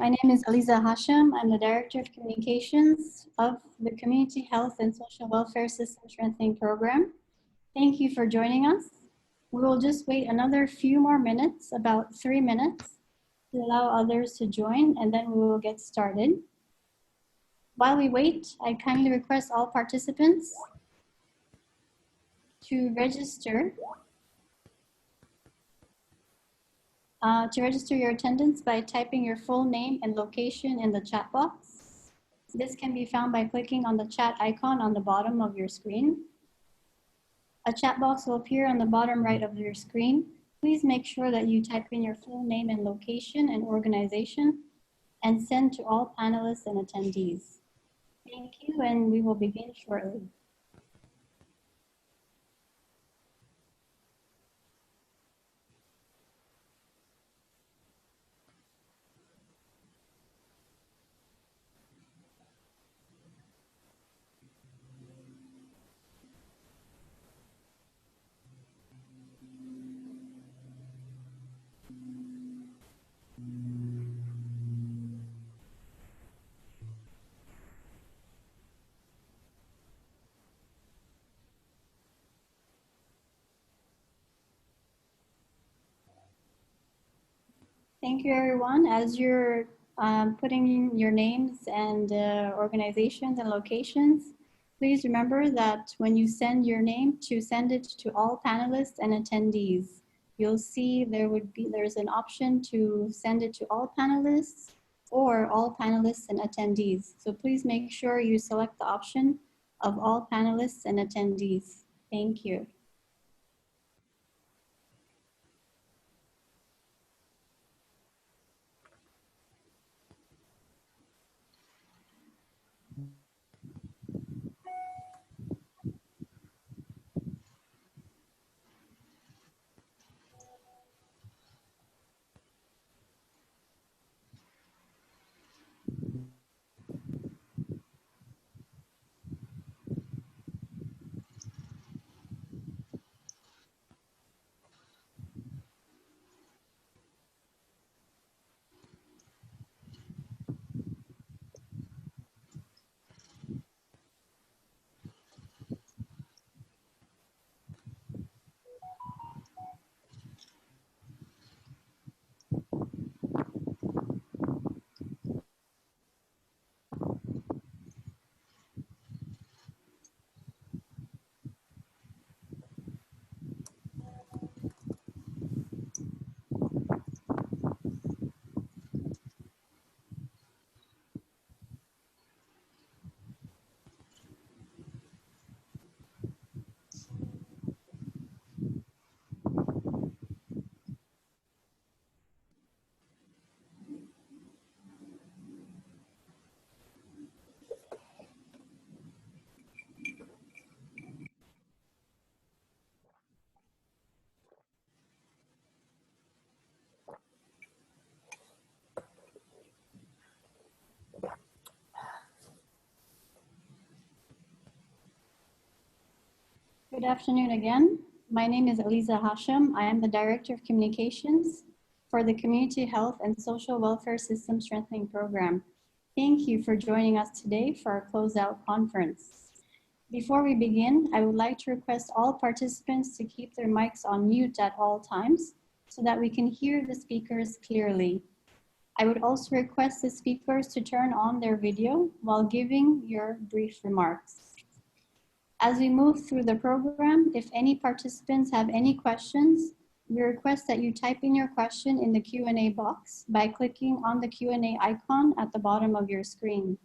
My name is Aliza Hashim. I'm the Director of Communications of the Community Health and Social Welfare System Strengthening Program. Thank you for joining us. We will just wait another few more minutes, about 3 minutes, to allow others to join, and then we will get started. While we wait, I kindly request all participants to register your attendance by typing your full name and location in the chat box. This can be found by clicking on the chat icon on the bottom of your screen. A chat box will appear on the bottom right of your screen. Please make sure that you type in your full name and location and organization and send to all panelists and attendees. Thank you, and we will begin shortly. Thank you, everyone. As you're putting in your names and organizations and locations, please remember that when you send your name, to send it to all panelists and attendees. You'll see there's an option to send it to all panelists or all panelists and attendees. So please make sure you select the option of all panelists and attendees. Thank you. Good afternoon again. My name is Aliza Hashim. I am the Director of Communications for the Community Health and Social Welfare System Strengthening Program. Thank you for joining us today for our closeout conference. Before we begin, I would like to request all participants to keep their mics on mute at all times so that we can hear the speakers clearly. I would also request the speakers to turn on their video while giving your brief remarks. As we move through the program, if any participants have any questions, we request that you type in your question in the Q&A box by clicking on the Q&A icon at the bottom of your screen.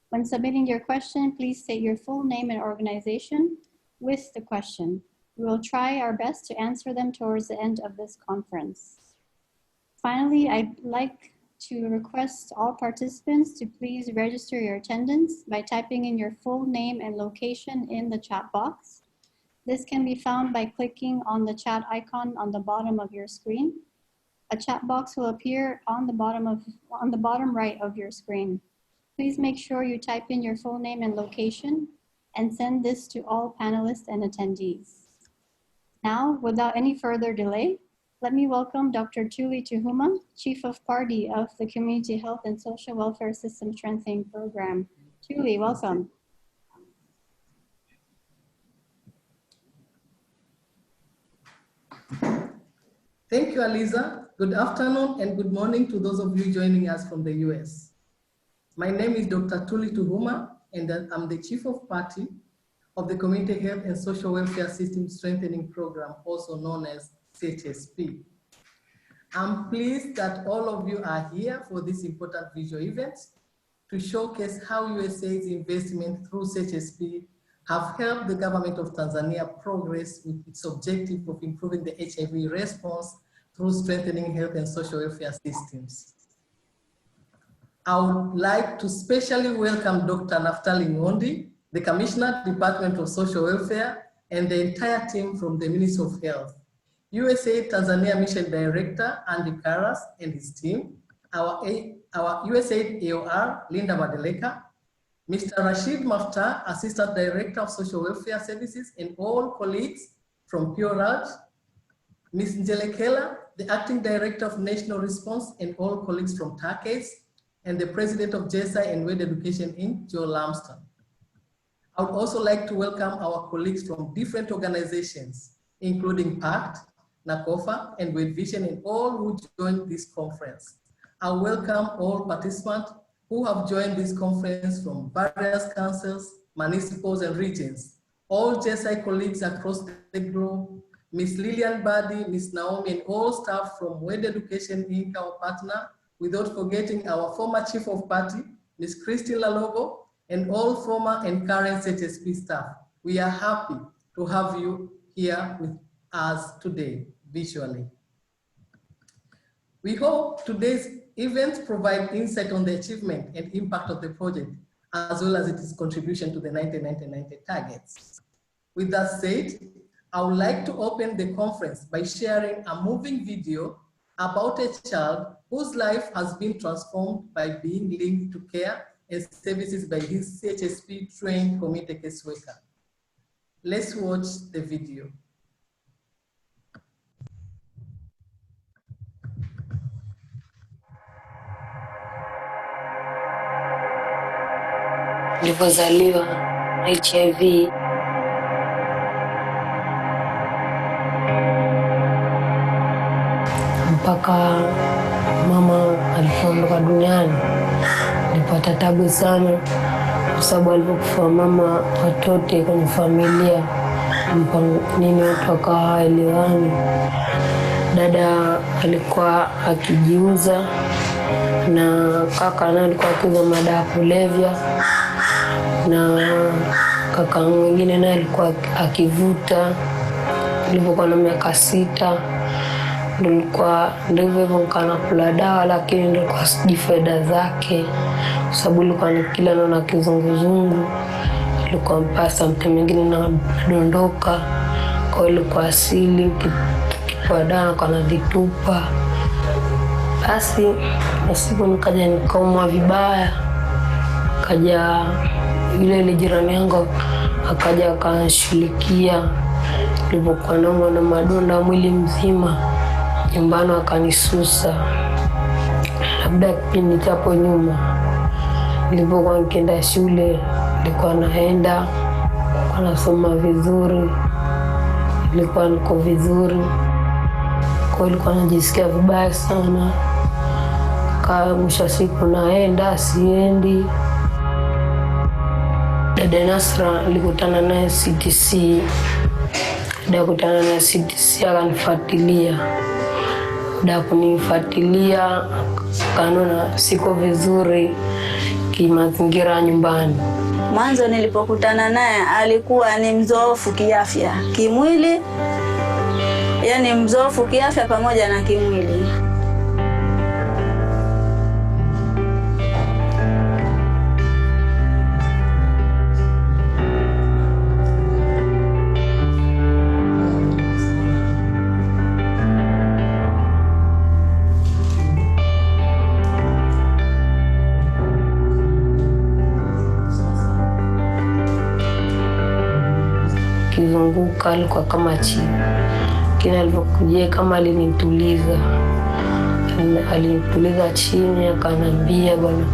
When submitting your question, please state your full name and organization with the question. We will try our best to answer them towards the end of this conference. Finally, I'd like to request all participants to please register your attendance by typing in your full name and location in the chat box. This can be found by clicking on the chat icon on the bottom of your screen. A chat box will appear on the bottom right of your screen. Please make sure you type in your full name and location and send this to all panelists and attendees. Now, without any further delay, Let me welcome Dr. Tuli Tuhuma, Chief of Party of the Community Health and Social Welfare System Strengthening Program. Tuli, welcome. Thank you, Aliza. Good afternoon and good morning to those of you joining us from the US. My name is Dr. Tuli Tuhuma, and I'm the Chief of Party of the Community Health and Social Welfare System Strengthening Program, also known as CHSSP. I'm pleased that all of you are here for this important visual event to showcase how USAID's investment through CHSSP have helped the government of Tanzania progress with its objective of improving the HIV response through strengthening health and social welfare systems. I would like to specially welcome Dr. Naftali Ngondi, the Commissioner, Department of Social Welfare, and the entire team from the Ministry of Health. USAID Tanzania Mission Director, Andy Karas, and his team, our USAID AOR, Linda Madeleka, Mr. Rashid Mafta, Assistant Director of Social Welfare Services, and all colleagues from Pure Raj, Ms. Njelekela, the Acting Director of National Response, and all colleagues from TACAIDS, and the President of JSI and World Education Inc., Joe Lamston. I would also like to welcome our colleagues from different organizations, including PACT, NACOFA, and World Vision, and all who joined this conference. I welcome all participants who have joined this conference from various councils, municipals, and regions. All JSI colleagues across the globe, Ms. Lillian Badi, Ms. Naomi, and all staff from World Education Inc., our partner, without forgetting our former Chief of Party, Ms. Christine Lalobo, and all former and current CHSSP staff. We are happy to have you here with us today, visually. We hope today's events provide insight on the achievement and impact of the project, as well as its contribution to the 90-90-90 targets. With that said, I would like to open the conference by sharing a moving video about a child whose life has been transformed by being linked to care and services by his CHSSP-trained community caseworker. Let's watch the video. Nilipozaliwa HIV mpaka mama alipoondoka duniani nilipata tabu sana, kwa sababu alipokufa mama watote kwenye familia nini watu wakawa hawaelewani. Dada alikuwa akijiuza na kaka naye alikuwa akiuza madawa ya kulevya, na kaka mwingine naye alikuwa akivuta. Nilipokuwa na miaka 6 ndio hivyo nikana kula dawa, lakini nilikuwa sijui faida zake, kwa sababu nilikuwa nikila naona kizunguzungu, nilikuwa mpasa mtu mwingine nadondoka, kwa hiyo ilikuwa asili kwa dawa kana vitupa. Basi siku nikaja nikaumwa vibaya, kaja ile jirani yangu akaja akanishughulikia. Nilipokuwa naumwa na madonda mwili mzima, nyumbani akanisusa. Labda kipindi hapo nyuma nilipokuwa nikienda shule, nilikuwa naenda nasoma vizuri, nilikuwa niko vizuri, kwa hiyo nilikuwa najisikia vibaya sana. Mwisho siku naenda siendi. Dada Nasra nilikutana naye CTC. Kutana na CTC akanifuatilia. Kunifuatilia kanona siko vizuri kimazingira nyumbani. Mwanzo nilipokutana naye alikuwa ni mzoefu kiafya, kimwili, yani mzoefu kiafya pamoja na kimwili. Kizunguka alikuwa kama chini. lakini alipokuja kama alinituliza chini, akanambia bwana,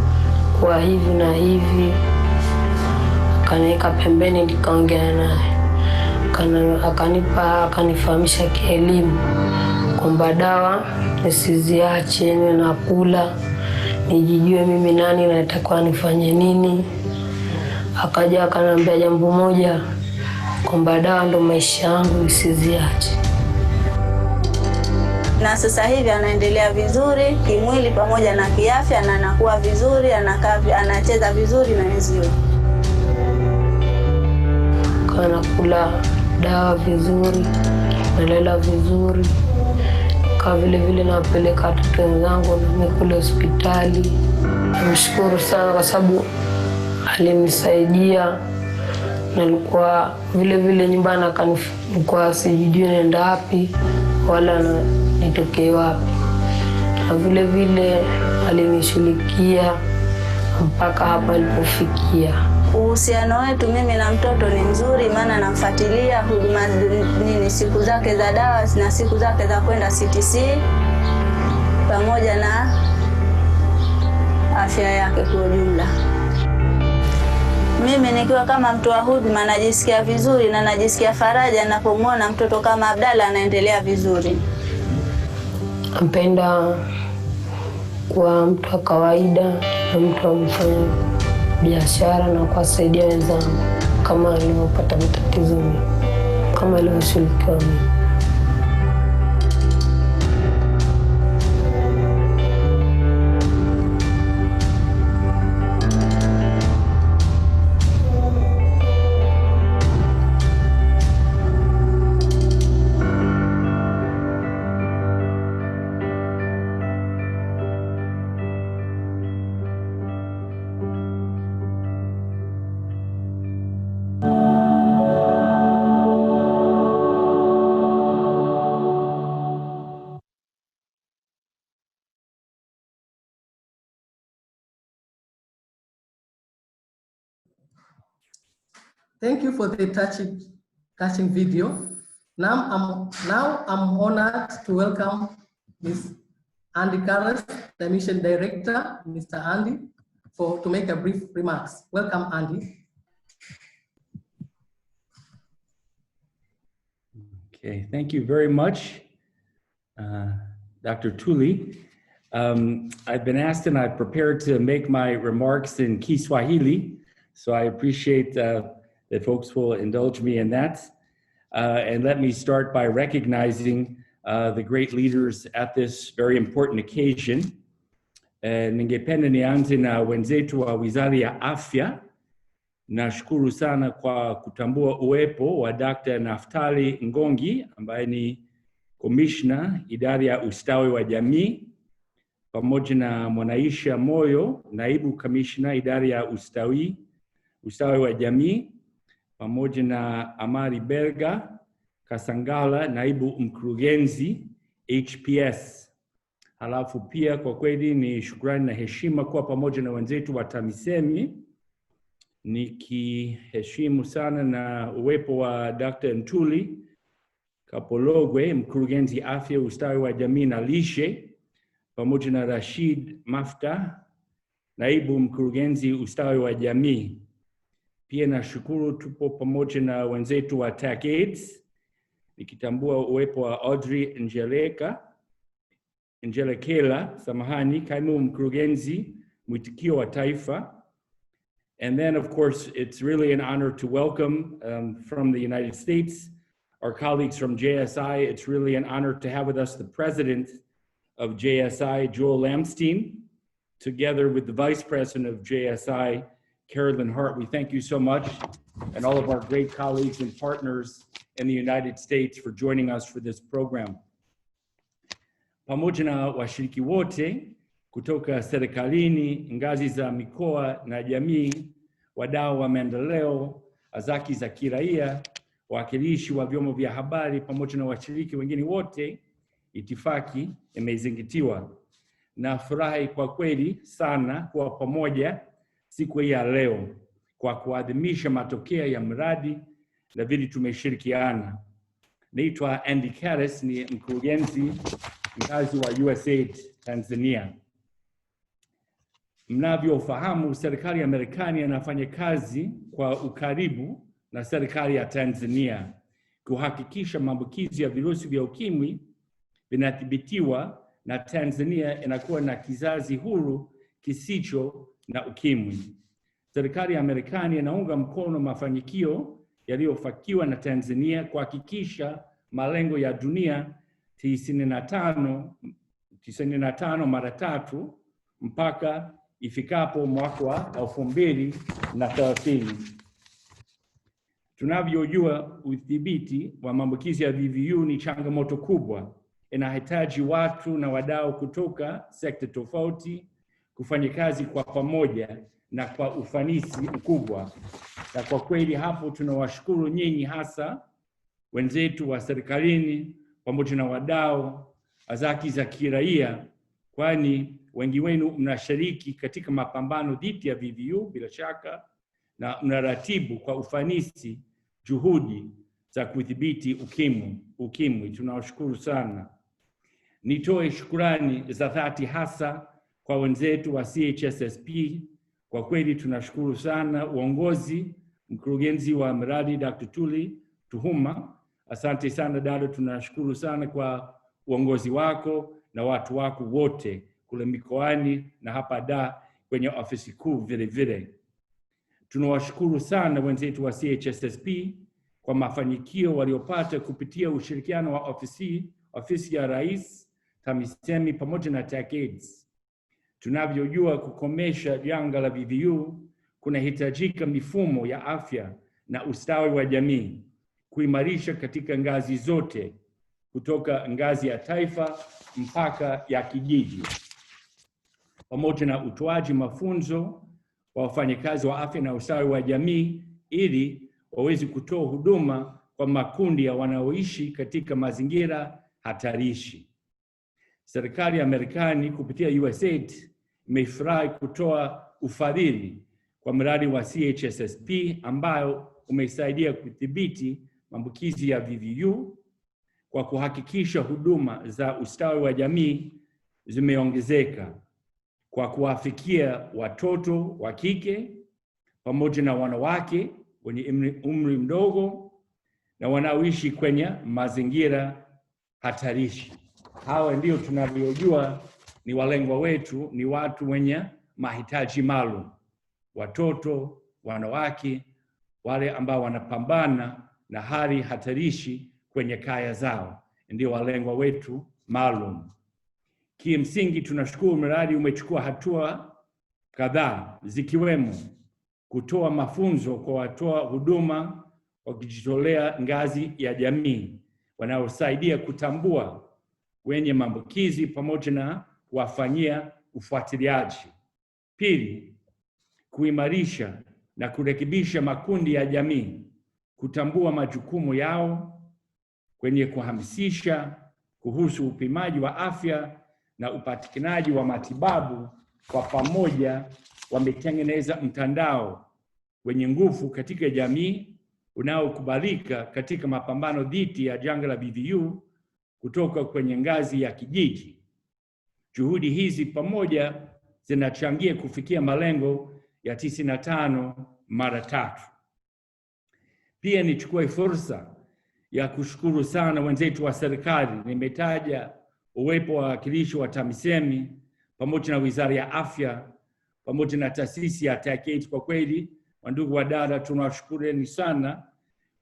kwa hivi na hivi, akaniweka pembeni, nikaongea naye, akanifahamisha kielimu kwamba dawa nisiziache, niwe nakula, nijijue mimi nani na nitakuwa nifanye nini. Akaja akanambia jambo moja, kwamba dawa ndo maisha yangu, nisiziache. Na sasa hivi anaendelea vizuri kimwili pamoja na kiafya, na anakuwa vizuri, anacheza vizuri na wenzio. Kana kula dawa vizuri, nalala vizuri, kwa vile napeleka watoto wenzangu na kule hospitali. Namshukuru sana kwa sababu alinisaidia, na nilikuwa vile nyumbani nilikuwa sijui naenda wapi wala nitokee wapi, na vile alinishughulikia mpaka hapa nilipofikia. Uhusiano wetu mimi na mtoto ni mzuri, maana namfuatilia huduma siku zake za dawa na siku zake za kwenda CTC pamoja na afya yake kwa ujumla. Mimi nikiwa kama mtu wa huduma najisikia vizuri na najisikia faraja ninapomwona mtoto kama Abdalla anaendelea vizuri. Nampenda kwa mtu wa kawaida na mtu wa mfanya biashara na kuwasaidia wenzangu kama alivyopata matatizo, kama alivyoshirikiwa mimi. Thank you for the touching video. Now I'm honored to welcome Ms. Andy Carles, the Mission Director, Mr. Andy, to make a brief remarks. Welcome, Andy. Okay, thank you very much, Dr. Tuli. I've been asked and I've prepared to make my remarks in Kiswahili, so I appreciate that folks will indulge me in that. And let me start by recognizing the great leaders at this very important occasion. Ningependa nianze na wenzetu wa Wizara ya Afya. Nashukuru sana kwa kutambua uwepo wa Dr. Naftali Ngongi ambaye ni Commissioner Idara ya Ustawi wa Jamii, pamoja na Mwanaisha Moyo, Naibu Commissioner Idara ya Ustawi wa Jamii, pamoja na Amari Berga Kasangala, Naibu Mkurugenzi HPS. Halafu pia kwa kweli ni shukrani na heshima kuwa pamoja na wenzetu wa TAMISEMI, nikiheshimu sana na uwepo wa Dr. Ntuli Kapologwe, Mkurugenzi Afya, Ustawi wa Jamii na Lishe, pamoja na Rashid Mafta, Naibu Mkurugenzi Ustawi wa Jamii. Pia nashukuru tupo pamoja na wenzetu wa TACAIDS, nikitambua uwepo wa Audrey Njelekela, Kaimu Mkurugenzi Mwitikio wa Taifa. And then, of course, it's really an honor to welcome from the United States, our colleagues from JSI. It's really an honor to have with us the president of JSI, Joel Lamstein, together with the vice president of JSI, Carolyn Hart. We thank you so much, and all of our great colleagues and partners in the United States for joining us for this program. Pamoja na washiriki wote kutoka serikalini, ngazi za mikoa na jamii, wadau wa maendeleo, asasi za kiraia, wawakilishi wa vyombo vya habari, pamoja na washiriki wengine wote, itifaki imezingatiwa. Na furahi kwa kweli sana kuwa pamoja siku hii ya leo kwa kuadhimisha matokeo ya mradi na vile tumeshirikiana. Naitwa Andy Karras, ni mkurugenzi mkazi wa USAID Tanzania. Mnavyofahamu, serikali ya Marekani inafanya kazi kwa ukaribu na serikali ya Tanzania kuhakikisha maambukizi ya virusi vya ukimwi vinadhibitiwa na Tanzania inakuwa na kizazi huru kisicho na ukimwi. Serikali ya Marekani inaunga mkono mafanikio yaliyofikiwa na Tanzania kuhakikisha malengo ya dunia 95 mara 3 mpaka ifikapo mwaka wa 2030. Tunavyojua, udhibiti wa maambukizi ya VVU ni changamoto kubwa. Inahitaji watu na wadau kutoka sekta tofauti kufanya kazi kwa pamoja na kwa ufanisi mkubwa. Na kwa kweli hapo tunawashukuru nyinyi, hasa wenzetu wa serikalini pamoja na wadau azaki za kiraia, kwani wengi wenu mnashiriki katika mapambano dhidi ya VVU bila shaka, na mnaratibu kwa ufanisi juhudi za kudhibiti ukimwi. Tunawashukuru sana. Nitoe shukrani za dhati hasa kwa wenzetu wa CHSSP. Kwa kweli tunashukuru sana uongozi, mkurugenzi wa mradi Dr. Tuli Tuhuma. Asante sana dada, tunashukuru sana kwa uongozi wako na watu wako wote kule mikoani na hapa Dar kwenye ofisi kuu vile vile. Tunawashukuru sana wenzetu wa CHSSP kwa mafanikio waliopata kupitia ushirikiano wa ofisi ya Rais, TAMISEMI pamoja na TACAIDS. Tunavyojua, kukomesha janga la VVU kunahitajika mifumo ya afya na ustawi wa jamii kuimarisha katika ngazi zote, kutoka ngazi ya taifa mpaka ya kijiji, pamoja na utoaji mafunzo wa wafanyakazi wa afya na ustawi wa jamii ili waweze kutoa huduma kwa makundi ya wanaoishi katika mazingira hatarishi. Serikali ya Marekani kupitia USAID imefurahi kutoa ufadhili kwa mradi wa CHSSP ambayo umesaidia kudhibiti maambukizi ya VVU kwa kuhakikisha huduma za ustawi wa jamii zimeongezeka kwa kuwafikia watoto wa kike pamoja na wanawake wenye umri mdogo na wanaoishi kwenye mazingira hatarishi. Hawa ndio tunavyojua ni walengwa wetu, ni watu wenye mahitaji maalum: watoto, wanawake, wale ambao wanapambana na hali hatarishi kwenye kaya zao, ndio walengwa wetu maalum. Kimsingi tunashukuru mradi umechukua hatua kadhaa, zikiwemo kutoa mafunzo kwa watoa huduma wakijitolea ngazi ya jamii wanaosaidia kutambua wenye maambukizi pamoja na kuwafanyia ufuatiliaji. Pili, kuimarisha na kurekebisha makundi ya jamii kutambua majukumu yao kwenye kuhamasisha kuhusu upimaji wa afya na upatikanaji wa matibabu. Kwa pamoja wametengeneza mtandao wenye nguvu katika jamii unaokubalika katika mapambano dhidi ya janga la VVU kutoka kwenye ngazi ya kijiji. Juhudi hizi pamoja zinachangia kufikia malengo ya 95 mara 3. Pia nichukue fursa ya kushukuru sana wenzetu wa serikali. Nimetaja uwepo wa wakilishi wa TAMISEMI pamoja na Wizara ya Afya pamoja na taasisi ya TACAIDS. Kwa kweli, wandugu wa dada, tunawashukuruni sana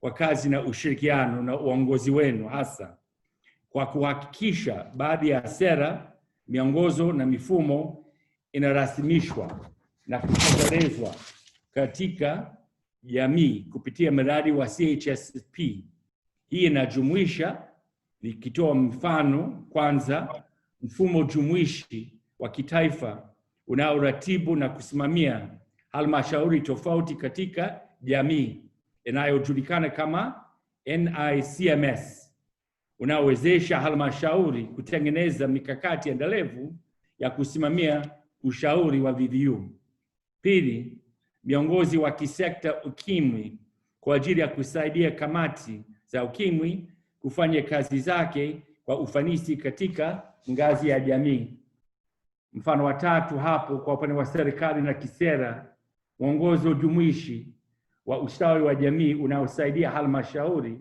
kwa kazi na ushirikiano na uongozi wenu, hasa kwa kuhakikisha baadhi ya sera, miongozo na mifumo inarasimishwa na kutekelezwa katika jamii kupitia mradi wa CHSSP. Hii inajumuisha, nikitoa mfano kwanza, mfumo jumuishi wa kitaifa unaoratibu na kusimamia halmashauri tofauti katika jamii inayojulikana kama NICMS, unaowezesha halmashauri kutengeneza mikakati endelevu ya kusimamia ushauri wa VVU. Pili, viongozi wa kisekta ukimwi kwa ajili ya kusaidia kamati za ukimwi kufanya kazi zake kwa ufanisi katika ngazi ya jamii. Mfano wa tatu hapo kwa upande wa serikali na kisera, mwongozo jumuishi wa ustawi wa jamii unaosaidia halmashauri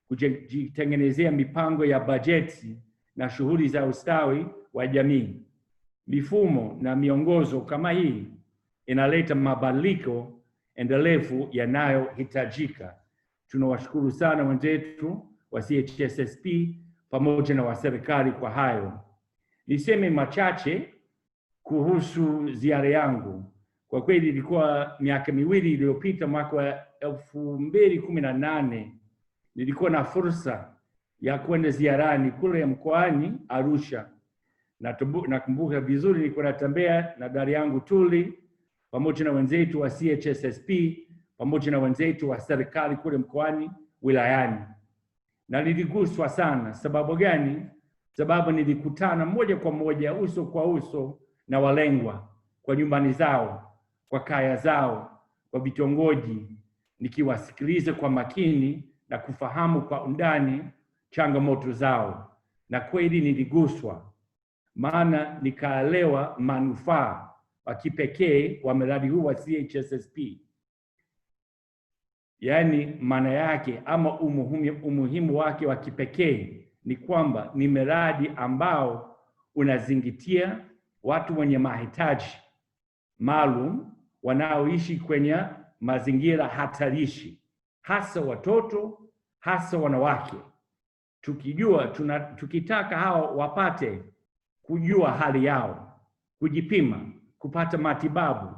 kujitengenezea mipango ya bajeti na shughuli za ustawi wa jamii. Mifumo na miongozo kama hii inaleta mabadiliko endelevu yanayohitajika. Tunawashukuru sana wenzetu wa CHSSP pamoja na wa serikali kwa hayo. Niseme machache kuhusu ziara yangu. Kwa kweli ilikuwa miaka miwili iliyopita, mwaka wa 2018, nilikuwa na fursa ya kwenda ziarani kule mkoani Arusha. Nakumbuka vizuri nilikuwa natembea na gari yangu Tuli pamoja na wenzetu wa CHSSP pamoja na wenzetu wa serikali kule mkoani wilayani. Na niliguswa sana. Sababu gani? Sababu nilikutana moja kwa moja, uso kwa uso na walengwa kwa nyumbani zao, kwa kaya zao, kwa vitongoji, nikiwasikiliza kwa makini na kufahamu kwa undani changamoto zao. Na kweli niliguswa, maana nikaelewa manufaa wa kipekee wa mradi huu wa CHSSP. Yaani maana yake ama umuhimu wake wa kipekee ni kwamba ni mradi ambao unazingatia watu wenye mahitaji maalum wanaoishi kwenye mazingira hatarishi, hasa watoto, hasa wanawake. Tukitaka hao wapate kujua hali yao, kujipima, kupata matibabu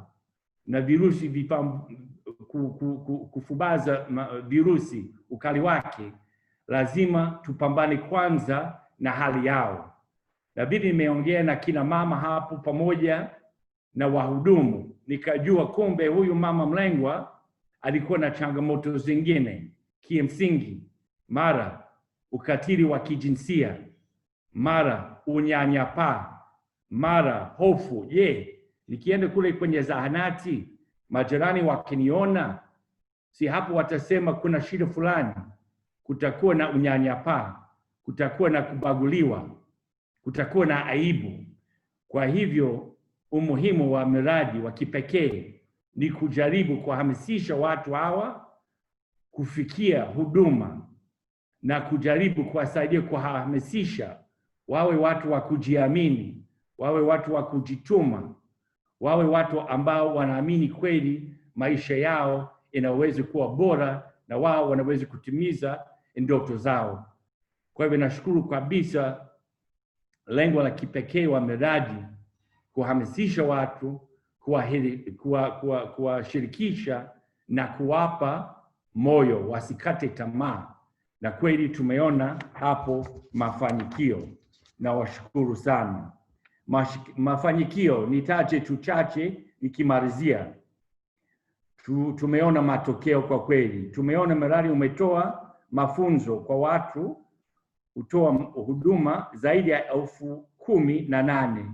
na virusi kufubaza virusi ukali wake, lazima tupambane kwanza na hali yao. Na vile nimeongea na kina mama hapo pamoja na wahudumu, nikajua kumbe huyu mama mlengwa alikuwa na changamoto zingine kimsingi, mara ukatili wa kijinsia, mara unyanyapaa, mara hofu. Nikienda kule kwenye zahanati, majirani wakiniona, si hapo watasema kuna shida fulani, kutakuwa na unyanyapaa, kutakuwa na kubaguliwa, kutakuwa na aibu. Kwa hivyo umuhimu wa miradi wa kipekee ni kujaribu kuhamasisha watu hawa kufikia huduma na kujaribu kuwasaidia kuhamasisha wawe watu wa kujiamini, wawe watu wa kujituma, wawe watu ambao wanaamini kweli maisha yao inaweza kuwa bora na wao wanaweza kutimiza ndoto zao. Kwa hivyo nashukuru kabisa lengo la kipekee wa miradi kuhamasisha watu, kuwashirikisha na kuwapa moyo wasikate tamaa, na kweli tumeona hapo mafanikio. Na washukuru sana. Mafanikio nitaje tu chache nikimalizia. Tumeona matokeo kwa kweli. Tumeona mradi umetoa mafunzo kwa watu, utoa huduma zaidi ya 18,000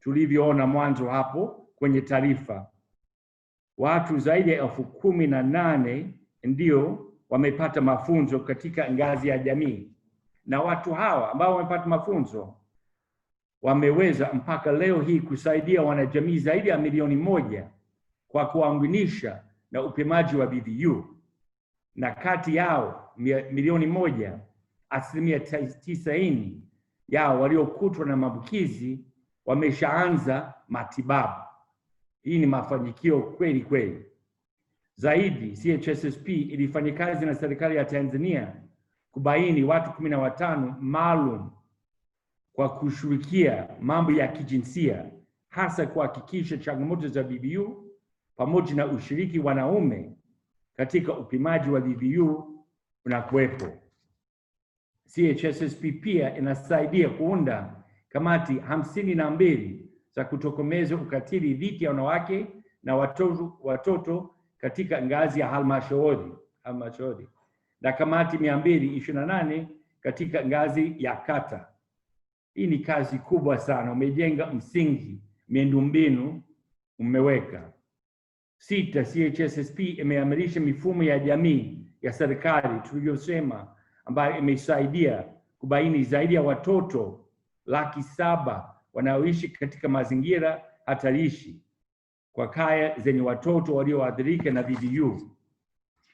tulivyoona mwanzo hapo kwenye taarifa. Watu zaidi ya 18,000 ndio wamepata mafunzo katika ngazi ya jamii, na watu hawa ambao wamepata mafunzo wameweza mpaka leo hii kusaidia wanajamii zaidi ya 1,000,000 kwa kuwaunganisha na upimaji wa VVU, na kati yao 1,000,000 90% yao waliokutwa na maambukizi wameshaanza matibabu. Hii ni mafanikio kweli kweli. Zaidi, CHSSP ilifanya kazi na serikali ya Tanzania kubaini watu 15 maalum kwa kushughulikia mambo ya kijinsia, hasa kuhakikisha changamoto za VVU pamoja na ushiriki wanaume katika upimaji wa VVU unakuwepo. CHSSP pia inasaidia kuunda kamati 52 za kutokomeza ukatili dhidi ya wanawake na watoto katika ngazi ya halmashauri na kamati 228 katika ngazi ya kata. Hii ni kazi kubwa sana. Umejenga msingi, miundombinu umeweka. 6, CHSSP imeamarisha mifumo ya jamii ya serikali tulivyosema, ambayo imesaidia kubaini zaidi ya watoto 700,000 wanaoishi katika mazingira hatarishi kwa kaya zenye watoto walioathirika na VVU.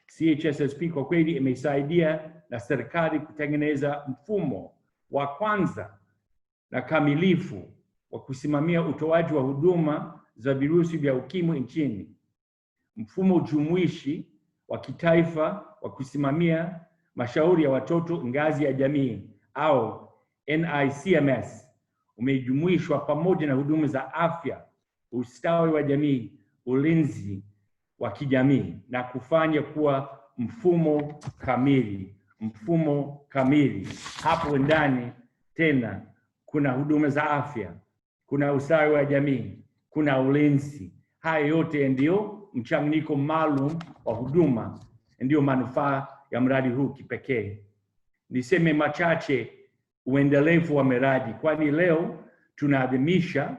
CHSSP kwa kweli imesaidia na serikali kutengeneza mfumo wa kwanza na kamilifu wa kusimamia utoaji wa huduma za virusi vya ukimwi nchini. Mfumo jumuishi wa kitaifa wa kusimamia mashauri ya watoto ngazi ya jamii au NICMS umejumuishwa pamoja na huduma za afya, ustawi wa jamii, ulinzi wa kijamii na kufanya kuwa mfumo kamili. Hapo ndani tena kuna huduma za afya, kuna ustawi wa jamii, kuna ulinzi. Haya yote ndio mchanganyiko maalum wa huduma, ndio manufaa ya mradi huu kipekee. Niseme machache uendelevu wa miradi, kwani leo tunaadhimisha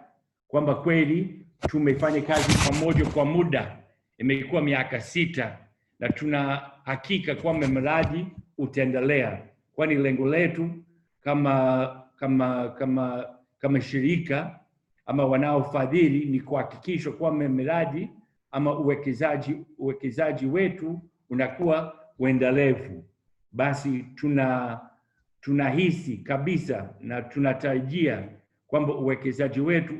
kwamba kweli tumefanya kazi pamoja kwa muda, imekuwa miaka 6, na tuna hakika kwamba mradi utaendelea, kwani lengo letu kama shirika ama wanaofadhili ni kuhakikisha kwamba miradi ama uwekezaji wetu unakuwa uendelevu. Basi tunahisi kabisa na tunatarajia kwamba uwekezaji wetu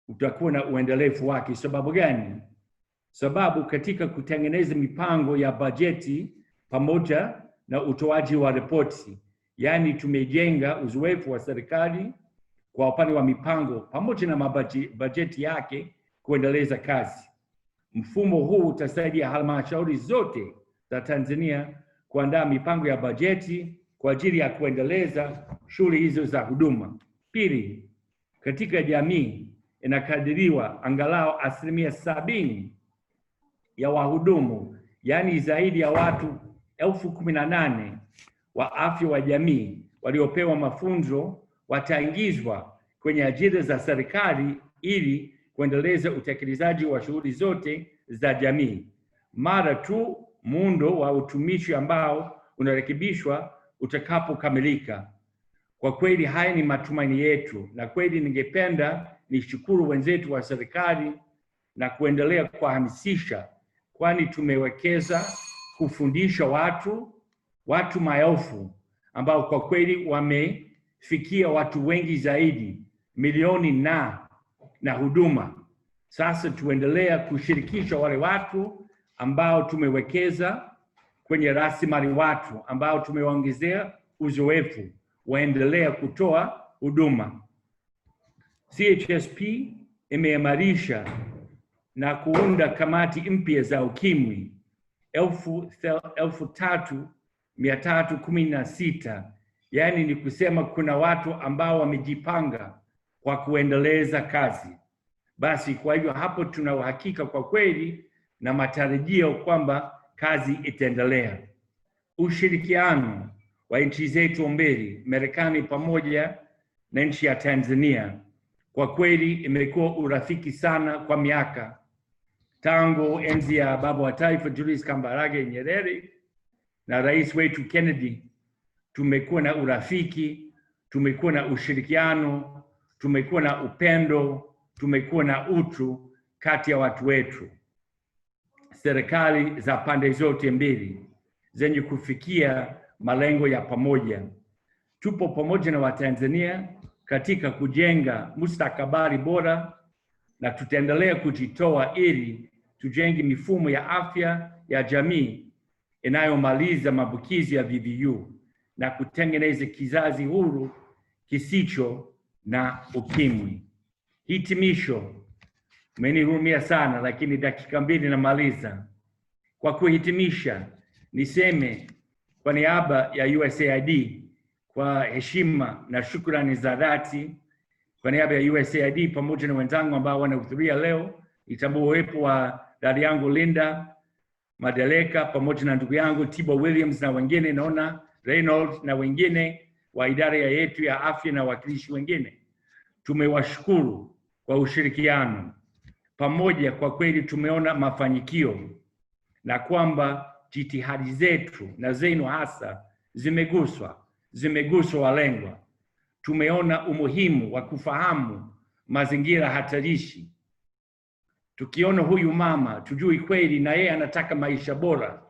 utakuwa na uendelevu wake. Sababu gani? Sababu katika kutengeneza mipango ya bajeti pamoja na utoaji wa ripoti, yani tumejenga uzoefu wa serikali kwa upande wa mipango pamoja na bajeti yake kuendeleza kazi. Mfumo huu utasaidia halmashauri zote za Tanzania kuandaa mipango ya bajeti kwa ajili ya kuendeleza shughuli hizo za huduma. Pili, katika jamii inakadiriwa angalau 70% ya wahudumu, yani zaidi ya watu 18,000 wa afya wa jamii waliopewa mafunzo wataingizwa kwenye ajira za serikali ili kuendeleza utekelezaji wa shughuli zote za jamii mara tu muundo wa utumishi ambao unarekebishwa utakapokamilika. Kwa kweli haya ni matumaini yetu, na kweli ningependa nishukuru wenzetu wa serikali na kuendelea kuhamasisha, kwani tumewekeza kufundisha watu maelfu ambao kwa kweli wamefikia watu wengi zaidi, milioni na huduma. Sasa tuendelea kushirikisha wale watu ambao tumewekeza kwenye rasilimali watu ambao tumewaongezea uzoefu, waendelea kutoa huduma. CHSP imeimarisha na kuunda kamati mpya za ukimwi 3,316. Yani ni kusema kuna watu ambao wamejipanga kwa kuendeleza kazi. Basi kwa hivyo hapo tuna uhakika kwa kweli na matarajio kwamba kazi itaendelea. Ushirikiano wa nchi zetu mbili, Marekani pamoja na nchi ya Tanzania, kwa kweli imekuwa urafiki sana kwa miaka. Tangu enzi ya baba wa taifa Julius Kambarage Nyerere na rais wetu Kennedy, tumekuwa na urafiki, tumekuwa na ushirikiano, tumekuwa na upendo, tumekuwa na utu kati ya watu wetu. Serikali za pande zote mbili zenye kufikia malengo ya pamoja. Tupo pamoja na Watanzania katika kujenga mustakabali bora, na tutaendelea kujitoa ili tujenge mifumo ya afya ya jamii inayomaliza maambukizi ya VVU na kutengeneza kizazi huru kisicho na ukimwi. Hitimisho, umenihurumia sana lakini dakika 2 namaliza. Kwa kuhitimisha, niseme kwa niaba ya USAID kwa heshima na shukrani za dhati, kwa niaba ya USAID pamoja na wenzangu ambao wanahudhuria leo, nitambua uwepo wa dada yangu Linda Madeleka pamoja na ndugu yangu Tibo Williams na wengine, naona Reynolds na wengine wa idara yetu ya afya na wakilishi wengine. Tumewashukuru kwa ushirikiano pamoja. Kwa kweli tumeona mafanikio na kwamba jitihadi zetu na zenu hasa zimeguswa walengwa. Tumeona umuhimu wa kufahamu mazingira hatarishi. Tukiona huyu mama, tujui kweli na yeye anataka maisha bora,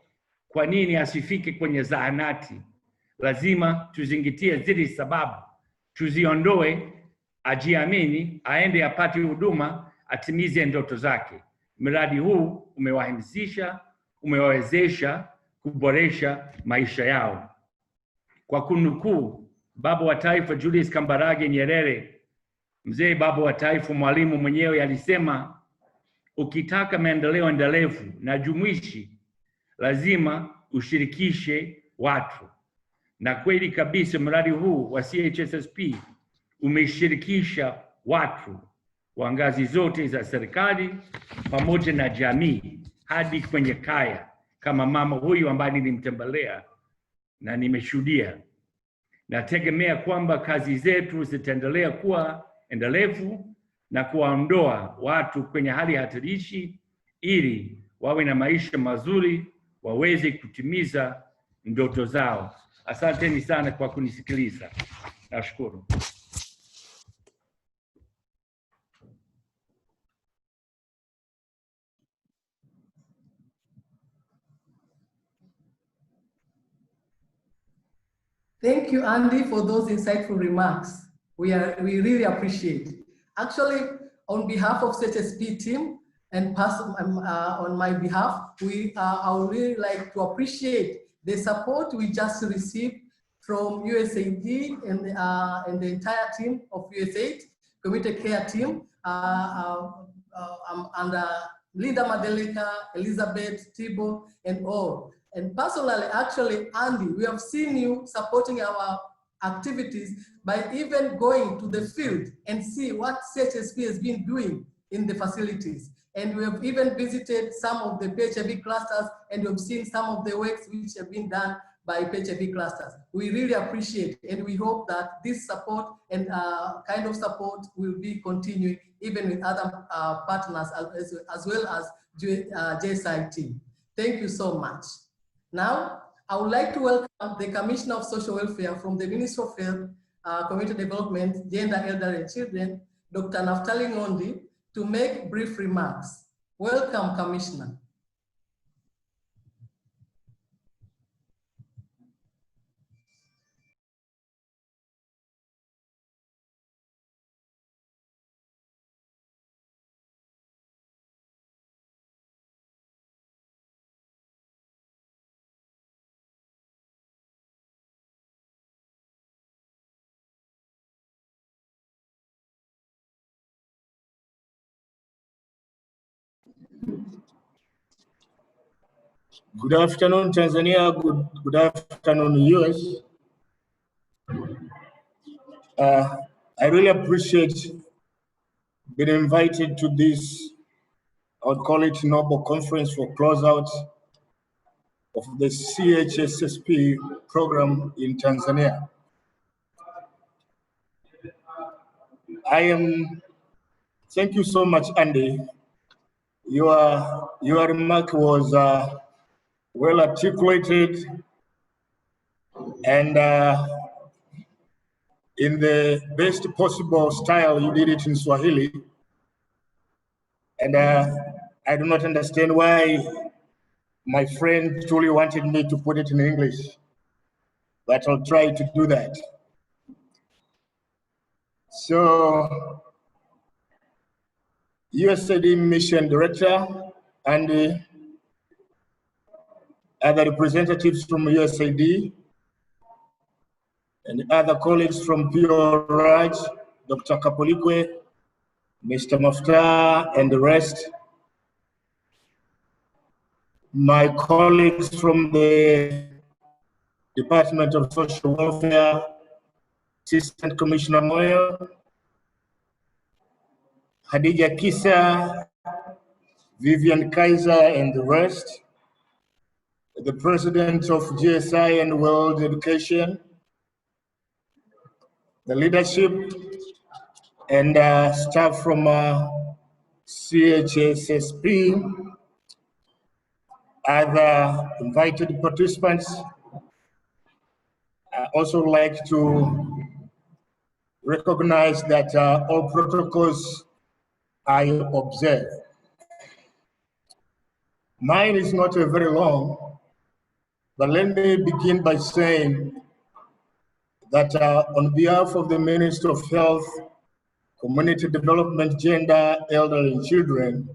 kwa nini asifike kwenye zahanati? Lazima tuzingatie zile sababu, tuziondoe, ajiamini, aende apate huduma, atimize ndoto zake. Mradi huu umewawezesha kuboresha maisha yao. Kwa kunukuu Baba wa Taifa Julius Kambarage Nyerere, mzee baba wa taifa, mwalimu mwenyewe, alisema, ukitaka maendeleo endelevu na jumuishi, lazima ushirikishe watu. Na kweli kabisa, mradi huu wa CHSSP umeshirikisha watu wa ngazi zote za serikali pamoja na jamii hadi kwenye kaya, kama mama huyu ambaye nilimtembelea na nimeshuhudia. Nategemea kwamba kazi zetu zitaendelea kuwa endelevu na kuwaondoa watu kwenye hali hatarishi ili wawe na maisha mazuri, waweze kutimiza ndoto zao. Asanteni sana kwa kunisikiliza. Nashukuru. Thank you, Andy, for those insightful remarks. We really appreciate. Actually, on behalf of CHSP team and on my behalf, I would really like to appreciate the support we just received from USAID and the entire team of USAID, community care team, and Linda Madelika, Elizabeth, Thibault, and all. And personally, actually, Andy, we have seen you supporting our activities by even going to the field and see what CHSP has been doing in the facilities. And we have even visited some of the PHIV clusters, and we've seen some of the works which have been done by PHIV clusters. We really appreciate, and we hope that this support and kind of support will be continuing even with other partners as well as JSI team. Thank you so much. Now, I would like to welcome the Commissioner of Social Welfare from the Ministry of Health, Community Development, Gender, Elder, and Children, Dr. Naftali Ngondi, to make brief remarks. Welcome, Commissioner. Good afternoon, Tanzania. Good afternoon, US. I really appreciate being invited to this, I would call it Noble Conference for closeout of the CHSSP program in Tanzania. Thank you so much, Andy. Your remark was well articulated and in the best possible style. You did it in Swahili, and I do not understand why my friend truly wanted me to put it in English, but I'll try to do that. So, USAID Mission Director and other representatives from USAID and other colleagues from PRH, Dr. Kapolikwe, Mr. Mafta, and the rest. My colleagues from the Department of Social Welfare, Assistant Commissioner Moyo, Hadija Kisa, Vivian Kaiser, and the rest. The President of GSI and World Education, the leadership, and staff from CHSSP. other invited participants, I also like to recognize that all protocols are observed. Mine is not very long, but let me begin by saying that on behalf of the Minister of Health, Community Development, Gender, Elderly, and Children,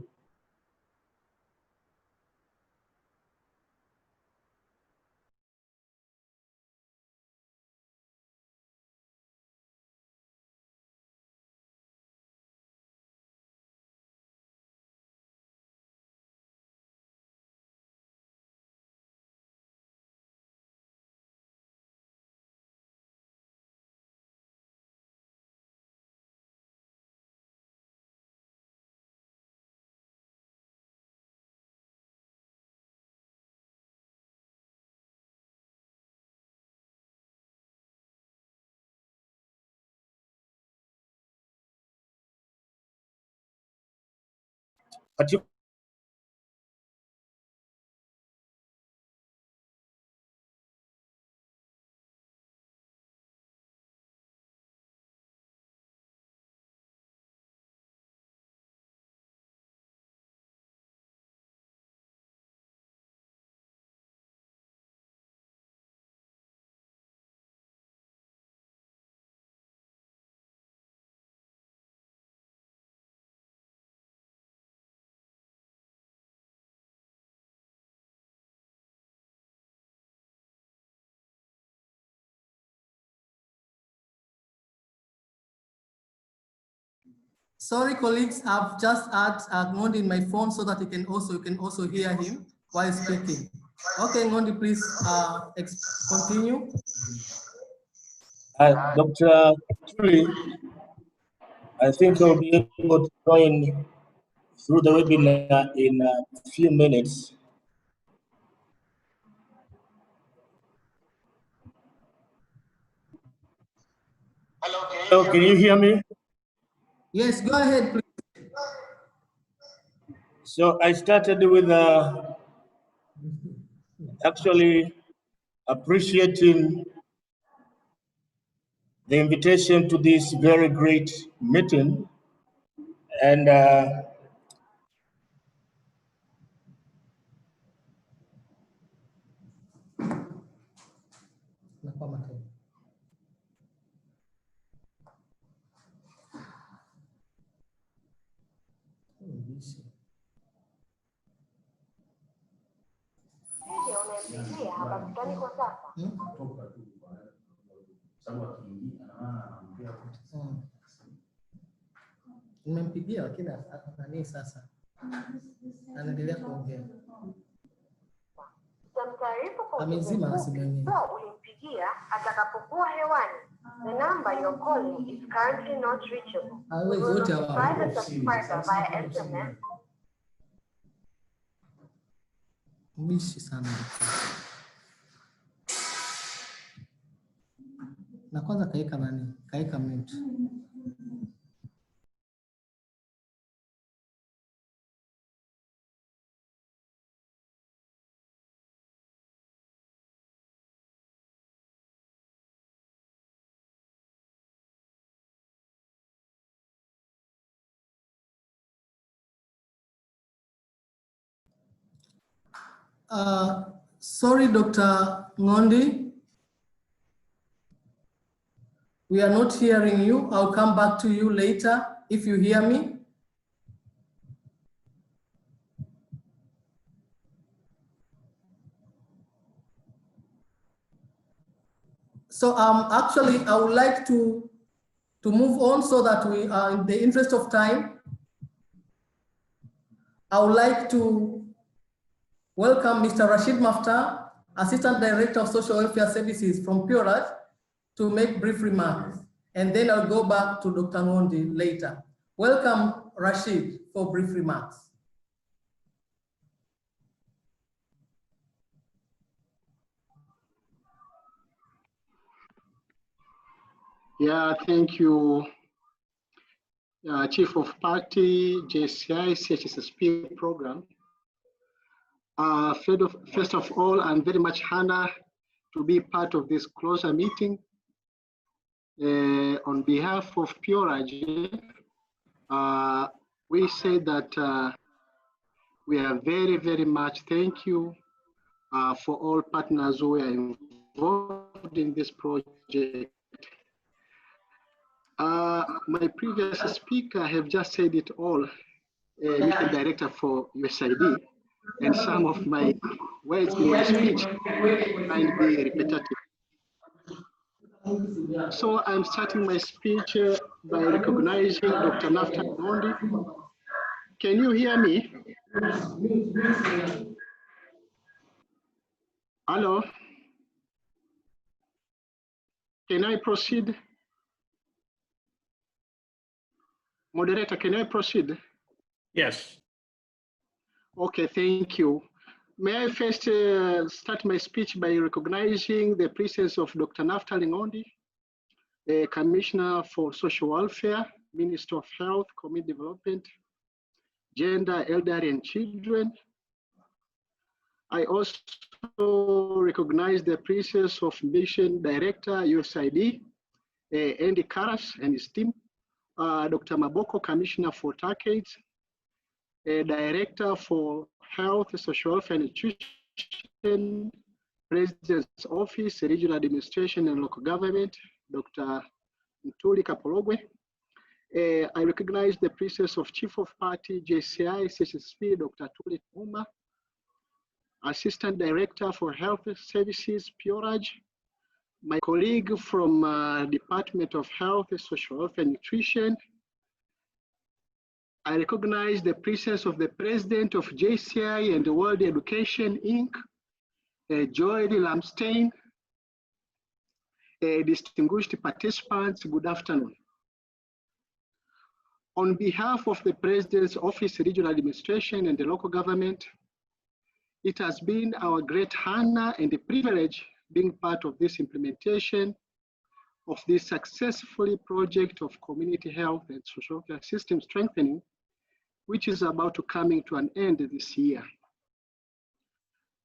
Sorry, colleagues, I've just added Ngondi in my phone so that you can also hear him while speaking. Okay, Ngondi, please continue. Dr. Tuli, I think you'll be able to join through the webinar in a few minutes. Hello, can you hear me? Yes, go ahead, please. So I started with actually appreciating the invitation to this very great meeting, and Nimempigia lakini nani sasa anaendelea kuongea. Amezima simu yenyewe. Ulimpigia atakapokuwa hewani. The number you're calling is currently not reachable. We will notify the subscriber via SMS. Mbishi sana. Na kwanza kaeka nani? Kaeka mute. Sorry, Dr. Ngondi. We are not hearing you. I'll come back to you later if you hear me. So actually, I would like to move on so that we are in the interest of time. I would like to welcome Mr. Rashid Mafta, Assistant Director of Social Welfare Services from Pureland, to make brief remarks. And then I'll go back to Dr. Ngondi later. Welcome, Rashid, for brief remarks. Yeah, thank you, Chief of Party, JCI, CHSSP program. First of all, I'm very much honored to be part of this closer meeting. On behalf of Purage, we say that we are very, very much thank you for all partners who are involved in this project. My previous speaker have just said it all, Mr. Director for USAID, and some of my words in my speech might be repetitive. So I'm starting my speech by recognizing Dr. Nafta Nondi. Can you hear me? Hello? Can I proceed? Moderator, can I proceed? Yes. Okay, thank you. May I first start my speech by recognizing the presence of Dr. Nafta Nondi, the Commissioner for Social Welfare, Minister of Health, Community Development, Gender, Elderly and Children. I also recognize the presence of Mission Director, USAID, Andy Karas and his team, Dr. Maboko, Commissioner for TACAIDS, Director for Health, Social Welfare and Nutrition, President's Office, Regional Administration and Local Government, Dr. Ntuli Kapologwe. I recognize the presence of Chief of Party, JCI, CHSSP, Dr. Tuli Uma, Assistant Director for Health Services, Purage, my colleague from Department of Health, Social Welfare and Nutrition. I recognize the presence of the President of JCI and the World Education, Inc., Joy Lamstein. Distinguished participants, good afternoon. On behalf of the President's Office, Regional Administration and the local government, it has been our great honor and a privilege being part of this implementation of this successful project of community health and social care system strengthening, which is about to coming to an end this year.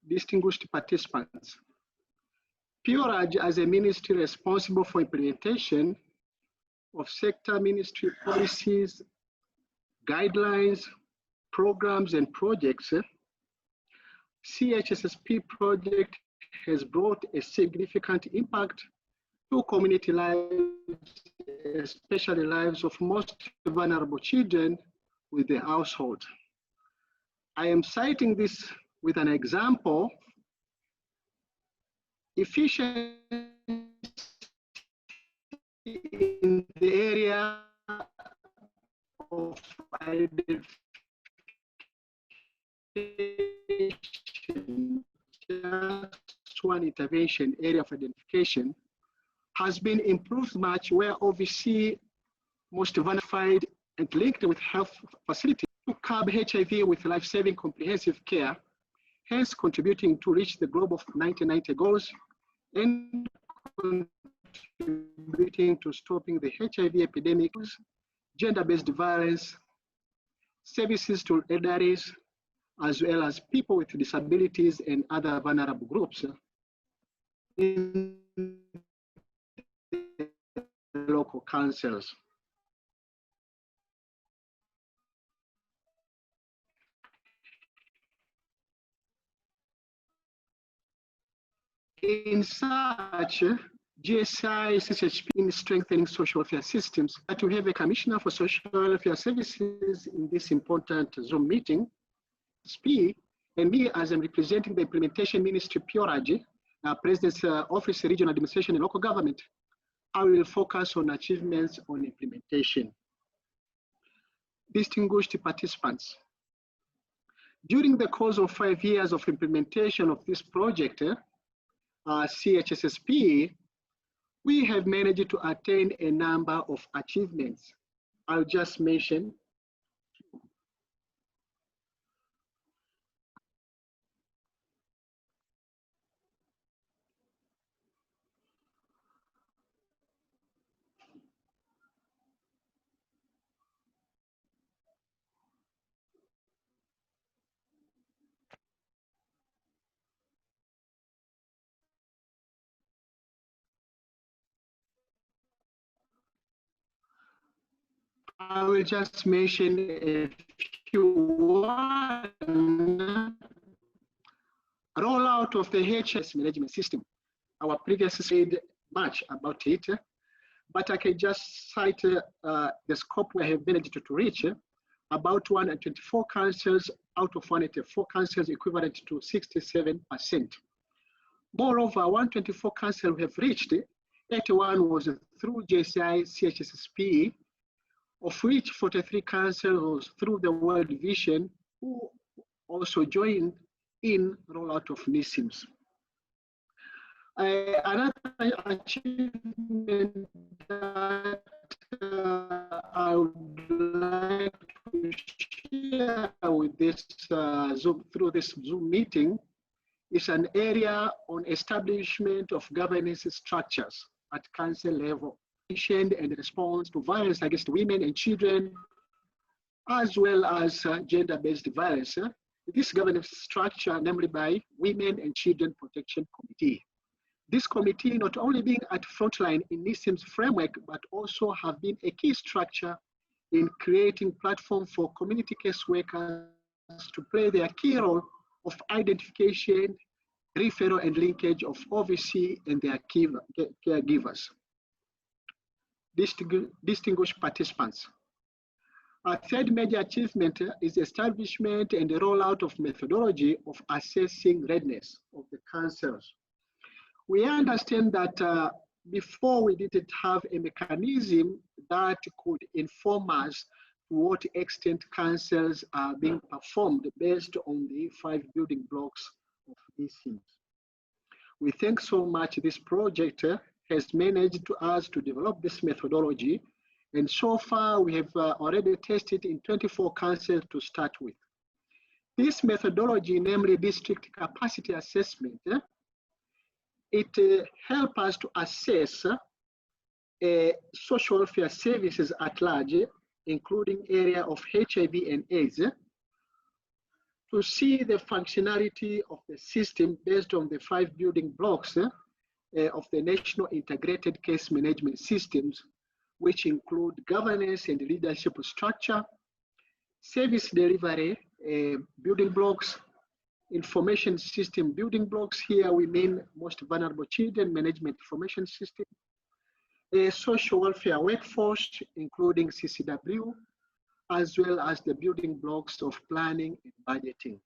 Distinguished participants, Purage as a ministry responsible for implementation of sector ministry policies, guidelines, programs and projects, CHSSP project has brought a significant impact to community lives, especially lives of most vulnerable children with the household. I am citing this with an example. Efficiency in the area of identification, just one intervention area of identification, has been improved much, where OVC most vulnerable and linked with health facilities to curb HIV with life-saving comprehensive care, hence contributing to reach the global 1990 goals and contributing to stopping the HIV epidemic, gender-based violence, services to elderlies, as well as people with disabilities and other vulnerable groups in local councils. In such, GSI, CHSSP in strengthening social welfare systems, to have a commissioner for social welfare services in this important Zoom meeting, SP, and me as I'm representing the implementation ministry, Purage, President's Office, Regional Administration and Local Government, I will focus on achievements on implementation. Distinguished participants, during the course of 5 years of implementation of this project, CHSSP, we have managed to attain a number of achievements. I'll just mention. I will just mention a few. Rollout of the HSSP management system. Our previous said much about it, but I can just cite the scope we have managed to reach. About 124 councils out of 184 councils, equivalent to 67%. Moreover, 124 councils we have reached, 81 was through JCI CHSSP, of which 43 councils was through the World Vision, who also joined in rollout of NISIMS. Another achievement that I would like to share with this through this Zoom meeting is an area on establishment of governance structures at council level, and response to violence against women and children, as well as gender-based violence. This governance structure, namely by Women and Children Protection Committee. This committee not only being at frontline in NISIM's framework, but also have been a key structure in creating platform for community caseworkers to play their key role of identification, referral and linkage of OVC and their caregivers. Distinguished participants. Our third major achievement is the establishment and the rollout of methodology of assessing readiness of the councils. We understand that before we didn't have a mechanism that could inform us to what extent councils are being performed based on the 5 building blocks of NISIMS. We thank so much this project has managed to us to develop this methodology. And so far, we have already tested in 24 councils to start with. This methodology, namely district capacity assessment, it helps us to assess social welfare services at large, including area of HIV and AIDS, to see the functionality of the system based on the 5 building blocks of the National Integrated Case Management Systems, which include governance and leadership structure, service delivery building blocks, information system building blocks. Here we mean most vulnerable children management information system, a social welfare workforce, including CCW, as well as the building blocks of planning and budgeting.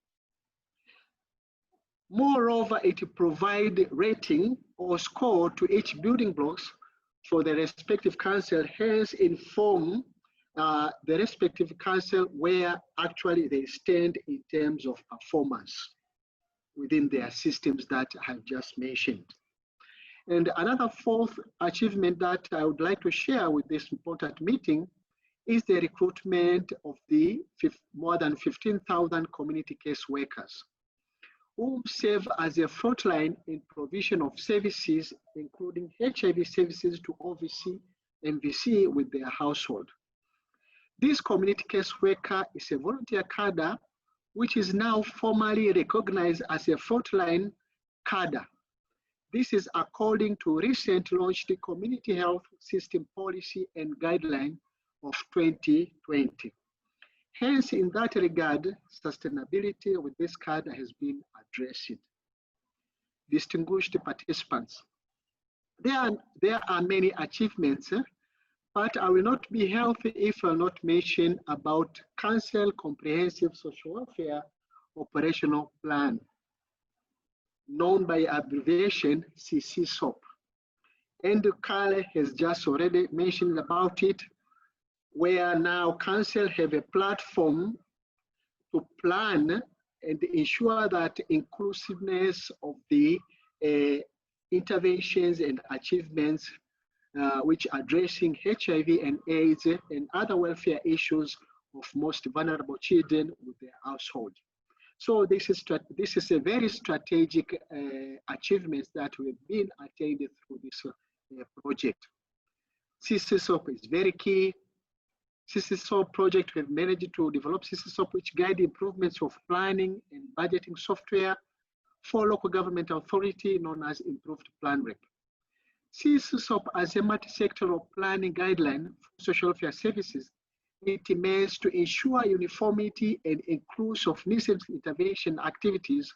Moreover, it provides rating or score to each building blocks for the respective council, hence inform the respective council where actually they stand in terms of performance within their systems that I have just mentioned. And another fourth achievement that I would like to share with this important meeting is the recruitment of the more than 15,000 community case workers who serve as a frontline in provision of services, including HIV services to OVC and VC with their household. This community case worker is a volunteer cadre, which is now formally recognized as a frontline cadre. This is according to recent launched Community Health System Policy and Guideline of 2020. Hence, in that regard, sustainability with this card has been addressed. Distinguished participants, there are many achievements, but I will not be healthy if I will not mention about Council Comprehensive Social Welfare Operational Plan, known by abbreviation CCSOP. And Kale has just already mentioned about it, where now council have a platform to plan and ensure that inclusiveness of the interventions and achievements which addressing HIV and AIDS and other welfare issues of most vulnerable children with their household. So this is a very strategic achievements that we've been attained through this project. CCSOP is very key. CCSOP project, we've managed to develop CCSOP, which guide improvements of planning and budgeting software for local government authority known as Improved Plan Rep. CCSOP as a multi-sectoral planning guideline for social welfare services it means to ensure uniformity and inclusive NISIMS intervention activities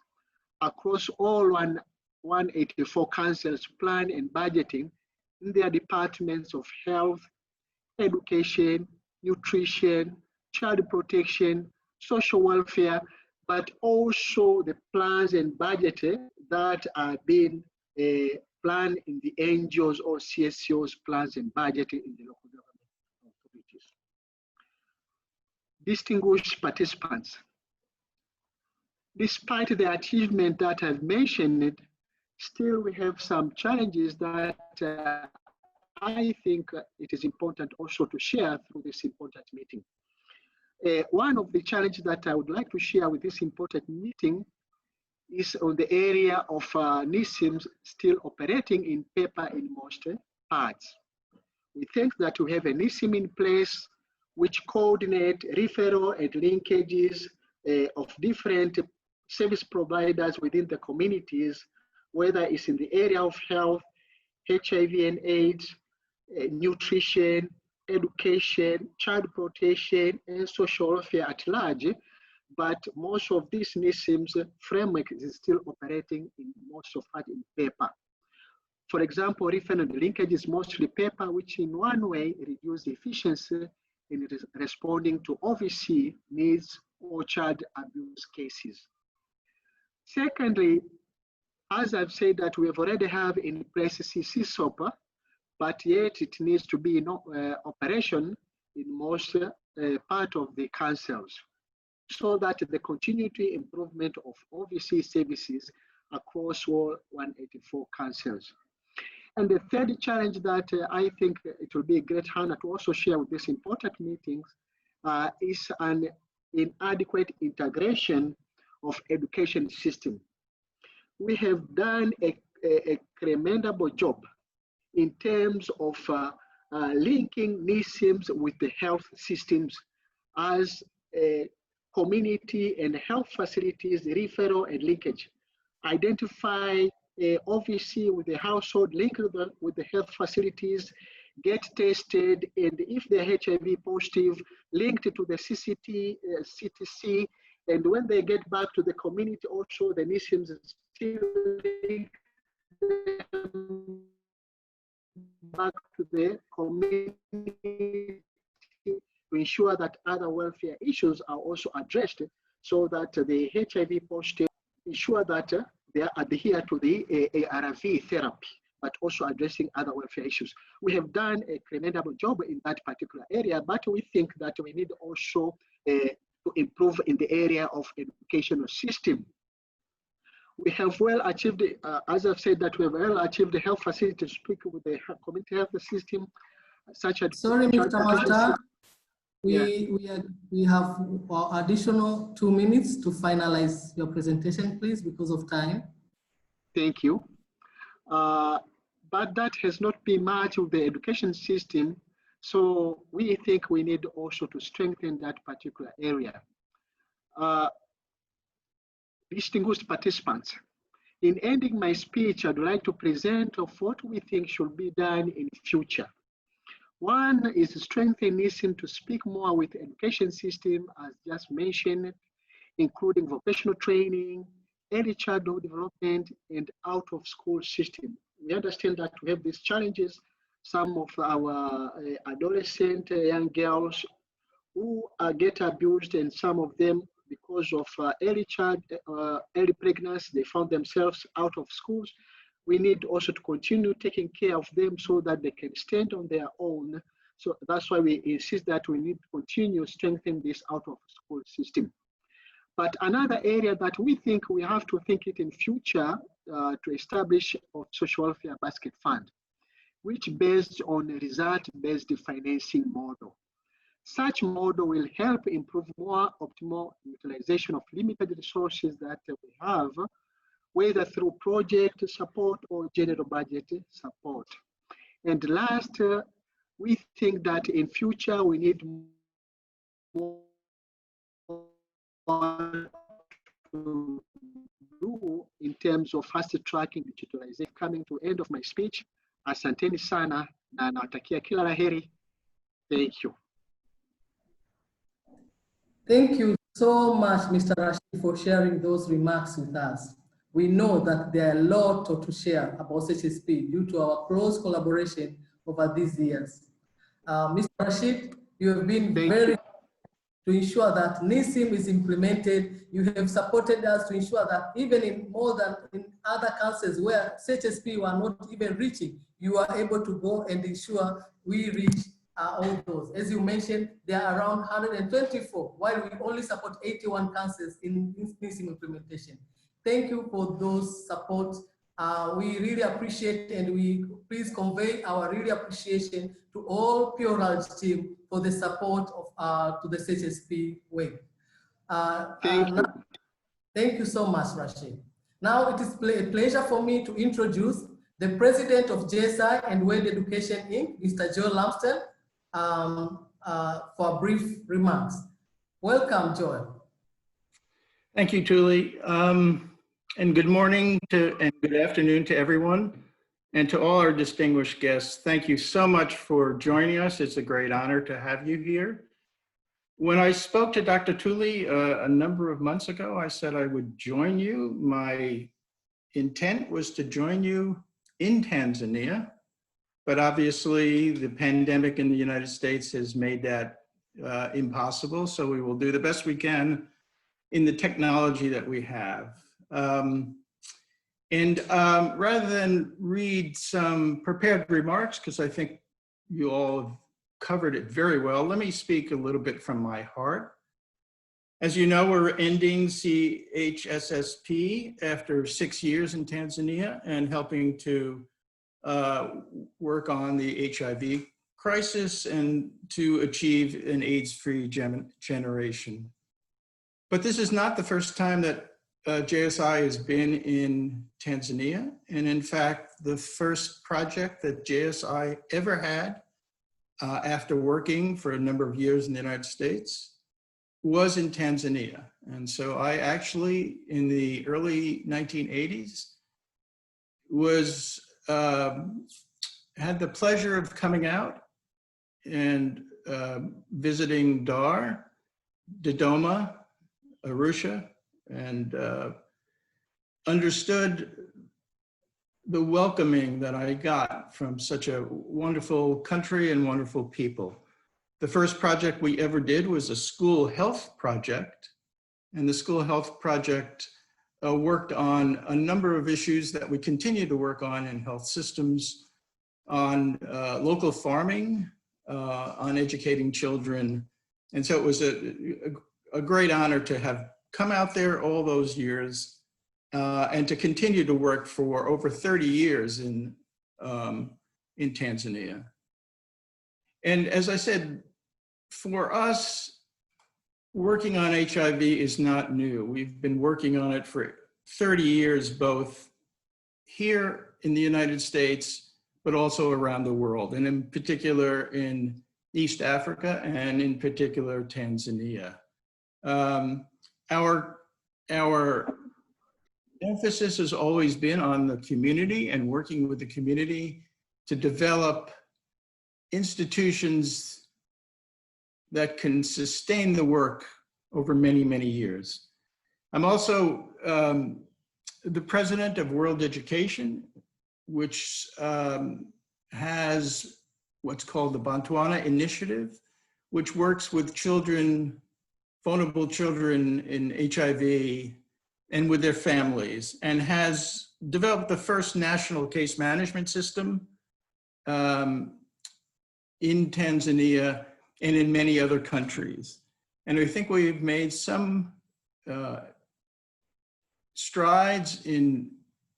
across all 184 councils plan and budgeting in their departments of health, education, nutrition, child protection, social welfare, but also the plans and budget that are being planned in the NGOs or CSOs plans and budgeting in the local government authorities. Distinguished participants, despite the achievement that I've mentioned, still we have some challenges that I think it is important also to share through this important meeting. One of the challenges that I would like to share with this important meeting is on the area of NISIMS still operating in paper in most parts. We think that we have a NISIM in place which coordinate referral and linkages of different service providers within the communities, whether it's in the area of health, HIV and AIDS, nutrition, education, child protection, and social welfare at large. But most of these NISIMS framework is still operating in most of it in paper. For example, referral and linkage is mostly paper, which in one way reduces efficiency in responding to OVC needs or child abuse cases. Secondly, as I've said that we have already have in place CCSOP, but yet it needs to be in operation in most part of the councils, so that the continuity improvement of OVC services across all 184 councils. And the third challenge that I think it will be a great honor to also share with this important meetings is an inadequate integration of education system. We have done a commendable job in terms of linking NISIMS with the health systems as community and health facilities, referral and linkage. Identify OVC with the household, link with the health facilities, get tested, and if they're HIV positive, linked to the CTC, and when they get back to the community, also the NISIMS still link back to the community to ensure that other welfare issues are also addressed, so that the HIV positive ensure that they adhere to the ARV therapy, but also addressing other welfare issues. We have done a commendable job in that particular area, but we think that we need also to improve in the area of educational system. We have well achieved, as I've said, that we have well achieved the health facility to speak with the community health system, such as— Sorry, Mr. Mata, we have additional 2 minutes to finalize your presentation, please, because of time. Thank you. But that has not been much with the education system, so we think we need also to strengthen that particular area. Distinguished participants, in ending my speech, I'd like to present of what we think should be done in future. One is strengthening NISIM to speak more with the education system, as just mentioned, including vocational training, early childhood development, and out-of-school system. We understand that we have these challenges. Some of our adolescent young girls who get abused, and some of them, because of early pregnancy, they found themselves out of schools. We need also to continue taking care of them so that they can stand on their own. So that's why we insist that we need to continue strengthening this out-of-school system. But another area that we think we have to think it in future to establish a social welfare basket fund, which based on a result-based financing model. Such model will help improve more optimal utilization of limited resources that we have, whether through project support or general budget support. And last, we think that in future we need more to do in terms of fast tracking digitalization. Coming to end of my speech, asanteni sana na nawatakia kila la heri. Thank you. Thank you so much, Mr. Rashid, for sharing those remarks with us. We know that there are a lot to share about CHSP due to our close collaboration over these years. Mr. Rashid, you have been very to ensure that NISIM is implemented. You have supported us to ensure that even in more than in other councils where CHSP were not even reaching, you are able to go and ensure we reach all those. As you mentioned, there are around 124, while we only support 81 councils in NISIM implementation. Thank you for those supports. We really appreciate, and we please convey our really appreciation to all PRL's team for the support of to the CHSP way. Thank you so much, Rashid. Now it is a pleasure for me to introduce the president of JSI and World Education Inc., Mr. Joel Lampton, for brief remarks. Welcome, Joel. Thank you, Tuli. And good morning and good afternoon to everyone, and to all our distinguished guests. Thank you so much for joining us. It's a great honor to have you here. When I spoke to Dr. Tuli a number of months ago, I said I would join you. My intent was to join you in Tanzania, but obviously the pandemic in the United States has made that impossible. So we will do the best we can in the technology that we have. Rather than read some prepared remarks, because I think you all have covered it very well, let me speak a little bit from my heart. As you know, we're ending CHSSP after 6 years in Tanzania and helping to work on the HIV crisis and to achieve an AIDS-free generation. But this is not the first time that JSI has been in Tanzania. And in fact, the first project that JSI ever had after working for a number of years in the United States was in Tanzania. And so I actually, in the early 1980s, had the pleasure of coming out and visiting Dar, Dodoma, Arusha, and understood the welcoming that I got from such a wonderful country and wonderful people. The first project we ever did was a school health project, and the school health project worked on a number of issues that we continue to work on in health systems, on local farming, on educating children. And so it was a great honor to have come out there all those years and to continue to work for over 30 years in Tanzania. And as I said, for us, working on HIV is not new. We've been working on it for 30 years, both here in the United States, but also around the world, and in particular in East Africa and in particular Tanzania. Our emphasis has always been on the community and working with the community to develop institutions that can sustain the work over many, many years. I'm also the president of World Education, which has what's called the Botswana Initiative, which works with children, vulnerable children in HIV and with their families, and has developed the first national case management system in Tanzania and in many other countries. And I think we've made some strides in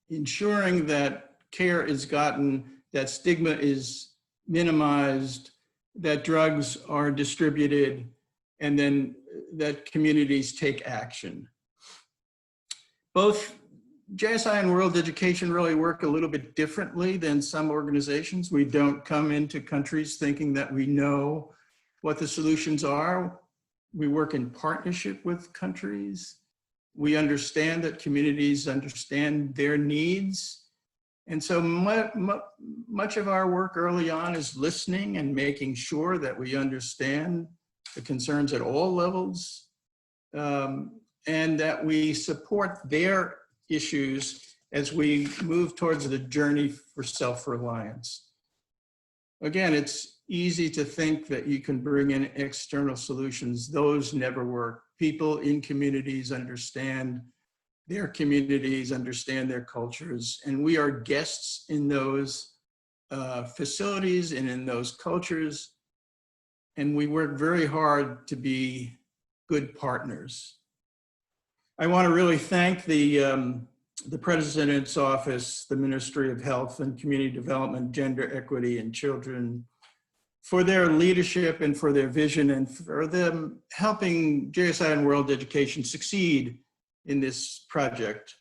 ensuring that care is gotten, that stigma is minimized, that drugs are distributed, and then that communities take action. Both JSI and World Education really work a little bit differently than some organizations. We don't come into countries thinking that we know what the solutions are. We work in partnership with countries. We understand that communities understand their needs. And so much of our work early on is listening and making sure that we understand the concerns at all levels and that we support their issues as we move towards the journey for self-reliance. Again, it's easy to think that you can bring in external solutions. Those never work. People in communities understand their communities, understand their cultures, and we are guests in those facilities and in those cultures, and we work very hard to be good partners. I want to really thank the President's Office, the Ministry of Health and Community Development, Gender Equity and Children for their leadership and for their vision and for them helping JSI and World Education succeed in this project.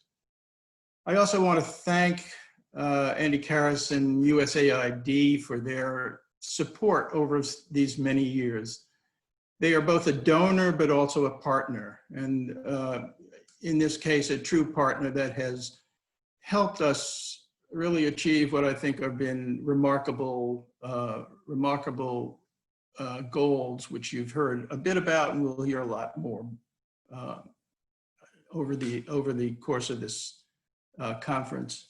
I also want to thank Andy Karras and USAID for their support over these many years. They are both a donor, but also a partner. And in this case, a true partner that has helped us really achieve what I think have been remarkable goals, which you've heard a bit about and we'll hear a lot more over the course of this conference.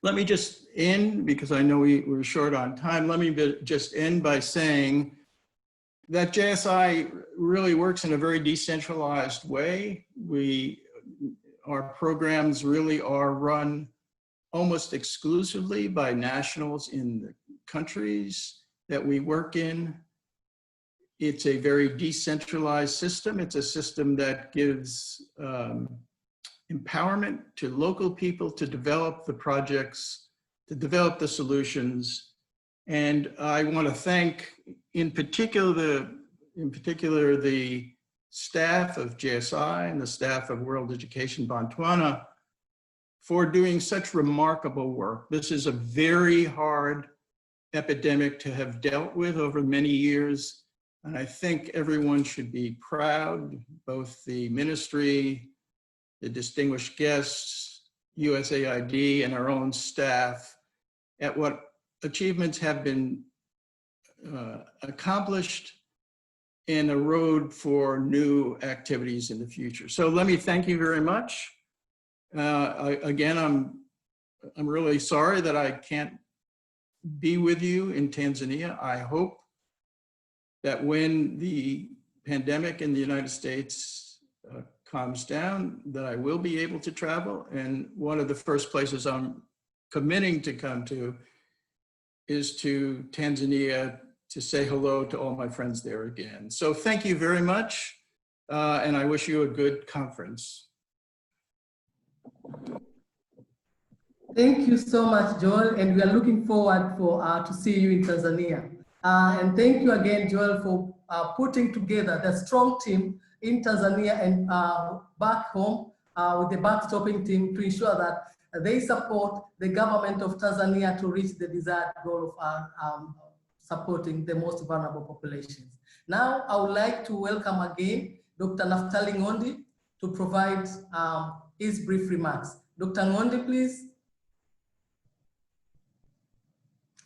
Let me just end, because I know we're short on time, let me just end by saying that JSI really works in a very decentralized way. Our programs really are run almost exclusively by nationals in the countries that we work in. It's a very decentralized system. It's a system that gives empowerment to local people to develop the projects, to develop the solutions. And I want to thank in particular the staff of JSI and the staff of World Education Botswana for doing such remarkable work. This is a very hard epidemic to have dealt with over many years. And I think everyone should be proud, both the ministry, the distinguished guests, USAID, and our own staff at what achievements have been accomplished in a road for new activities in the future. So let me thank you very much. Again, I'm really sorry that I can't be with you in Tanzania. I hope that when the pandemic in the United States calms down, that I will be able to travel. And one of the first places I'm committing to come to is to Tanzania to say hello to all my friends there again. So thank you very much. And I wish you a good conference. Thank you so much, Joel, and we are looking forward to see you in Tanzania. And thank you again, Joel, for putting together the strong team in Tanzania and back home with the backstopping team to ensure that they support the government of Tanzania to reach the desired goal of supporting the most vulnerable populations. Now, I would like to welcome again Dr. Naftali Ngondi to provide his brief remarks. Dr. Ngondi, please.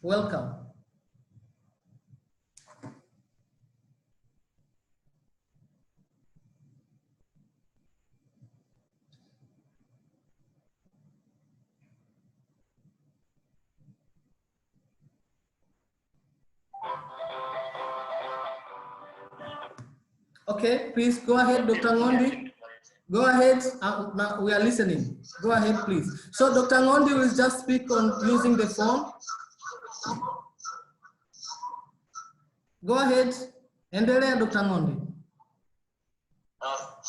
Welcome. Okay, please go ahead, Dr. Ngondi. Go ahead, now we are listening. Go ahead, please. So Dr. Ngondi will just speak on using the phone. Go ahead, endelea, Dr. Ngondi.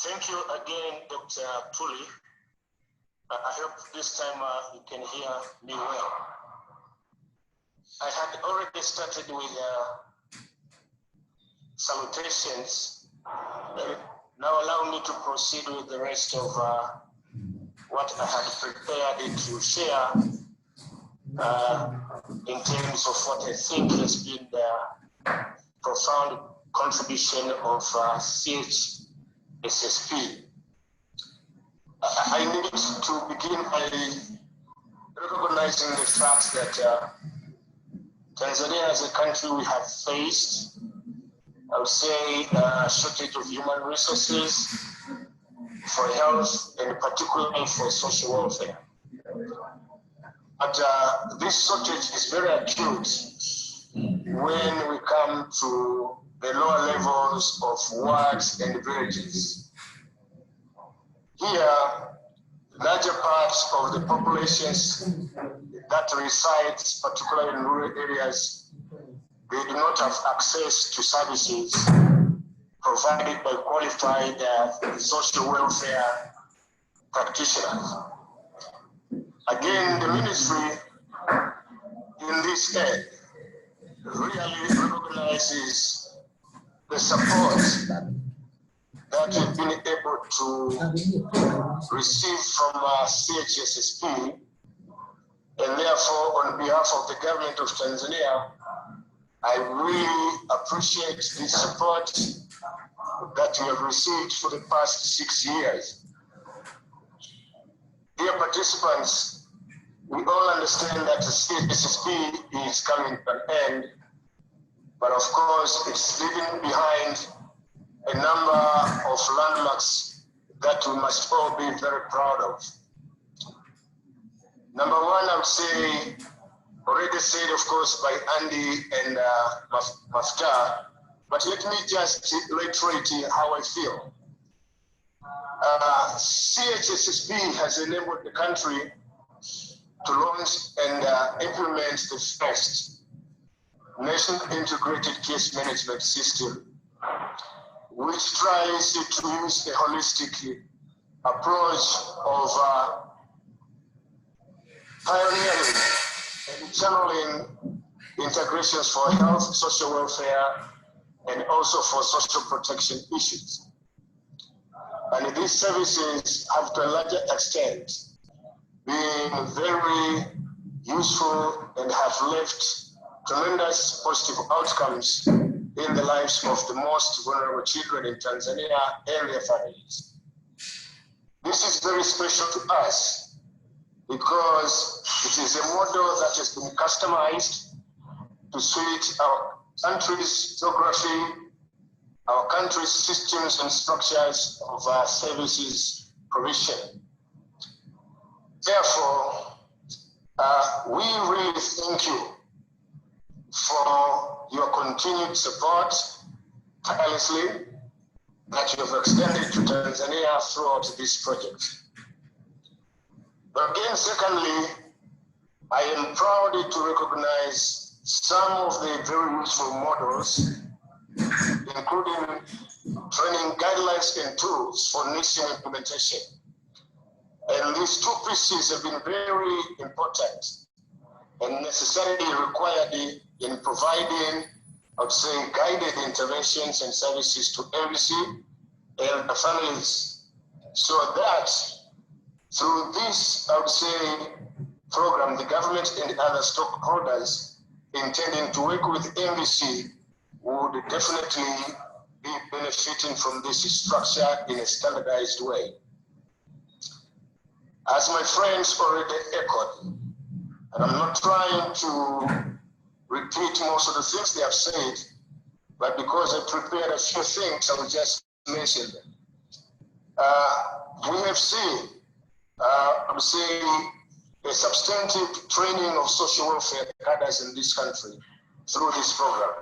Thank you again, Dr. Tuli. I hope this time you can hear me well. I had already started with salutations. Now allow me to proceed with the rest of what I had prepared to share in terms of what I think has been the profound contribution of CHSSP. I need to begin by recognizing the fact that Tanzania as a country, we have faced I would say, shortage of human resources for health and particularly for social welfare. But this shortage is very acute when we come to the lower levels of wards and villages. Here, larger parts of the populations that resides, particularly in rural areas, they do not have access to services provided by qualified social welfare practitioners. Again, the ministry in this area really recognizes the support that we've been able to receive from CHSSP, and therefore on behalf of the government of Tanzania, I really appreciate the support that we have received for the past 6 years. Dear participants, we all understand that the CHSSP is coming to an end, but of course it's leaving behind a number of landmarks that we must all be very proud of. Number one, I would say, already said, of course, by Andy and Mafta, but let me just reiterate how I feel. CHSSP has enabled the country to launch and implement the first National Integrated Case Management System, which tries to use a holistic approach of pioneering and channeling integrations for health, social welfare, and also for social protection issues. And these services have to a larger extent been very useful and have left tremendous positive outcomes in the lives of the most vulnerable children in Tanzania and their families. This is very special to us because it is a model that has been customized to suit our country's geography, our country's systems and structures of our services provision. Therefore, we really thank you for your continued support tirelessly that you have extended to Tanzania throughout this project. But again, secondly, I am proud to recognize some of the very useful models, including training guidelines and tools for NISIM implementation. And these two pieces have been very important and necessarily required in providing, I would say, guided interventions and services to MVC and the families, so that through this, I would say, program, the government and other stakeholders intending to work with MVC would definitely be benefiting from this structure in a standardized way. As my friends already echoed, and I'm not trying to repeat most of the things they have said, but because I prepared a few things, I will just mention them. We have seen, I'm saying, a substantive training of social welfare cadres in this country through this program.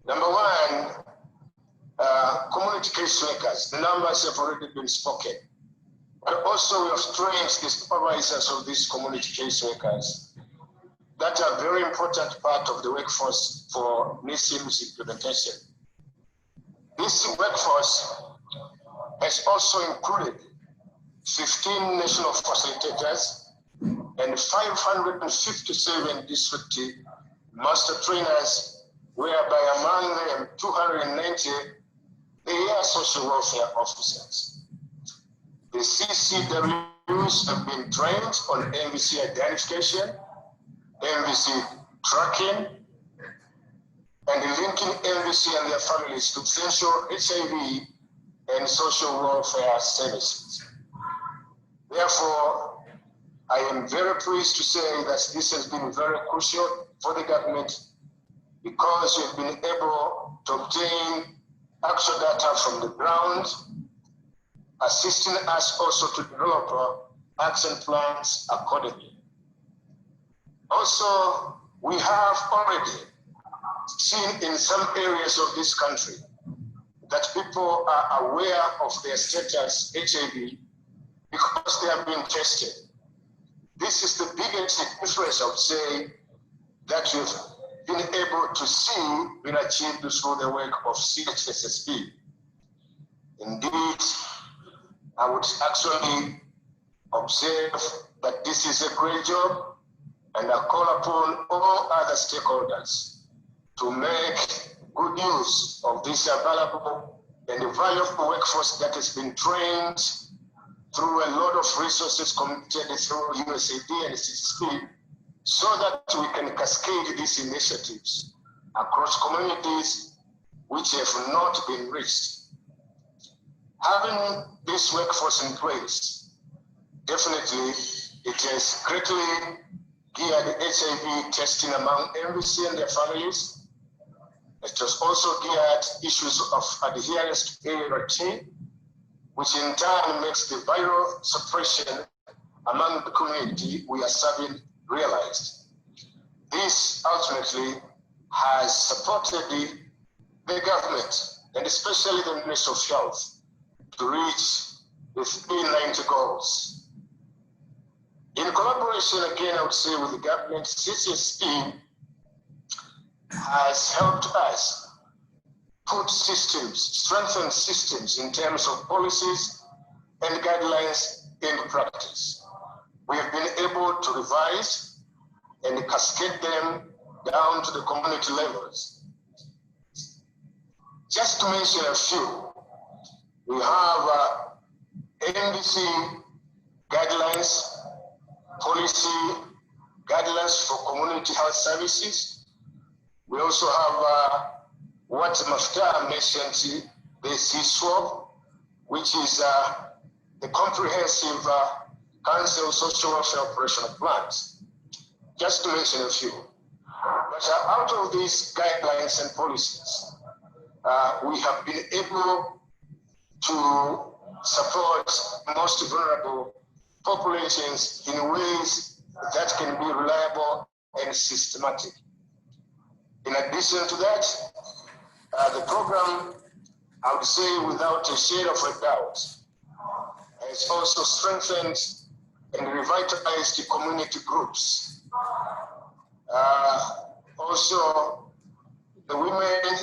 Number one, community casemakers. The numbers have already been spoken. But also we have trained the supervisors of these community casemakers that are a very important part of the workforce for NISIM's implementation. This workforce has also included 15 national facilitators and 557 district master trainers, whereby among them 290 they are social welfare officers. The CCWs have been trained on MVC identification, MVC tracking, and linking MVC and their families to essential HIV and social welfare services. Therefore, I am very pleased to say that this has been very crucial for the government because we've been able to obtain actual data from the ground, assisting us also to develop action plans accordingly. Also, we have already seen in some areas of this country that people are aware of their status HIV because they have been tested. This is the biggest difference, I would say, that we've been able to see been achieved through the work of CHSSP. Indeed, I would actually observe that this is a great job, and I call upon all other stakeholders to make good use of this available and valuable workforce that has been trained through a lot of resources committed through USAID and CHSSP, so that we can cascade these initiatives across communities which have not been reached. Having this workforce in place, definitely it has greatly geared HIV testing among MVC and their families. It has also geared issues of adherence to ART, which in turn makes the viral suppression among the community we are serving realized. This ultimately has supported the government, and especially the Ministry of Health, to reach the 390 goals. In collaboration, again, I would say, with the government, CHSSP has helped us put systems, strengthen systems in terms of policies and guidelines in practice. We have been able to revise and cascade them down to the community levels. Just to mention a few, we have NDC guidelines, policy guidelines for community health services. We also have what Mafta mentioned, the CSWAP, which is the comprehensive Council Social Welfare Operational Plans, just to mention a few. But out of these guidelines and policies, we have been able to support most vulnerable populations in ways that can be reliable and systematic. In addition to that, the program, I would say without a shade of a doubt, has also strengthened and revitalized the community groups. Also, the women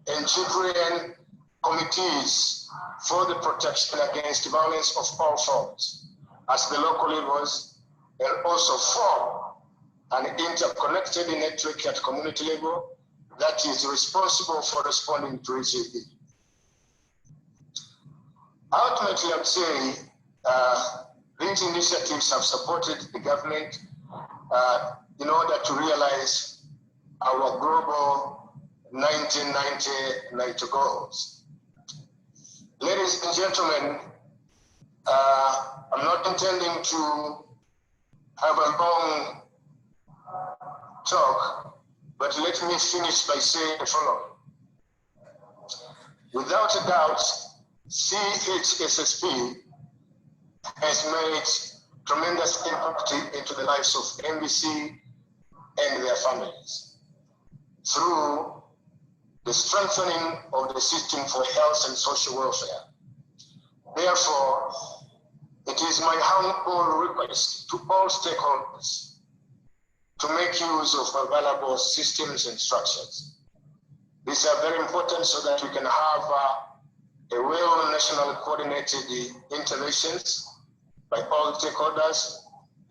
and children committees for the protection against violence of all forms at the local levels, and also form an interconnected network at community level that is responsible for responding to HIV. Ultimately, I would say these initiatives have supported the government in order to realize our global 1990 goals. Ladies and gentlemen, I'm not intending to have a long talk, but let me finish by saying the following. Without a doubt, CHSSP has made tremendous impact into the lives of MVC and their families through the strengthening of the system for health and social welfare. Therefore, it is my humble request to all stakeholders to make use of available systems and structures. These are very important so that we can have a well national coordinated interventions by all stakeholders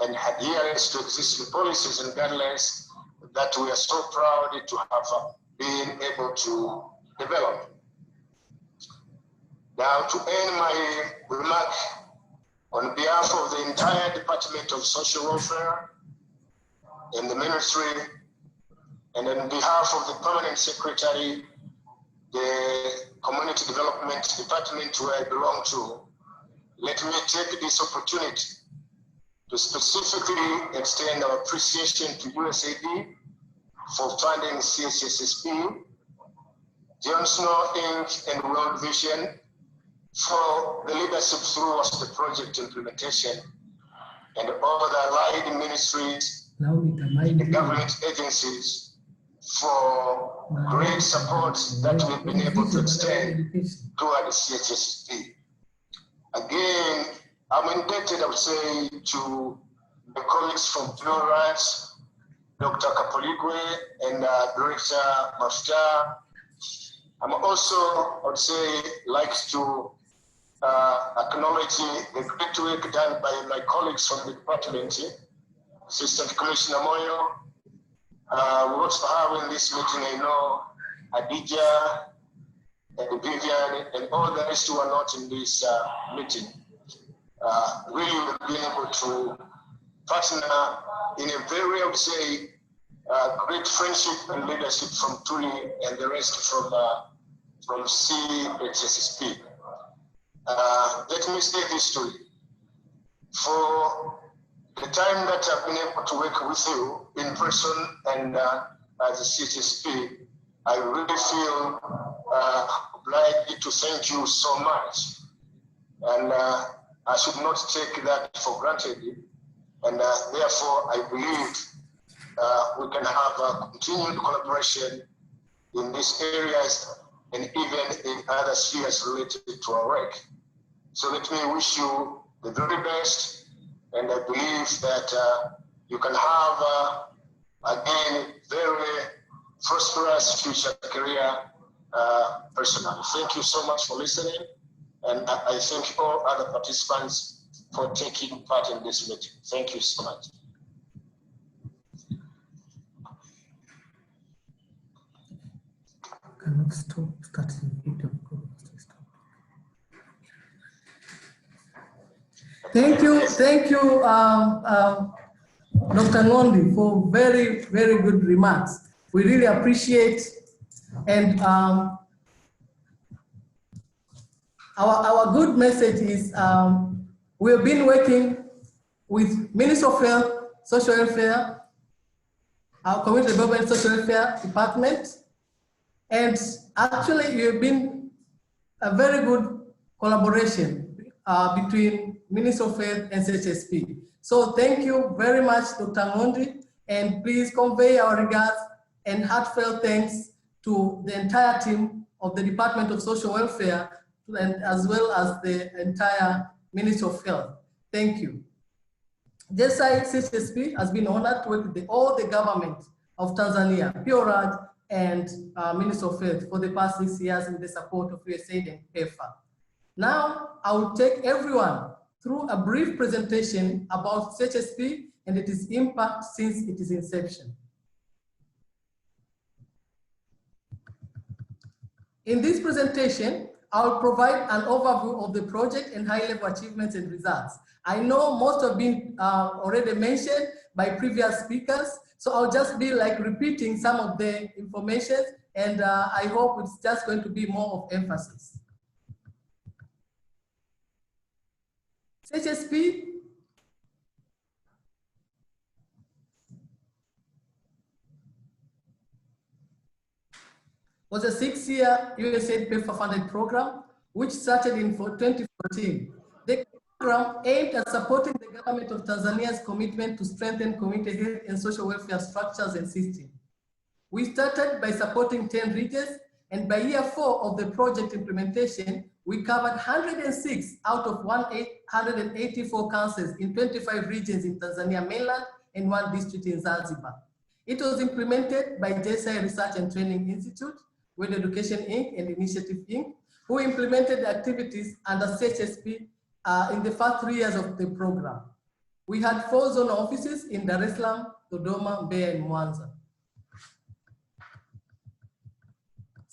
and adherence to existing policies and guidelines that we are so proud to have been able to develop. Now, to end my remark, on behalf of the entire Department of Social Welfare and the Ministry, and on behalf of the Permanent Secretary, the Community Development Department where I belong to, let me take this opportunity to specifically extend our appreciation to USAID for funding CHSSP, John Snow Inc. and World Vision for the leadership throughout the project implementation, and all the allied ministries, the government agencies for great support that we've been able to extend toward the CHSSP. Again, I'm indebted, I would say, to the colleagues from Blue Rights, Dr. Kapoligwe and Director Mafta. I'm also, I would say, like to acknowledge the great work done by my colleagues from the department, Assistant Commissioner Moyo. We also have in this meeting, I know, Adija and Vivian and all the rest who are not in this meeting. Really will be able to partner in a very, I would say, great friendship and leadership from Tuli and the rest from CHSSP. Let me say this story. For the time that I've been able to work with you in person and as a CHSP, I really feel obliged to thank you so much. And I should not take that for granted. And therefore, I believe we can have a continued collaboration in these areas and even in other spheres related to our work. So let me wish you the very best, and I believe that you can have, again, very prosperous future career personally. Thank you so much for listening, and I thank all other participants for taking part in this meeting. Thank you so much. Cannot stop starting video. Thank you, Dr. Ngondi, for very, very good remarks. We really appreciate, and our good message is we have been working with Ministry of Health, Social Welfare, our Community Development Social Welfare Department, and actually we have been a very good collaboration between Ministry of Health and CHSSP. So thank you very much, Dr. Ngondi, and please convey our regards and heartfelt thanks to the entire team of the Department of Social Welfare, and as well as the entire Ministry of Health. Thank you. CHSSP has been honored to work with all the government of Tanzania, PROD, and Ministry of Health for the past 6 years with the support of USAID and PEFA. Now, I will take everyone through a brief presentation about CHSSP and its impact since its inception. In this presentation, I will provide an overview of the project and high-level achievements and results. I know most have been already mentioned by previous speakers, so I'll just be like repeating some of the information, and I hope it's just going to be more of emphasis. CHSSP was a 6-year USAID PEFA funded program which started in 2014. The program aimed at supporting the government of Tanzania's commitment to strengthen community health and social welfare structures and systems. We started by supporting 10 regions, and by year 4 of the project implementation, we covered 106 out of 184 councils in 25 regions in Tanzania mainland and 1 district in Zanzibar. It was implemented by JSI Research and Training Institute, World Education Inc. and Initiative Inc., who implemented the activities under CHSSP in the first 3 years of the program. We had 4 zone offices in Dar es Salaam, Dodoma, Mbeya, and Mwanza.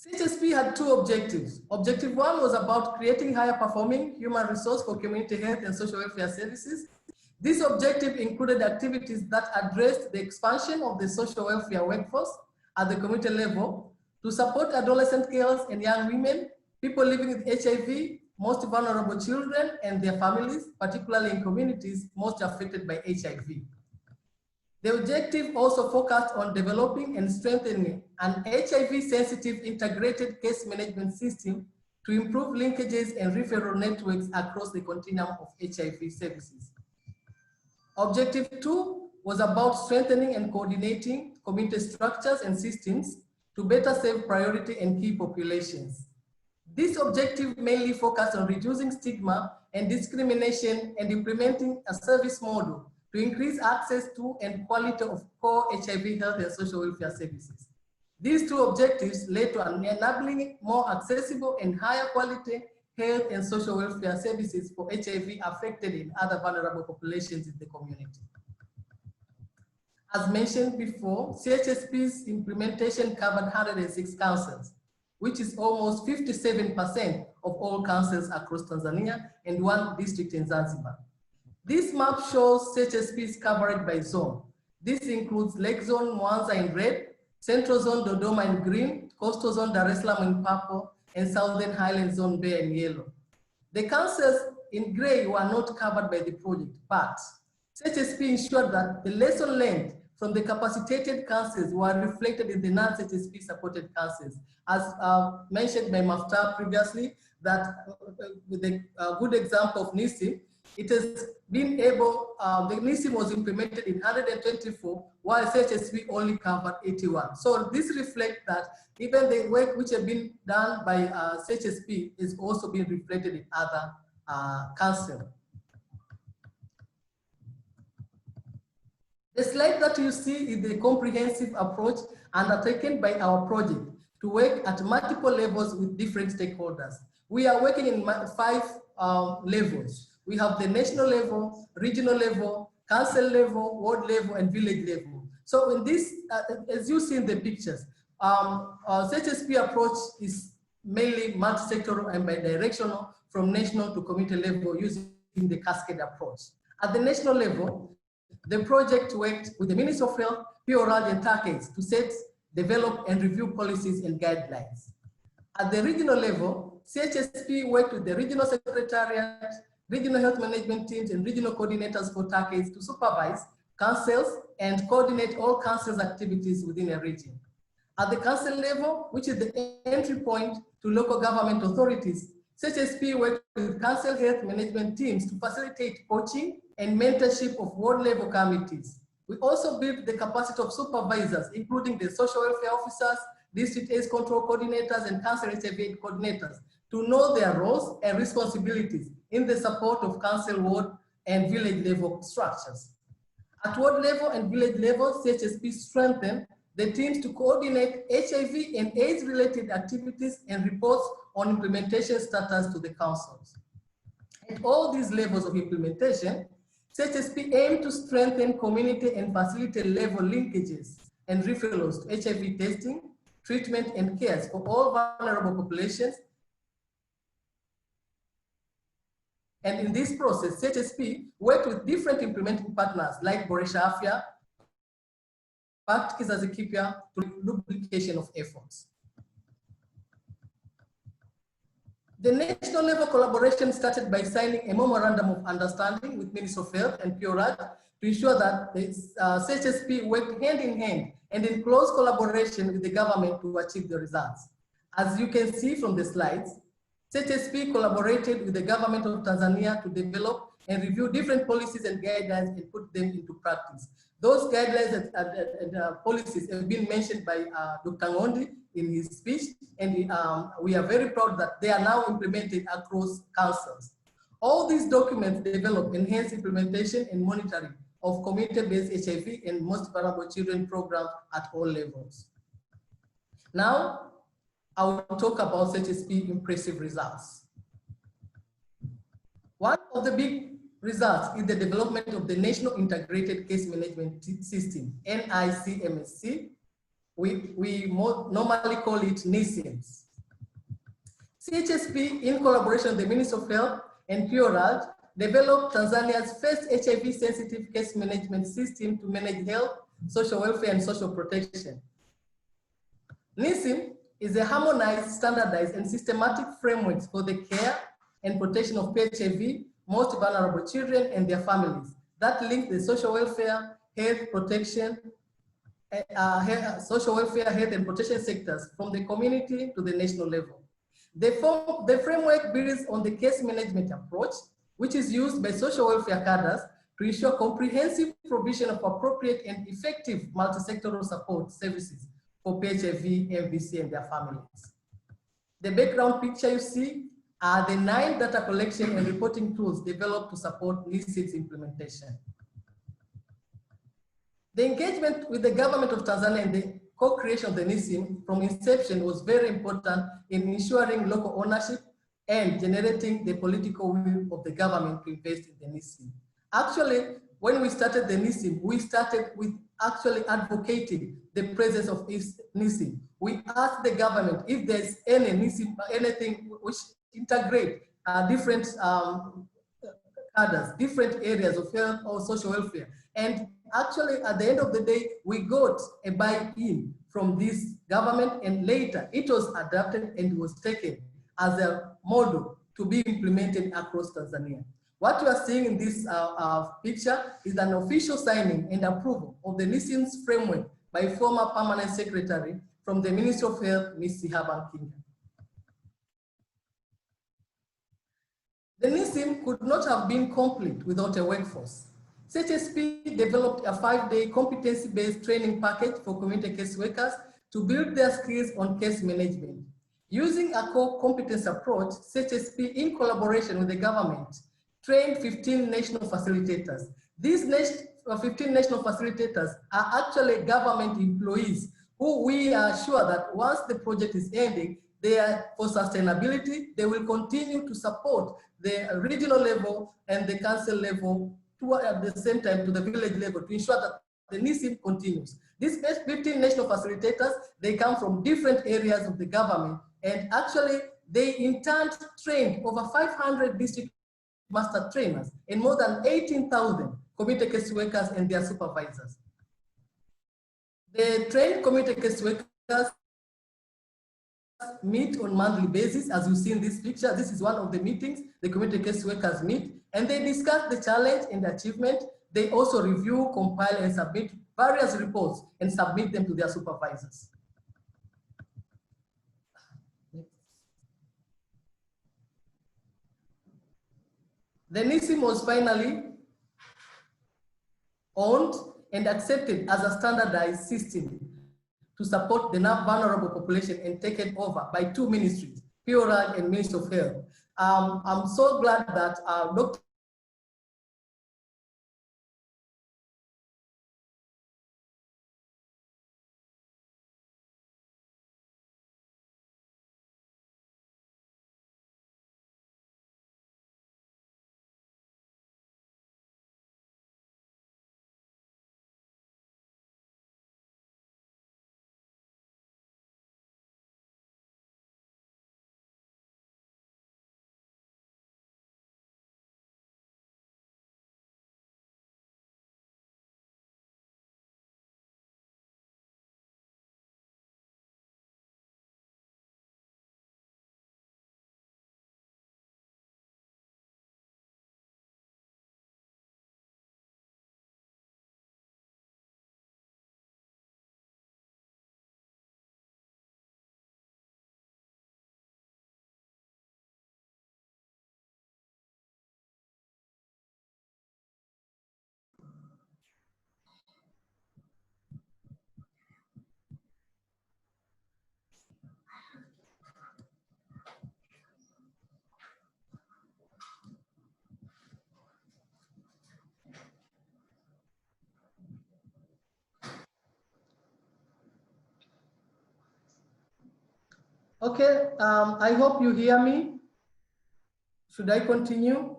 CHSSP had 2 objectives. Objective 1 was about creating higher performing human resource for community health and social welfare services. This objective included activities that addressed the expansion of the social welfare workforce at the community level to support adolescent girls and young women, people living with HIV, most vulnerable children and their families, particularly in communities most affected by HIV. The objective also focused on developing and strengthening an HIV-sensitive integrated case management system to improve linkages and referral networks across the continuum of HIV services. Objective 2 was about strengthening and coordinating community structures and systems to better serve priority and key populations. This objective mainly focused on reducing stigma and discrimination and implementing a service model to increase access to and quality of core HIV health and social welfare services. These two objectives led to enabling more accessible and higher quality health and social welfare services for HIV affected and other vulnerable populations in the community. As mentioned before, CHSP's implementation covered 106 councils, which is almost 57% of all councils across Tanzania and 1 district in Zanzibar. This map shows CHSP's coverage by zone. This includes Lake Zone, Mwanza in red, Central Zone, Dodoma in green, Coastal Zone, Dar es Salaam in purple, and Southern Highland Zone, Bay in yellow. The councils in gray were not covered by the project, but CHSP ensured that the lesson learned from the capacitated councils were reflected in the non-CHSP supported councils. As mentioned by Mafta previously, that with a good example of NISIM, it has been able, the NISIM was implemented in 124, while CHSP only covered 81. So this reflects that even the work which has been done by CHSP is also being reflected in other councils. The slide that you see is the comprehensive approach undertaken by our project to work at multiple levels with different stakeholders. We are working in 5 levels. We have the national level, regional level, council level, ward level, and village level. So in this, as you see in the pictures, CHSP approach is mainly multi-sectoral and bi-directional from national to community level using the cascade approach. At the national level, the project worked with the Ministry of Health, PRL, and TACAIDS to set, develop, and review policies and guidelines. At the regional level, CHSP worked with the regional secretariat, regional health management teams, and regional coordinators for TACAIDS to supervise councils and coordinate all councils' activities within a region. At the council level, which is the entry point to local government authorities, CHSP worked with council health management teams to facilitate coaching and mentorship of ward level committees. We also built the capacity of supervisors, including the social welfare officers, district AIDS control coordinators, and council HIV coordinators, to know their roles and responsibilities in the support of council, ward, and village level structures. At ward level and village level, CHSP strengthened the teams to coordinate HIV and AIDS-related activities and reports on implementation status to the councils. At all these levels of implementation, CHSP aimed to strengthen community and facility level linkages and referrals to HIV testing, treatment, and cares for all vulnerable populations. And in this process, CHSP worked with different implementing partners like Boresha Afya, Practice as a KPI to duplication of efforts. The national level collaboration started by signing a memorandum of understanding with Ministry of Health and PRL to ensure that the CHSP worked hand in hand and in close collaboration with the government to achieve the results. As you can see from the slides, CHSP collaborated with the government of Tanzania to develop and review different policies and guidelines and put them into practice. Those guidelines and policies have been mentioned by Dr. Ngondi in his speech, and we are very proud that they are now implemented across councils. All these documents develop enhanced implementation and monitoring of community-based HIV and most vulnerable children programs at all levels. Now, I will talk about CHSP impressive results. One of the big results is the development of the National Integrated Case Management System, NICMSC. We normally call it NICMS. CHSP, in collaboration with the Ministry of Health and PRL, developed Tanzania's first HIV-sensitive case management system to manage health, social welfare, and social protection. NICM is a harmonized, standardized, and systematic framework for the care and protection of HIV, most vulnerable children and their families that link the social welfare, health protection, social welfare, health and protection sectors from the community to the national level. The framework builds on the case management approach, which is used by social welfare cadres to ensure comprehensive provision of appropriate and effective multi-sectoral support services for PHIV, MVC, and their families. The background picture you see are the 9 data collection and reporting tools developed to support NICID's implementation. The engagement with the government of Tanzania and the co-creation of the NICID from inception was very important in ensuring local ownership and generating the political will of the government to invest in the NICID. Actually, when we started the NICID, we started with actually advocating the presence of NICID. We asked the government if there's any NICID, anything which integrate different cadres, different areas of health or social welfare. And actually, at the end of the day, we got a buy-in from this government, and later it was adapted and was taken as a model to be implemented across Tanzania. What you are seeing in this picture is an official signing and approval of the NICID's framework by former permanent secretary from the Ministry of Health, Ms. Sihaban Kinga. The NICID could not have been complete without a workforce. CHSSP developed a 5-day competency-based training package for community case workers to build their skills on case management. Using a core competence approach, CHSSP, in collaboration with the government, trained 15 national facilitators. These 15 national facilitators are actually government employees who we are sure that once the project is ending, they are for sustainability, they will continue to support the regional level and the council level at the same time to the village level to ensure that the NICID continues. These 15 national facilitators, they come from different areas of the government, and actually they in turn trained over 500 district master trainers and more than 18,000 community case workers and their supervisors. The trained community case workers meet on monthly basis. As you see in this picture, this is one of the meetings the community case workers meet, and they discuss the challenge and the achievement. They also review, compile, and submit various reports and submit them to their supervisors. The NICID was finally owned and accepted as a standardized system to support the vulnerable population and taken over by 2 ministries, PORAG and Ministry of Health. I'm so glad that Dr. Okay, I hope you hear me. Should I continue?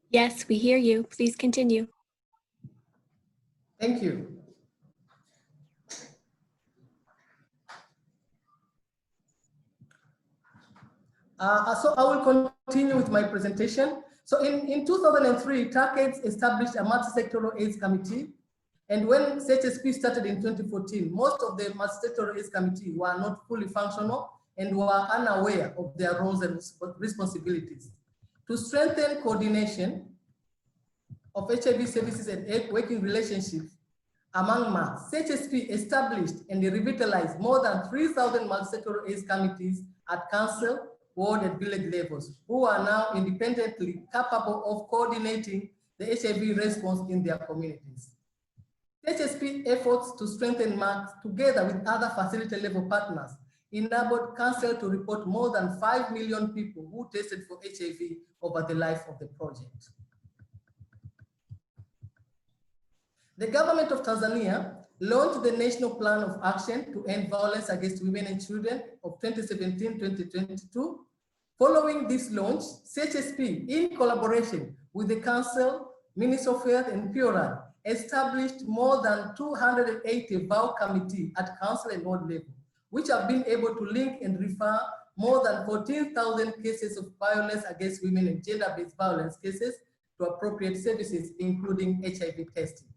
Yes, we hear you. Please continue. Thank you. So I will continue with my presentation. So in 2003, TACAIDS established a multi-sectoral AIDS committee. And when CHSSP started in 2014, most of the multi-sectoral AIDS committee were not fully functional and were unaware of their roles and responsibilities. To strengthen coordination of HIV services and working relationships among MACs, CHSP established and revitalized more than 3,000 multi-sectoral AIDS committees at council, ward, and village levels, who are now independently capable of coordinating the HIV response in their communities. CHSP efforts to strengthen MACs together with other facility level partners enabled council to report more than 5 million people who tested for HIV over the life of the project. The government of Tanzania launched the National Plan of Action to End Violence Against Women and Children of 2017-2022. Following this launch, CHSP, in collaboration with the Council, Ministry of Health, and PURA, established more than 280 VAU committees at council and ward level, which have been able to link and refer more than 14,000 cases of violence against women and gender-based violence cases to appropriate services, including HIV testing.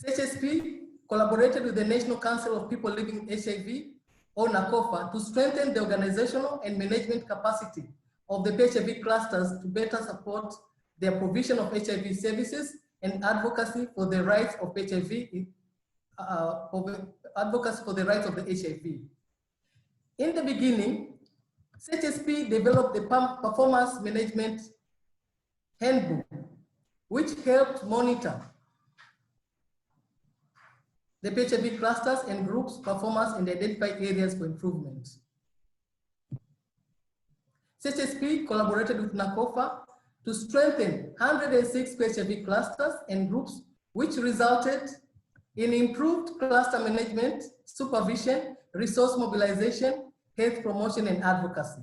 CHSP collaborated with the National Council of People Living with HIV, or NACOFA, to strengthen the organizational and management capacity of the HIV clusters to better support their provision of HIV services and advocacy for the rights of HIV, advocacy for the rights of the HIV. In the beginning, CHSP developed the performance management handbook, which helped monitor the HIV clusters and groups' performance and identify areas for improvement. CHSP collaborated with NACOFA to strengthen 106 HIV clusters and groups, which resulted in improved cluster management, supervision, resource mobilization, health promotion, and advocacy.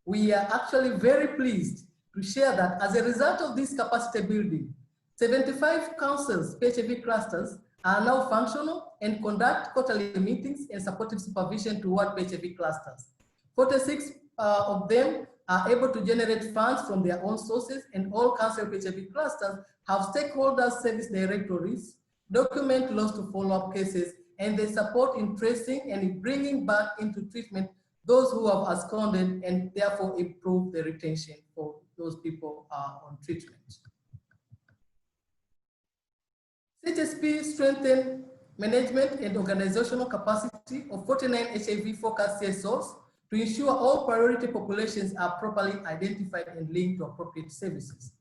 We are actually very pleased to share that as a result of this capacity building, 75 councils, HIV clusters, are now functional and conduct quarterly meetings and supportive supervision toward HIV clusters. 46 of them are able to generate funds from their own sources, and all council HIV clusters have stakeholders service directories, document loss to follow-up cases, and they support in tracing and in bringing back into treatment those who have absconded, and therefore improve the retention for those people on treatment. CHSP strengthened management and organizational capacity of 49 HIV-focused CSOs to ensure all priority populations are properly identified and linked to appropriate services.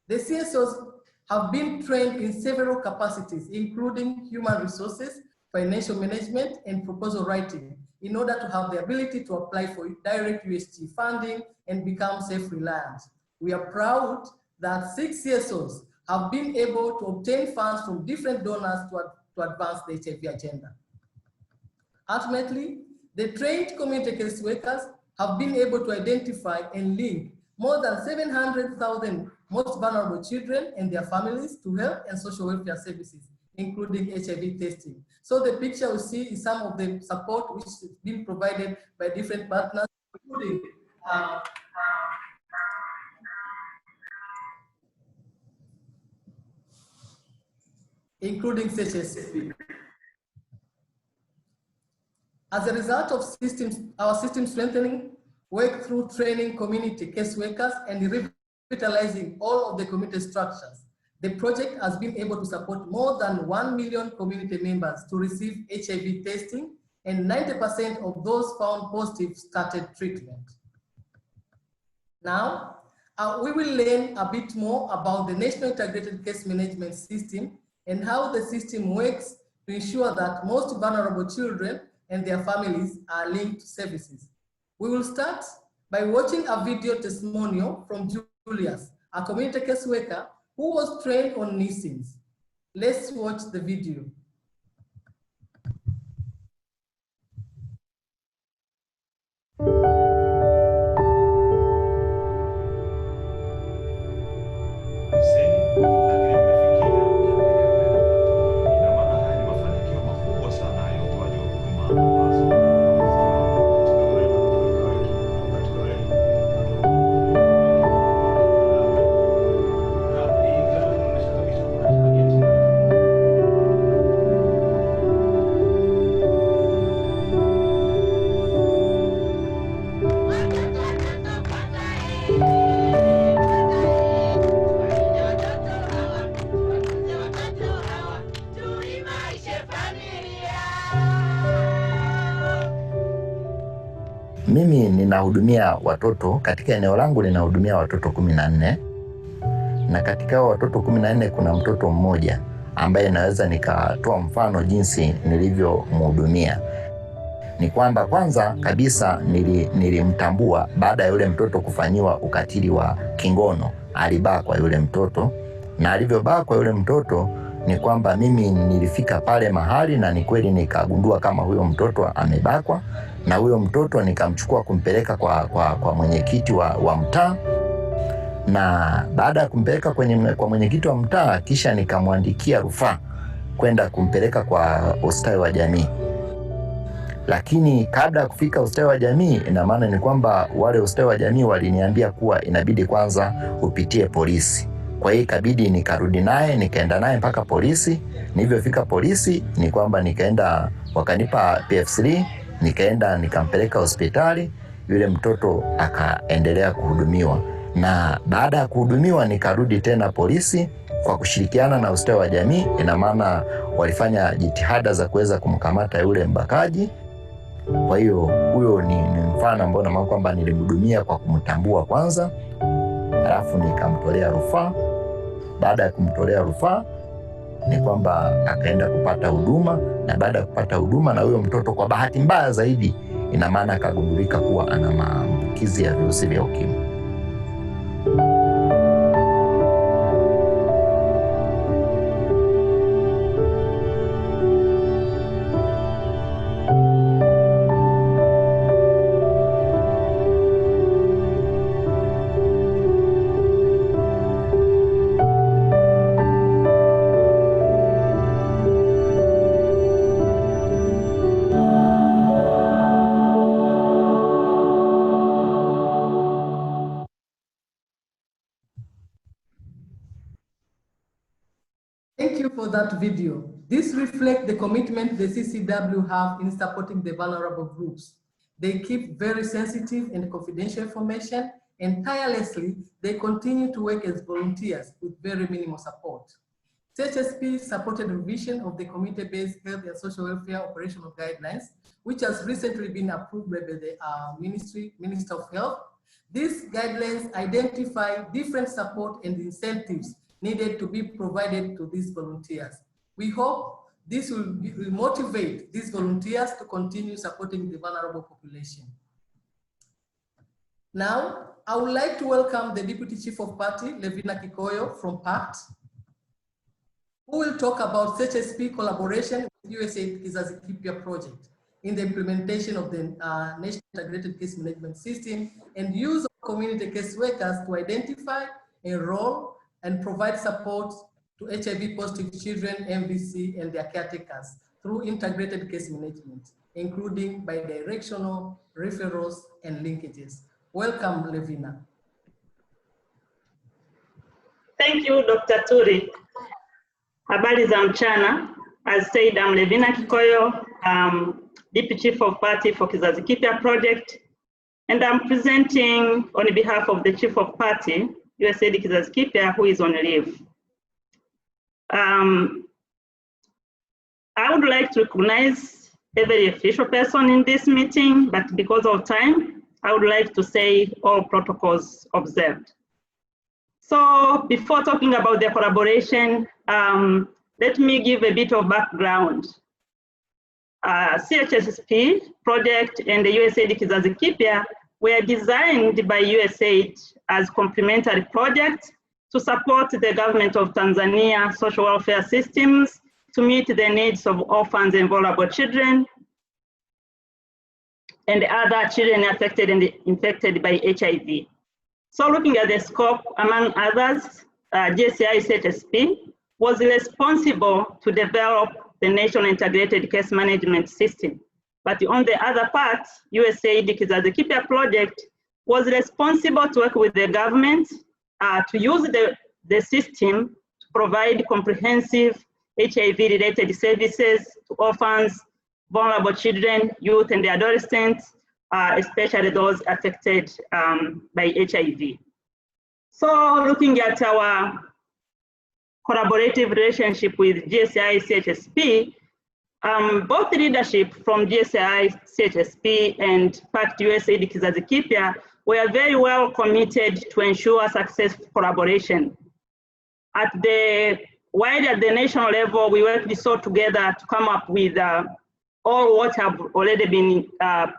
The CSOs have been trained in several capacities, including human resources, financial management, and proposal writing, in order to have the ability to apply for direct USG funding and become self-reliant. We are proud that 6 CSOs have been able to obtain funds from different donors to advance the HIV agenda. Ultimately, the trained community case workers have been able to identify and link more than 700,000 most vulnerable children and their families to health and social welfare services, including HIV testing. So the picture we see is some of the support which is being provided by different partners, including CHSSP. As a result of our system strengthening, work through training community case workers and revitalizing all of the community structures, the project has been able to support more than 1 million community members to receive HIV testing, and 90% of those found positive started treatment. Now, we will learn a bit more about the National Integrated Case Management System and how the system works to ensure that most vulnerable children and their families are linked to services. We will start by watching a video testimonial from Julius, a community case worker who was trained on NISINs. Let's watch the video. ninahudumia watoto katika eneo langu, ninahudumia watoto 14, na katika watoto 14 kuna mtoto mmoja ambaye naweza nikatoa mfano jinsi nilivyomhudumia. Ni kwamba kwanza kabisa nilimtambua baada ya yule mtoto kufanyiwa ukatili wa kingono. Alibakwa yule mtoto, na alivyobakwa yule mtoto ni kwamba mimi nilifika pale mahali na ni kweli nikagundua kama huyo mtoto amebakwa, na huyo mtoto nikamchukua kumpeleka kwa mwenyekiti wa mtaa, na baada ya kumpeleka kwa mwenyekiti wa mtaa kisha nikamwandikia rufaa kwenda kumpeleka kwa ustawi wa jamii. Lakini kabla ya kufika ustawi wa jamii, ina maana ni kwamba wale ustawi wa jamii waliniambia kuwa inabidi kwanza upitie polisi. Kwa hiyo ikabidi nikarudi naye, nikaenda naye mpaka polisi. Nilivyofika polisi ni kwamba nikaenda, wakanipa PF3, nikaenda nikampeleka hospitali, yule mtoto akaendelea kuhudumiwa. Na baada ya kuhudumiwa nikarudi tena polisi kwa kushirikiana na ustawi wa jamii. Ina maana walifanya jitihada za kuweza kumkamata yule mbakaji. Kwa hiyo huyo ni mfano ambao na maana kwamba nilimhudumia kwa kumtambua kwanza, alafu nikamtolea rufaa. Baada ya kumtolea rufaa ni kwamba akaenda kupata huduma, na baada ya kupata huduma na huyo mtoto kwa bahati mbaya zaidi, ina maana akagundulika kuwa ana maambukizi ya virusi vya ukimwi. Thank you for that video. This reflects the commitment the CCW have in supporting the vulnerable groups. They keep very sensitive and confidential information, and tirelessly, they continue to work as volunteers with very minimal support. CHSSP supported revision of the community-based health and social welfare operational guidelines, which has recently been approved by the Minister of Health. These guidelines identify different support and incentives needed to be provided to these volunteers. We hope this will motivate these volunteers to continue supporting the vulnerable population. Now, I would like to welcome the Deputy Chief of Party, Levina Kikoyo from PACT, who will talk about CHSSP collaboration with usaid Kizazi Kipya project in the implementation of the National Integrated Case Management System and use of community case workers to identify, enroll, and provide support to HIV positive children, MVC, and their caretakers through integrated case management, including bi-directional referrals and linkages. Welcome, Levina. Thank you, Dr. Turi. Habari za mchana. As said, I'm Levina Kikoyo, Deputy Chief of Party for Kizazi Kipya project, and I'm presenting on behalf of the Chief of Party, usaid Kizazi Kipya, who is on leave. I would like to recognize every official person in this meeting, but because of time, I would like to say all protocols observed. So before talking about the collaboration, let me give a bit of background. CHSSP project and the usaid Kizazi Kipya were designed by USAID as complementary projects to support the government of Tanzania social welfare systems to meet the needs of orphans and vulnerable children and other children affected and infected by HIV. So looking at the scope, among others, CHSSP was responsible to develop the National Integrated Case Management System. But on the other part, usaid Kizazi Kipya project was responsible to work with the government to use the system to provide comprehensive HIV-related services to orphans, vulnerable children, youth, and adolescents, especially those affected by HIV. So looking at our collaborative relationship with GSI CHSSP, Both leadership from GSI, CHSP, and PACT USAID Kizazi Kipya were very well committed to ensure successful collaboration. At the national level, we worked so together to come up with all what have already been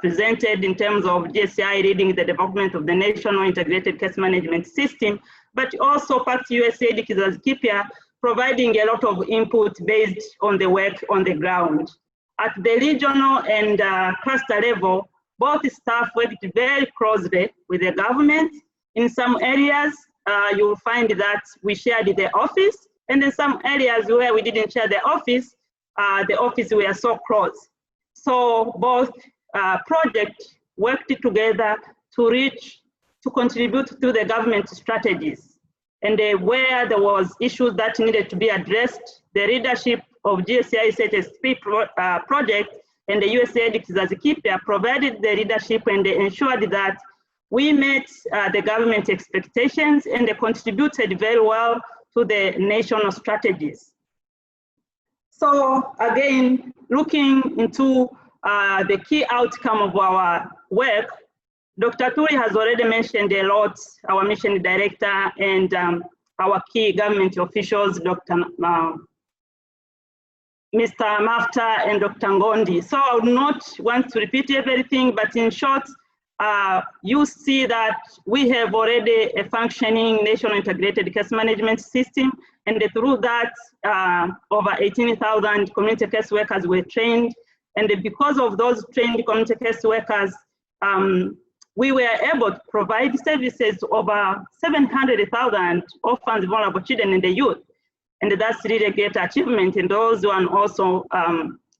presented in terms of GSI leading the development of the National Integrated Case Management System, but also PACT USAID Kizazi Kipya providing a lot of input based on the work on the ground. At the regional and cluster level, both staff worked very closely with the government. In some areas, you will find that we shared the office, and in some areas where we didn't share the office were so close. So both projects worked together to contribute to the government strategies. And where there was issues that needed to be addressed, the leadership of GSI CHSP project and the USAID Kizazi Kipya provided the leadership, and they ensured that we met the government expectations, and they contributed very well to the national strategies. So again, looking into the key outcome of our work, Dr. Tuli has already mentioned a lot, our mission director and our key government officials, Mr. Mafta and Dr. Ngondi. So I would not want to repeat everything, but in short, you see that we have already a functioning national integrated case management system, and through that, over 18,000 community case workers were trained. And because of those trained community case workers, we were able to provide services to over 700,000 orphans, vulnerable children, and the youth. And that's really a great achievement. And those one also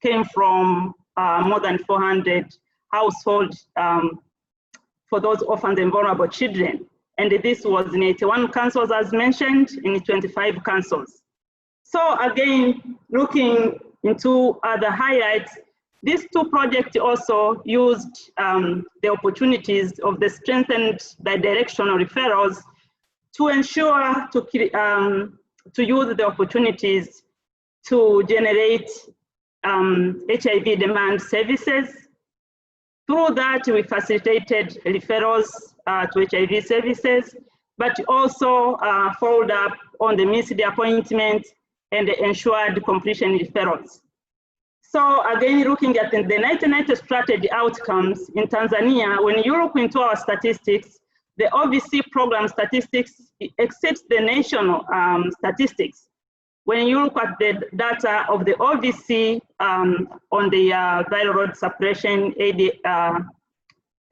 came from more than 400 households for those orphans and vulnerable children. And this was in 81 councils, as mentioned, in 25 councils. So again, looking into other highlights, these two projects also used the opportunities of the strengthened bidirectional referrals to ensure to use the opportunities to generate HIV demand services. Through that, we facilitated referrals to HIV services, but also followed up on the missed appointment and ensured completion referrals. So again, looking at the 1990 strategy outcomes in Tanzania, when you look into our statistics, the OVC program statistics exceeds the national statistics. When you look at the data of the OVC on the viral load suppression,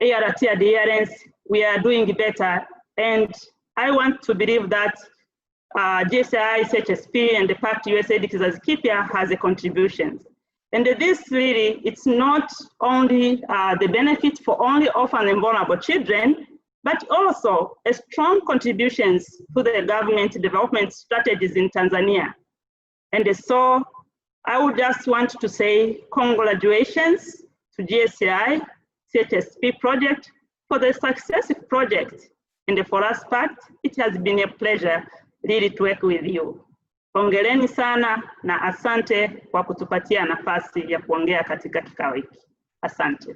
ART adherence, we are doing better. And I want to believe that GSI, CHSP, and the PACT USAID Kizazi Kipya has a contribution. And this really, it's not only the benefit for only orphan and vulnerable children, but also a strong contributions to the government development strategies in Tanzania. And so I would just want to say congratulations to GSI, CHSP project for the successful project. And for us PACT, it has been a pleasure really to work with you. Hongereni sana na asante kwa kutupatia nafasi ya kuongea katika kikao hiki. Asante.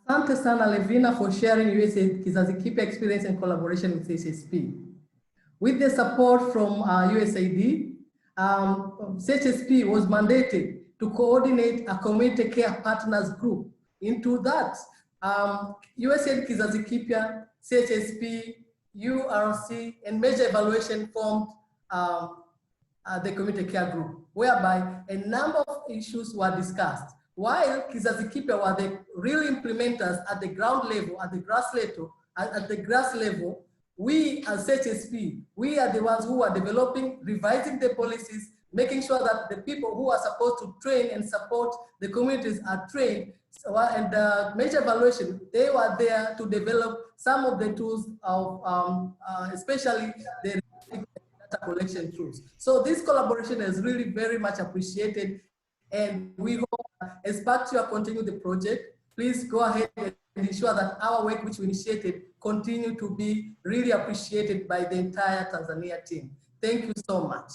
Asante sana Levina for sharing USAID Kizazi Kipya experience and collaboration with CHSP. With the support from USAID, CHSP was mandated to coordinate a community care partners group. Into that, USAID Kizazi Kipya, CHSP, URC, and major evaluation formed the community care group, whereby a number of issues were discussed. While Kizazi Kipya were the real implementers at the ground level, at the grass level, we as CHSP, we are the ones who are developing, revising the policies, making sure that the people who are supposed to train and support the communities are trained. So, and the major evaluation, they were there to develop some of the tools of, especially the data collection tools. So this collaboration is really very much appreciated. And we hope as PACT you continue the project, please go ahead and and ensure that our work which we initiated continue to be really appreciated by the entire Tanzania team. Thank you so much.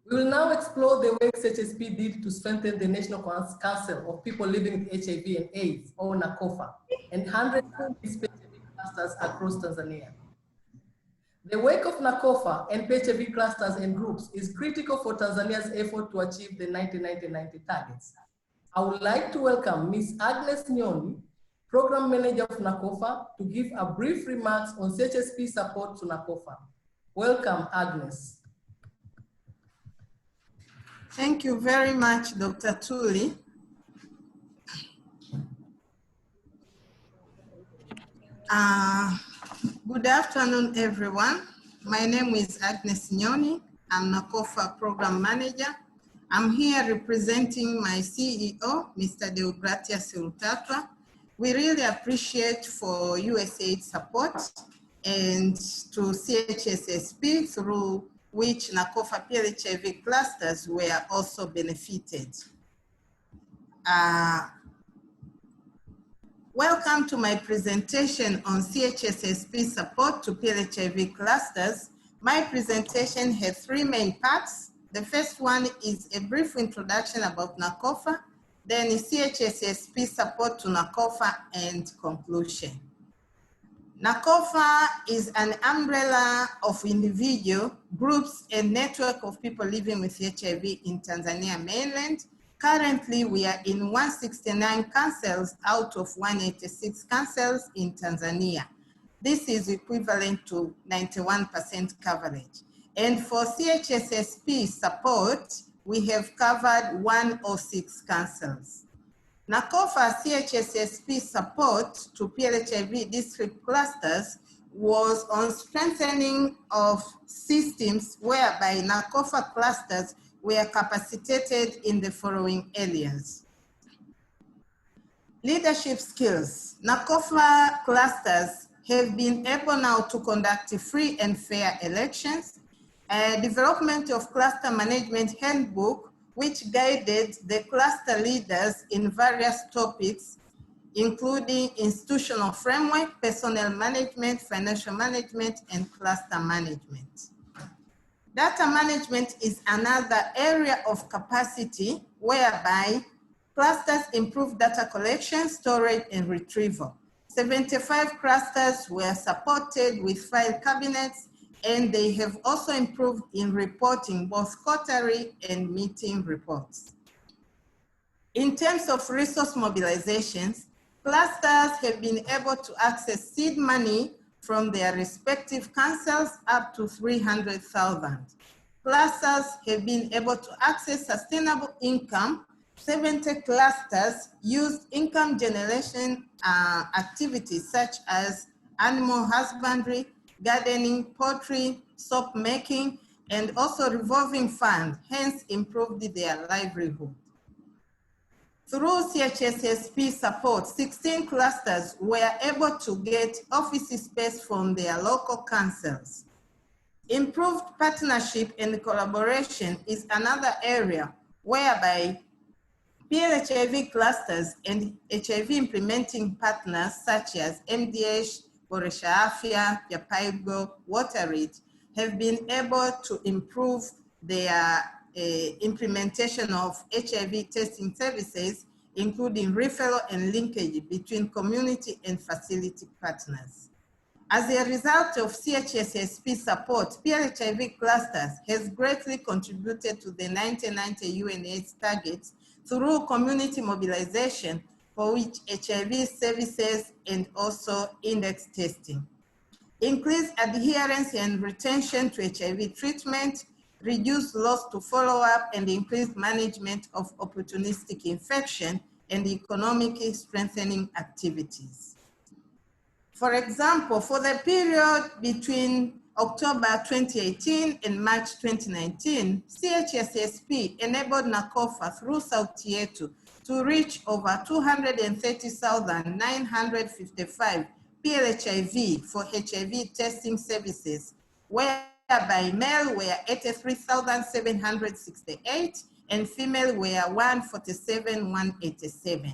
We will now explore the work CHSSP did to strengthen the National Council of People Living with HIV and AIDS, or NACOFA, and 120 HIV clusters across Tanzania. The work of NACOFA and HIV clusters and groups is critical for Tanzania's effort to achieve the 90-90-90 targets. I would like to welcome Ms. Agnes Nyoni, Program Manager of NACOFA, to give a brief remarks on CHSSP support to NACOFA. Welcome, Agnes. Thank you very much, Dr. Tuli. Good afternoon, everyone. My name is Agnes Nyoni. I'm NACOFA Program Manager. I'm here representing my CEO, Mr. Deogratias Rutatwa. We really appreciate for USAID support and to CHSSP, through which NACOFA PLHIV clusters were also benefited. Welcome to my presentation on CHSSP support to PLHIV clusters. My presentation has three main parts. The first one is a brief introduction about NACOFA, then CHSSP support to NACOFA, and conclusion. NACOFA is an umbrella of individual groups and network of people living with HIV in Tanzania mainland. Currently, we are in 169 councils out of 186 councils in Tanzania. This is equivalent to 91% coverage. And for CHSSP support, we have covered 106 councils. NACOFA CHSSP support to PLHIV district clusters was on strengthening of systems whereby NACOFA clusters were capacitated in the following areas. Leadership skills. NACOFA clusters have been able now to conduct free and fair elections. Development of cluster management handbook, which guided the cluster leaders in various topics, including institutional framework, personnel management, financial management, and cluster management. Data management is another area of capacity whereby clusters improve data collection, storage, and retrieval. 75 clusters were supported with file cabinets, and they have also improved in reporting both quarterly and meeting reports. In terms of resource mobilizations, clusters have been able to access seed money from their respective councils up to 300,000. Clusters have been able to access sustainable income. 70 clusters used income generation activities such as animal husbandry, gardening, poultry, soap making, and also revolving fund, hence improved their livelihood. Through CHSSP support, 16 clusters were able to get office space from their local councils. Improved partnership and collaboration is another area whereby PLHIV clusters and HIV implementing partners such as MDH, Boresha Afya, Yapaigo, WaterReach have been able to improve their implementation of HIV testing services, including referral and linkage between community and facility partners. As a result of CHSSP support, PLHIV clusters has greatly contributed to the 90-90 UNAIDS targets through community mobilization, for which HIV services and also index testing. Increased adherence and retention to HIV treatment, reduced loss to follow-up, and increased management of opportunistic infection and economic strengthening activities. For example, for the period between October 2018 and March 2019, CHSSP enabled NACOFA through South Tietu to reach over 230,955 PLHIV for HIV testing services, whereby male were 83,768 and female were 147,187.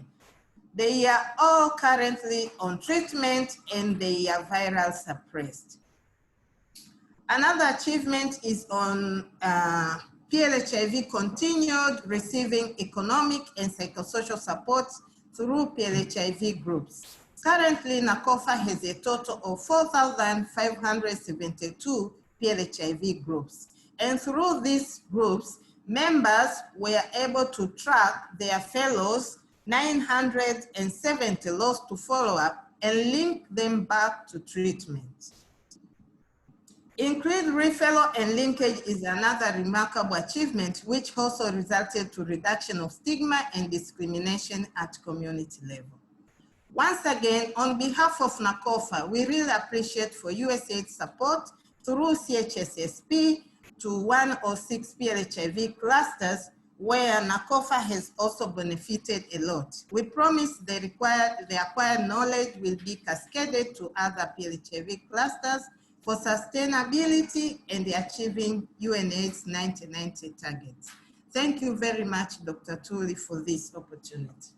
They are all currently on treatment and they are viral suppressed. Another achievement is on PLHIV continued receiving economic and psychosocial support through PLHIV groups. Currently, NACOFA has a total of 4,572 PLHIV groups. And through these groups, members were able to track their fellows 970 lost to follow-up and link them back to treatment. Increased referral and linkage is another remarkable achievement, which also resulted to reduction of stigma and discrimination at community level. Once again, on behalf of NACOFA, we really appreciate for USAID support through CHSSP to 106 PLHIV clusters where NACOFA has also benefited a lot. We promise the acquired knowledge will be cascaded to other PLHIV clusters for sustainability and achieving UNAIDS 1990 targets. Thank you very much, Dr. Tuli, for this opportunity.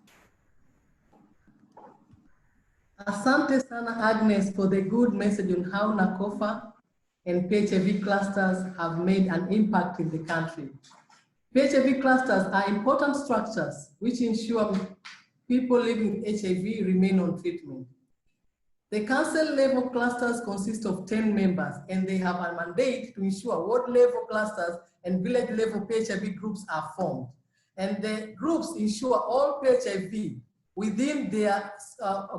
Asante sana Agnes for the good message on how NACOFA and PHIV clusters have made an impact in the country. PHIV clusters are important structures which ensure people living with HIV remain on treatment. The council level clusters consist of 10 members and they have a mandate to ensure ward level clusters and village level PHIV groups are formed. And the groups ensure all PHIV within their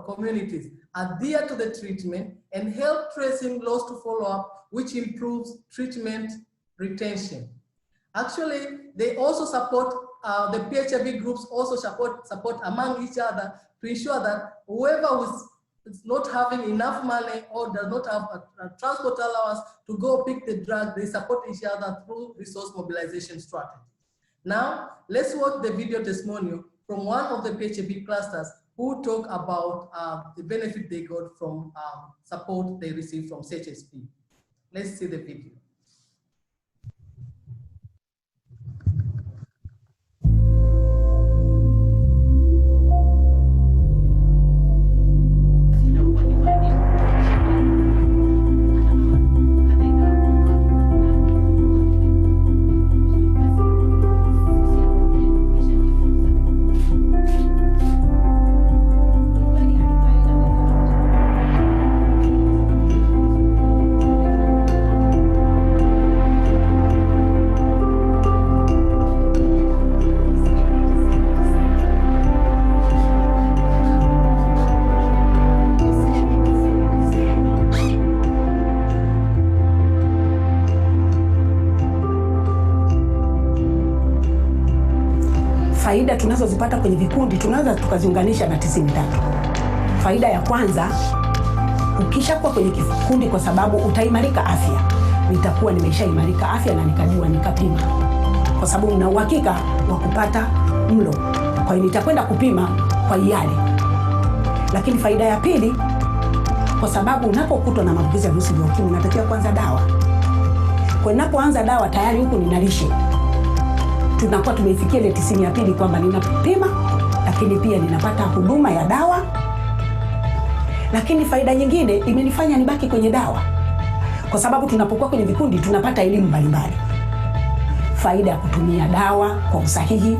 communities adhere to the treatment and help tracing loss to follow-up, which improves treatment retention. Actually, they also support, the PHIV groups also support among each other to ensure that whoever is not having enough money or does not have a transport allowance to go pick the drug, they support each other through resource mobilization strategy. Now, let's watch the video testimonial from one of the PHIV clusters who talk about the benefit they got from support they received from CHSSP. Let's see the video. Faida tunazozipata kwenye vikundi tunaweza tukaziunganisha na 93. Faida ya kwanza, ukishakuwa kwenye kikundi, kwa sababu utaimarika afya, nitakuwa nimeshaimarika afya na nikajua nikapima, kwa sababu nina uhakika wa kupata mlo, kwa hiyo nitakwenda kupima kwa hiari. Lakini faida ya pili, kwa sababu unapokutwa na maambukizi ya virusi vya ukimwi unatakiwa kwanza dawa. Kwa ninapoanza dawa tayari huku ninalishe, tunakuwa tumeifikia ile 90 ya pili kwamba ninapima, lakini pia ninapata huduma ya dawa. Lakini faida nyingine imenifanya nibaki kwenye dawa, kwa sababu tunapokuwa kwenye vikundi tunapata elimu mbalimbali. Faida ya kutumia dawa kwa usahihi,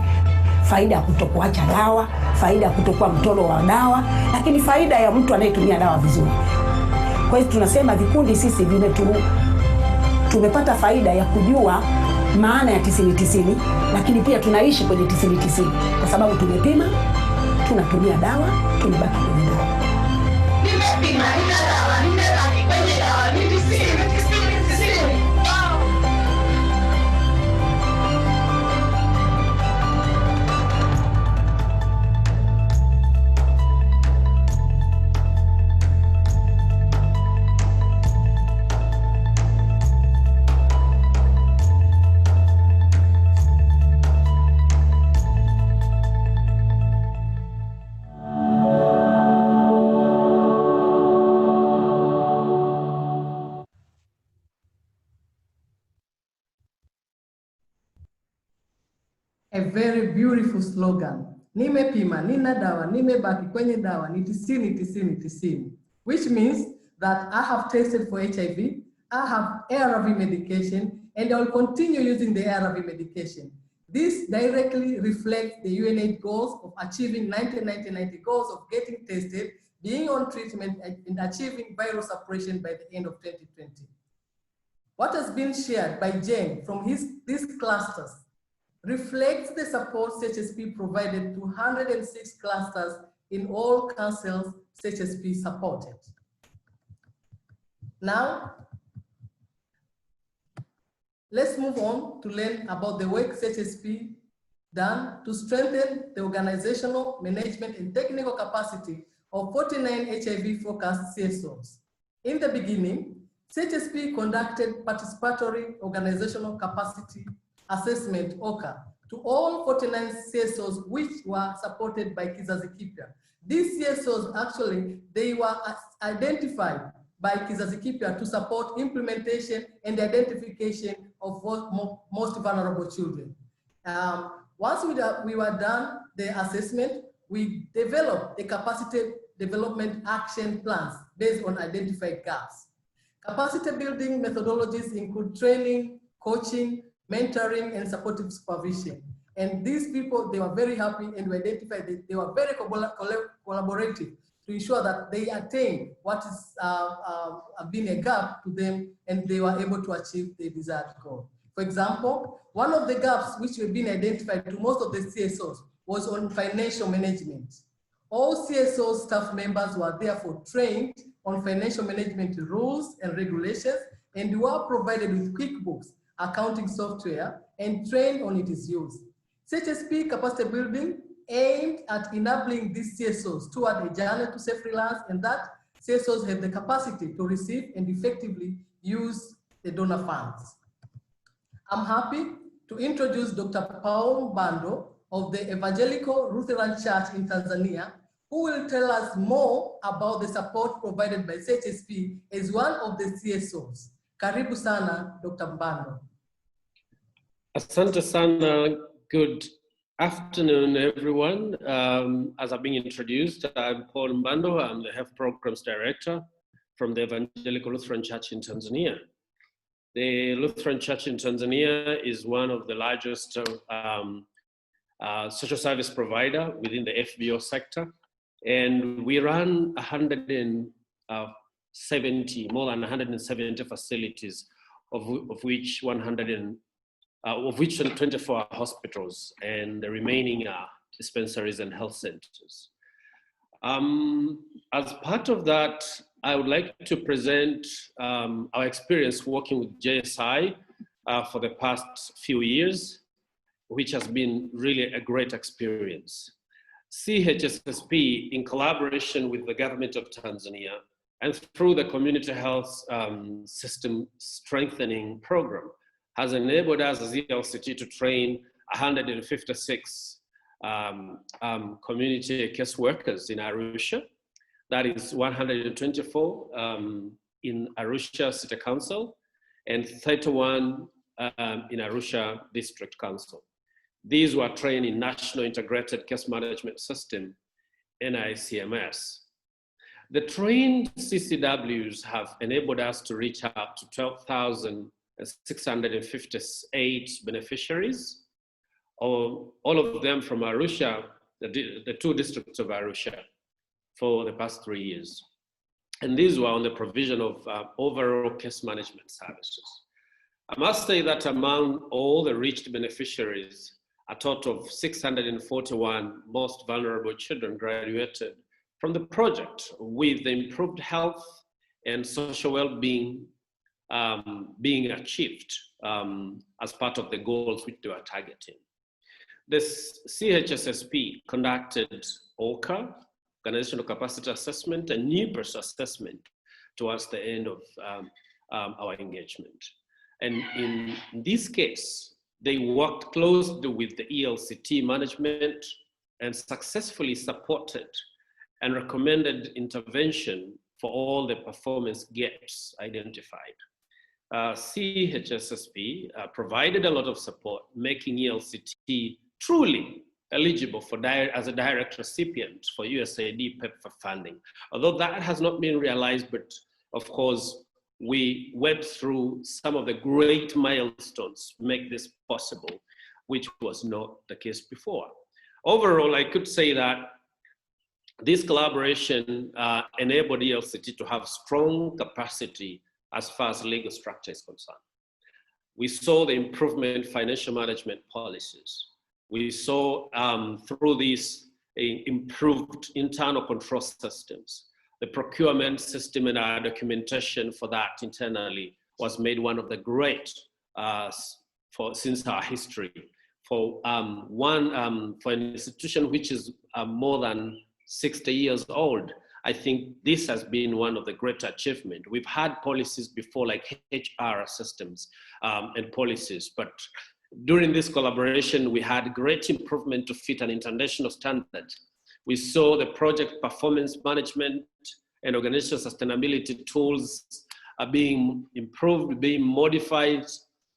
faida ya kutokuacha dawa, faida ya kutokuwa mtoro wa dawa, lakini faida ya mtu anayetumia dawa vizuri. Kwa hiyo tunasema vikundi sisi tumepata faida ya kujua maana ya 90-90, lakini pia tunaishi kwenye 90-90 kwa sababu tumepima, tunatumia dawa, tunabaki kwenye dawa. Nimepima, nina dawa, nimebaki kwenye dawa, ni 90-90. A very beautiful slogan. nimepima, nina dawa, nimebaki kwenye dawa, ni 90. Which means that I have tested for HIV, I have ARV medication, and I will continue using the ARV medication. This directly reflects the UNAID goals of achieving 1990 goals of getting tested, being on treatment, and achieving viral suppression by the end of 2020. What has been shared by Jane from these clusters reflects the support CHSP provided to 106 clusters in all councils CHSP supported. Now, let's move on to learn about the work CHSP done to strengthen the organizational, management, and technical capacity of 49 HIV-focused CSOs. In the beginning, CHSP conducted participatory organizational capacity assessment, OCA, to all 49 CSOs which were supported by Kizazi Kipya. These CSOs actually, they were identified by Kizazi Kipya to support implementation and identification of most vulnerable children. Once we were done the assessment, we developed a capacity development action plans based on identified gaps. Capacity building methodologies include training, coaching, mentoring, and supportive supervision. And these people, they were very happy, and we identified that they were very collaborative to ensure that they attain what is been a gap to them, and they were able to achieve the desired goal. For example, one of the gaps which have been identified to most of the CSOs was on financial management. All CSO staff members were therefore trained on financial management rules and regulations, and were provided with QuickBooks accounting software and trained on its use. CHSP capacity building aimed at enabling these CSOs toward a journey to self-reliance, and that CSOs have the capacity to receive and effectively use the donor funds. I'm happy to introduce Dr. Paul Mbando of the Evangelical Lutheran Church in Tanzania, who will tell us more about the support provided by CHSP as one of the CSOs. Karibu sana, Dr. Mbando. Asante sana. Good afternoon, everyone. As I've been introduced, I'm Paul Mbando. I'm the Health Programs Director from the Evangelical Lutheran Church in Tanzania. The Lutheran Church in Tanzania is one of the largest social service provider within the FBO sector. And we run more than 170 facilities, of which 24 are hospitals, and the remaining are dispensaries and health centers. As part of that, I would like to present our experience working with JSI for the past few years, which has been really a great experience. CHSSP, in collaboration with the government of Tanzania and through the community health system strengthening program, has enabled us as ELCT to train 156 community case workers in Arusha. That is 124 in Arusha City Council and 31 in Arusha District Council. These were trained in National Integrated Case Management System, NICMS. The trained CCWs have enabled us to reach out to 12,658 beneficiaries, all of them from Arusha, the two districts of Arusha, for the past 3 years. And these were on the provision of overall case management services. I must say that among all the reached beneficiaries, a total of 641 most vulnerable children graduated from the project with the improved health and social well-being being achieved as part of the goals which they were targeting. This CHSSP conducted OCA, Organizational Capacity Assessment, and NUPERS assessment towards the end of our engagement. And in this case, they worked closely with the ELCT management and successfully supported and recommended intervention for all the performance gaps identified. CHSSP provided a lot of support, making ELCT truly eligible for as a direct recipient for USAID PEPFAR funding. Although that has not been realized, but of course, we went through some of the great milestones to make this possible, which was not the case before. Overall, I could say that this collaboration enabled ELCT to have strong capacity as far as legal structure is concerned. We saw the improvement in financial management policies. We saw through these improved internal control systems. The procurement system and our documentation for that internally was made one of the great since our history. For an institution which is more than 60 years old, I think this has been one of the great achievements. We've had policies before like HR systems and policies, but during this collaboration, we had great improvement to fit an international standard. We saw the project performance management and organizational sustainability tools are being improved, being modified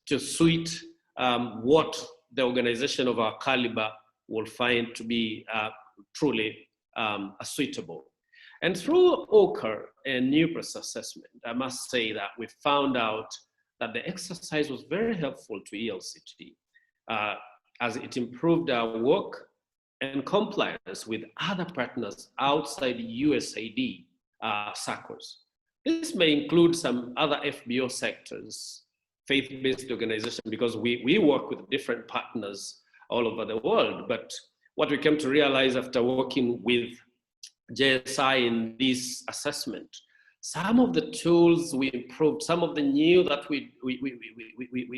to suit what the organization of our caliber will find to be truly suitable. And through OCR and new process assessment, I must say that we found out that the exercise was very helpful to ELCT as it improved our work and compliance with other partners outside USAID circles. This may include some other FBO sectors, faith-based organizations, because we work with different partners all over the world. But what we came to realize after working with JSI in this assessment, some of the tools we improved, some of the new that we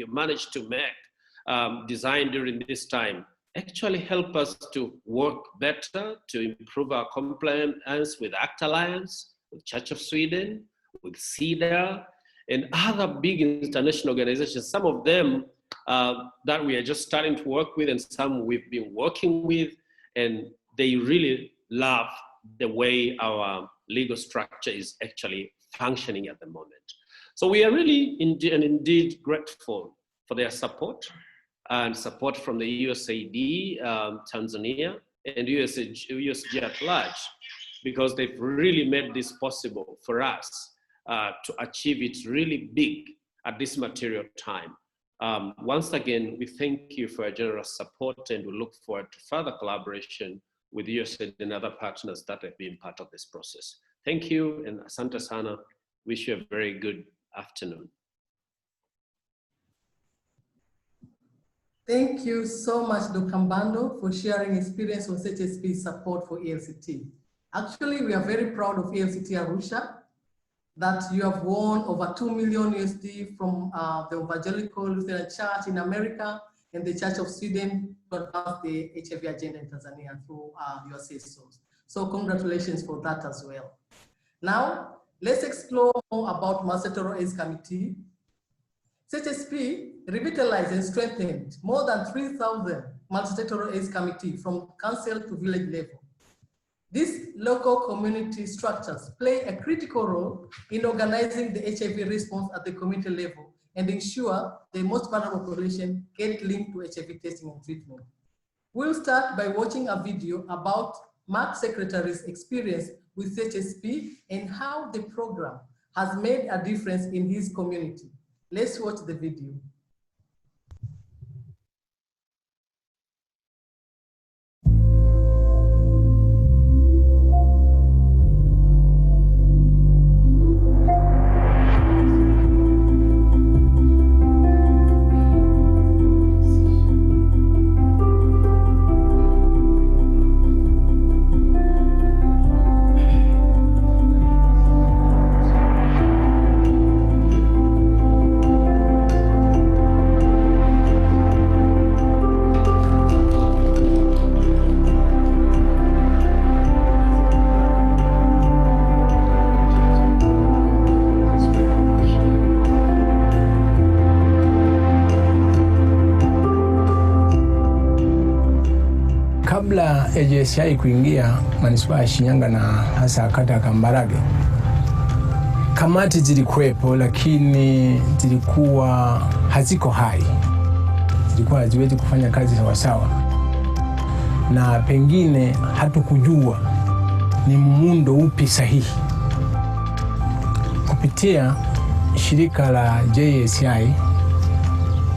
managed to make, design during this time, actually help us to work better, to improve our compliance with ACT Alliance, with Church of Sweden, with CEDA, and other big international organizations, some of them that we are just starting to work with and some we've been working with, and they really love the way our legal structure is actually functioning at the moment. So we are really indeed grateful for their support and support from the USAID, Tanzania, and USG at large, because they've really made this possible for us to achieve it really big at this material time. Once again, we thank you for your generous support, and we look forward to further collaboration with USAID and other partners that have been part of this process. Thank you, and asante sana. Wish you a very good afternoon. Thank you so much, Dr. Mbando, for sharing experience on CHSSP support for ELCT. Actually, we are very proud of ELCT Arusha, that you have won over 2 million USD from the Evangelical Lutheran Church in America and the Church of Sweden to advance the HIV agenda in Tanzania through your CSOs. So congratulations for that as well. Now, let's explore more about Multisectoral AIDS Committee. CHSSP revitalized and strengthened more than 3,000 Multisectoral AIDS Committee from council to village level. These local community structures play a critical role in organizing the HIV response at the community level and ensure the most vulnerable population get linked to HIV testing and treatment. We'll start by watching a video about MAC Secretary's experience with CHSSP and how the program has made a difference in his community. Let's watch the video. Kabla ya JSI kuingia manispaa ya Shinyanga na hasa kata ya Kambarage, kamati zilikuwepo, lakini zilikuwa haziko hai, zilikuwa haziwezi kufanya kazi sawasawa. na pengine hatukujua ni muundo upi sahihi. Kupitia shirika la JSI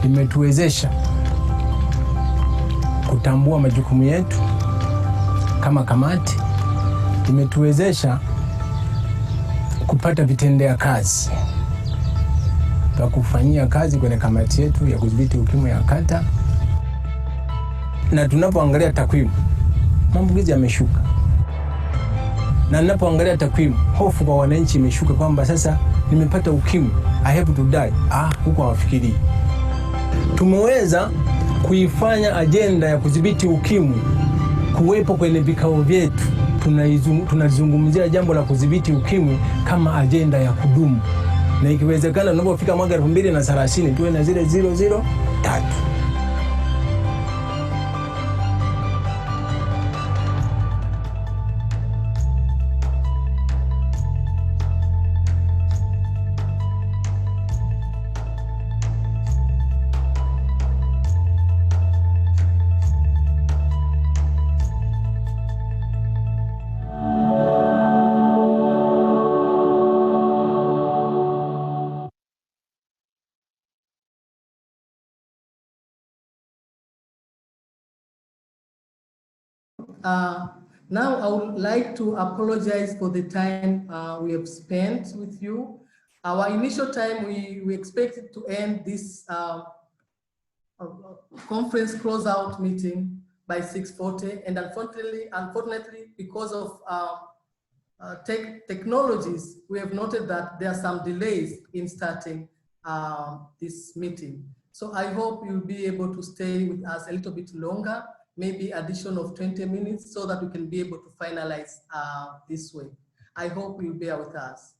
limetuwezesha kutambua majukumu yetu kama kamati, limetuwezesha kupata vitendea kazi vya kufanyia kazi kwenye kamati yetu ya kudhibiti ukimwi ya kata. Na tunapoangalia takwimu, maambukizi yameshuka. Na ninapoangalia takwimu, hofu kwa wananchi imeshuka kwamba sasa nimepata ukimwi, I have to die. Huko hawafikirii. Tumeweza kuifanya ajenda ya kudhibiti ukimwi kuwepo kwenye vikao vyetu. Tunazungumzia jambo la kudhibiti ukimwi kama ajenda ya kudumu. Na ikiwezekana tunapofika mwaka 2030 tuwe na zile 003. Now I would like to apologize for the time we have spent with you. Our initial time, we expected to end this conference closeout meeting by 6:40, and unfortunately, because of technologies, we have noted that there are some delays in starting this meeting. So I hope you'll be able to stay with us a little bit longer, maybe addition of 20 minutes, so that we can be able to finalize this way. I hope you'll bear with us.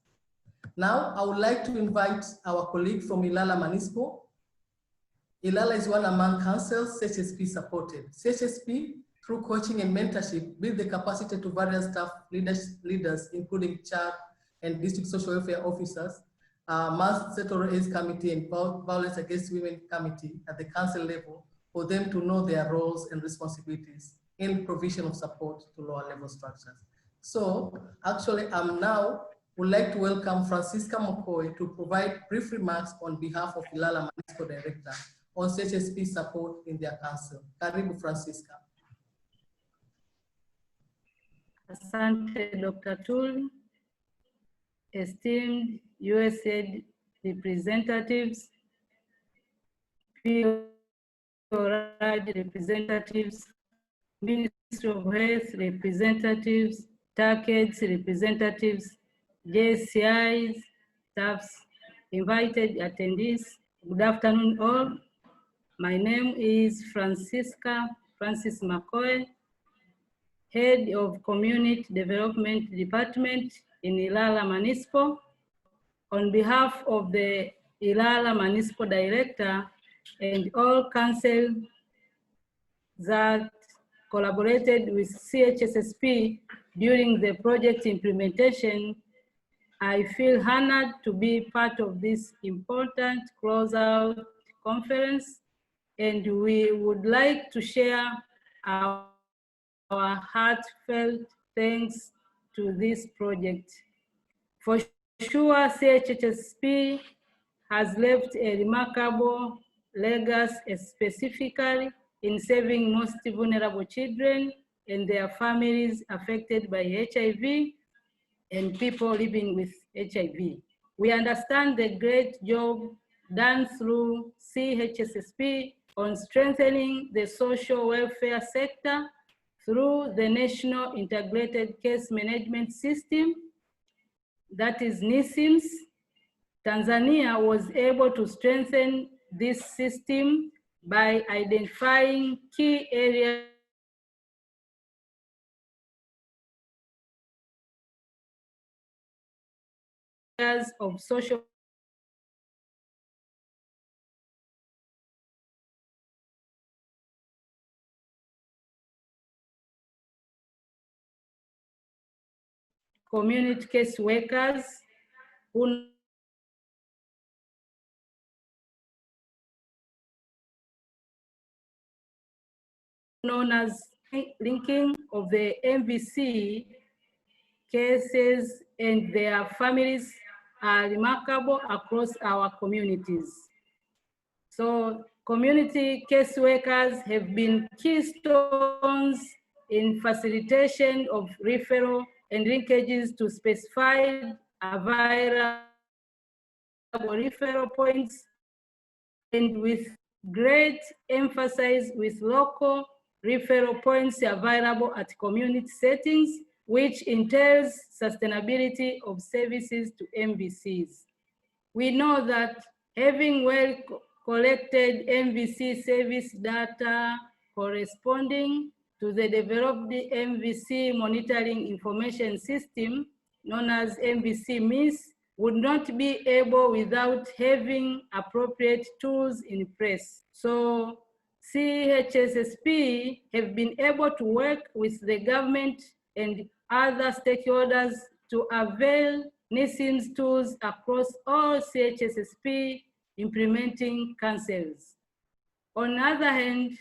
Now, I would like to invite our colleague from Ilala Municipal. Ilala is one among councils CHSSP supported. CHSSP, through coaching and mentorship, build the capacity to various staff leaders, including CHAR and district social welfare officers, Sectoral AIDS Committee and Violence Against Women Committee at the council level, for them to know their roles and responsibilities in provision of support to lower level structures. So actually now would like to welcome Francisca Mokoe to provide brief remarks on behalf of Ilala Municipal Director on CHSSP support in their council. Karibu Francisca. Asante Dr. Tuli, esteemed USAID representatives, representatives, Ministry of Health representatives, TACAIDS representatives, JCIs, staffs, invited attendees, good afternoon all. My name is Francisca Francis McCoy, Head of Community Development Department in Ilala Municipal. On behalf of the Ilala Municipal Director and all council that collaborated with CHSSP during the project implementation, I feel honored to be part of this important closeout conference, and we would like to share our heartfelt thanks to this project. For sure, CHSSP has left a remarkable legacy, specifically in saving most vulnerable children and their families affected by HIV and people living with HIV. We understand the great job done through CHSSP on strengthening the social welfare sector through the National Integrated Case Management System, that is NICIMS. Tanzania was able to strengthen this system by identifying key areas of social community case workers who known as linking of the MVC cases and their families are remarkable across our communities. So community caseworkers have been keystones in facilitation of referral and linkages to specified available referral points, and with great emphasis with local referral points available at community settings, which entails sustainability of services to MVCs. We know that having well collected MVC service data corresponding to the developed MVC monitoring information system, known as MVC MIS, would not be able without having appropriate tools in place. So CHSSP have been able to work with the government and other stakeholders to avail NISIM's tools across all CHSSP implementing councils. On the other hand,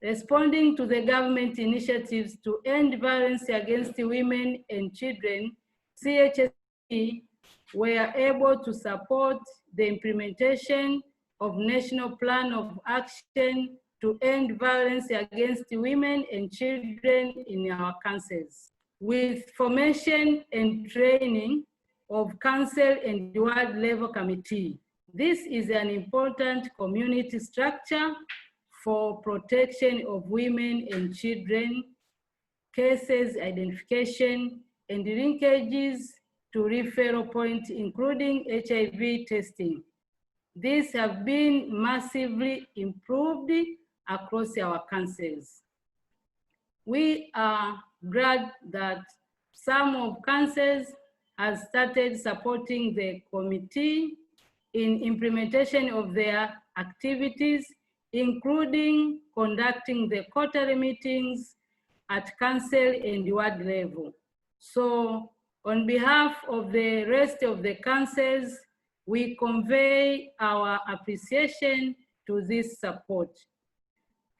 responding to the government initiatives to end violence against women and children, CHSSP were able to support the implementation of National Plan of Action to end violence against women and children in our councils, with formation and training of council and ward level committee. This is an important community structure for protection of women and children, cases identification, and linkages to referral points, including HIV testing. These have been massively improved across our councils. We are glad that some of councils have started supporting the committee in implementation of their activities, including conducting the quarterly meetings at council and ward level. So on behalf of the rest of the councils, we convey our appreciation to this support.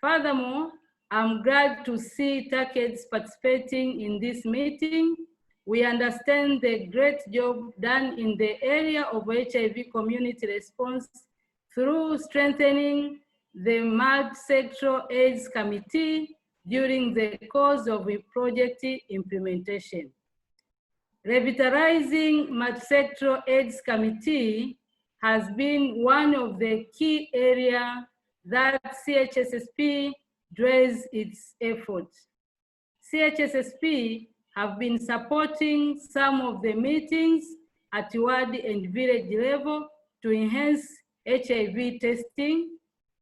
Furthermore, I'm glad to see TACAIDS participating in this meeting. We understand the great job done in the area of HIV community response through strengthening the multi-sectoral AIDS committee during the course of a project implementation. Revitalizing multi-sectoral AIDS committee has been one of the key areas that CHSSP drives its efforts. CHSSP have been supporting some of the meetings at ward and village level to enhance HIV testing,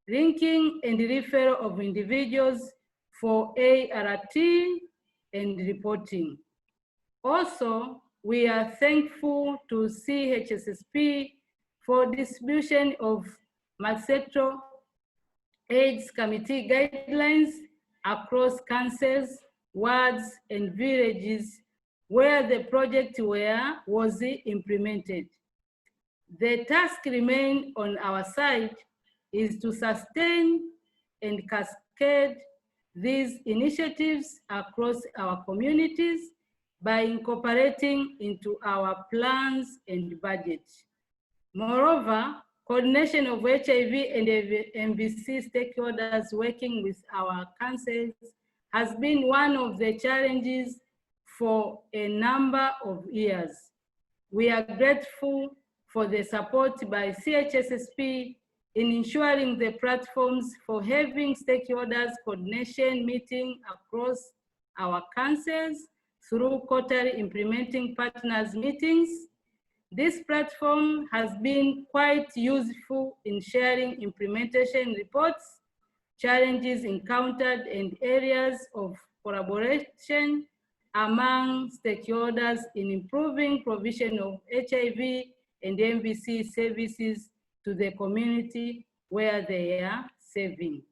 linking and referral of individuals for ART and reporting. Also, we are thankful to CHSSP for distribution of multi-sectoral AIDS committee guidelines across councils, wards, and villages where the project was implemented. The task remains on our side is to sustain and cascade these initiatives across our communities by incorporating into our plans and budget. Moreover, coordination of HIV and MVC stakeholders working with our councils has been one of the challenges for a number of years. We are grateful for the support by CHSSP in ensuring the platforms for having stakeholders coordination meeting across our councils through quarterly implementing partners meetings. This platform has been quite useful in sharing implementation reports, challenges encountered, and areas of collaboration among stakeholders in improving provision of HIV and MVC services to the community where they are serving.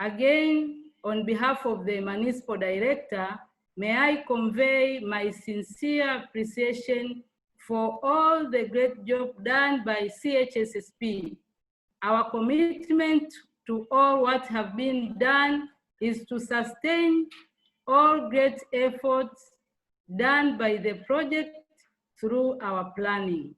Again, on behalf of the municipal director, may I convey my sincere appreciation for all the great job done by CHSSP. Our commitment to all what have been done is to sustain all great efforts done by the project through our planning.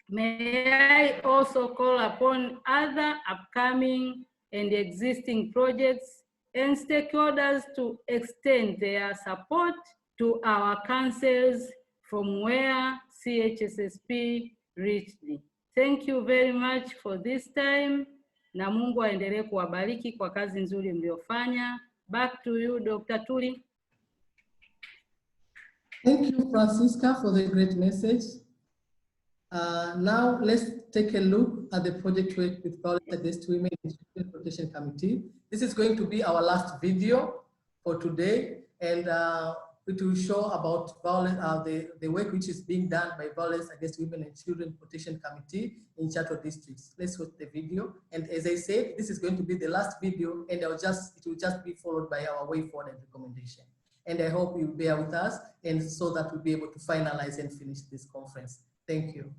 May I also call upon other upcoming and existing projects and stakeholders to extend their support to our councils from where CHSSP reached. Thank you very much for this time, na Mungu aendelee kuwabariki kwa kazi nzuri mliofanya. Back to you, Dr. Tuli. Thank you, Francisca, for the great message. Now let's take a look at the project work with violence against women in Children Protection Committee. This is going to be our last video for today, and it will show about violence, the work which is being done by Violence Against Women and Children Protection Committee in Chato districts. Let's watch the video. And as I said, this is going to be the last video, and it will just be followed by our way forward and recommendation. And I hope you'll bear with us, and so that we'll be able to finalize and finish this conference. Thank you.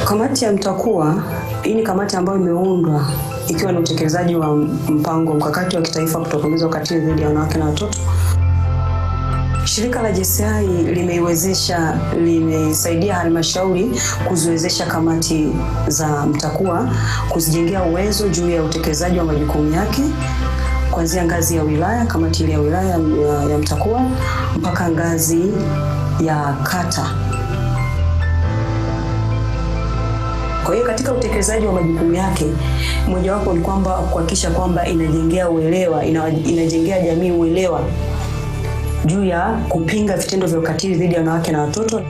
Kamati ya Mtakuwa, hii ni kamati ambayo imeundwa ikiwa ni utekelezaji wa mpango mkakati wa kitaifa kutokomeza ukatili dhidi ya wanawake na watoto. Shirika la JCI limesaidia halmashauri kuziwezesha kamati za Mtakuwa kuzijengea uwezo juu ya utekelezaji wa majukumu yake kuanzia ngazi ya wilaya, kamati ile ya wilaya ya Mtakuwa, mpaka ngazi ya kata. Kwa hiyo katika utekelezaji wa majukumu yake, mojawapo ni kwamba kuhakikisha kwamba inajengea jamii uelewa juu ya kupinga vitendo vya ukatili dhidi ya wanawake na watoto.